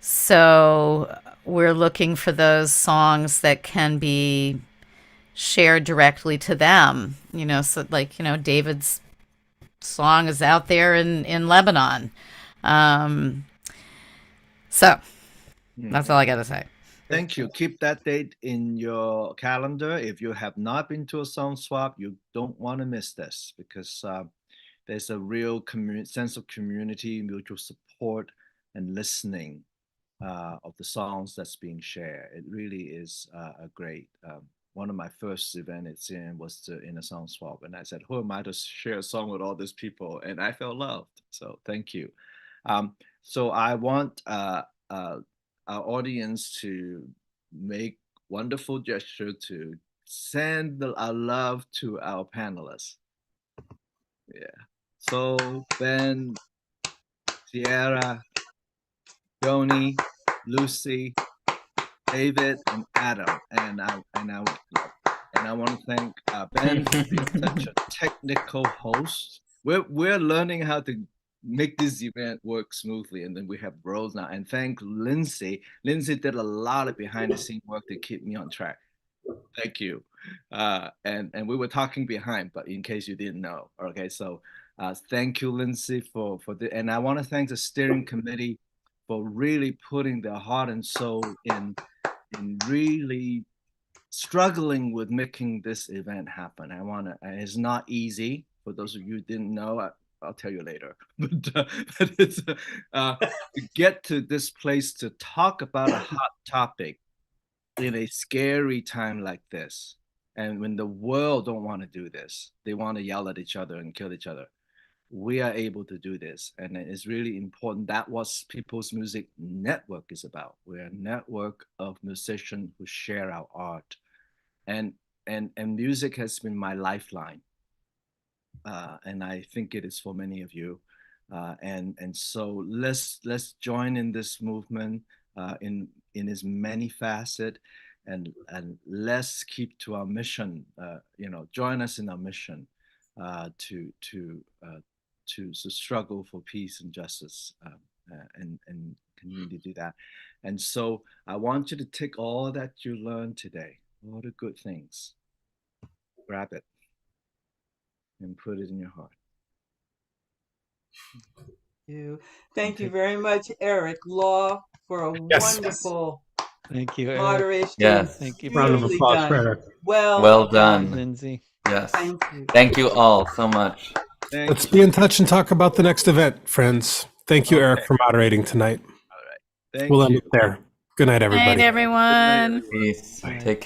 So we're looking for those songs that can be shared directly to them. So David's song is out there in Lebanon. So that's all I got to say. Thank you. Keep that date in your calendar. If you have not been to a song swap, you don't want to miss this, because there's a real sense of community, mutual support, and listening of the songs that's being shared. It really is a great. One of my first events was in a song swap, and I said, "Who am I to share a song with all these people?" And I felt loved. So thank you. So I want our audience to make wonderful gesture to send our love to our panelists. Yeah. So Ben, Ciara, Joanie, Lucy, David, and Adam, and I want to thank Ben for being such a technical host. We're learning how to make this event work smoothly, and then we have roles now. And thank Lindsay. Lindsay did a lot of behind-the-scenes work to keep me on track. Thank you. And we were talking behind, but in case you didn't know, okay. So thank you, Lindsay, for and I want to thank the steering committee for really putting their heart and soul in really struggling with making this event happen. It's not easy. For those of you who didn't know, I'll tell you later. But it's to get to this place to talk about a hot topic in a scary time like this, and when the world don't want to do this, they want to yell at each other and kill each other. We are able to do this, and it's really important. That what People's Music Network is about. We're a network of musicians who share our art, and music has been my lifeline. And I think it is for many of you. And so let's join in this movement in its many facets, and let's keep to our mission. Join us in our mission to struggle for peace and justice, and continue to do that. And so I want you to take all that you learned today, all the good things, grab it, and put it in your heart. Thank you very much, Eric Law, for a wonderful Thank you, Eric. moderation. Yes. Thank you. Round of applause done. for Eric. Well done, Lindsay. Yes. Thank you. Thank you all so much. Let's be in touch and talk about the next event, friends. Thank you, Eric, for moderating tonight. All right. Thank We'll end you. it there. Good night, everybody. Good night, everyone. Peace. Take care.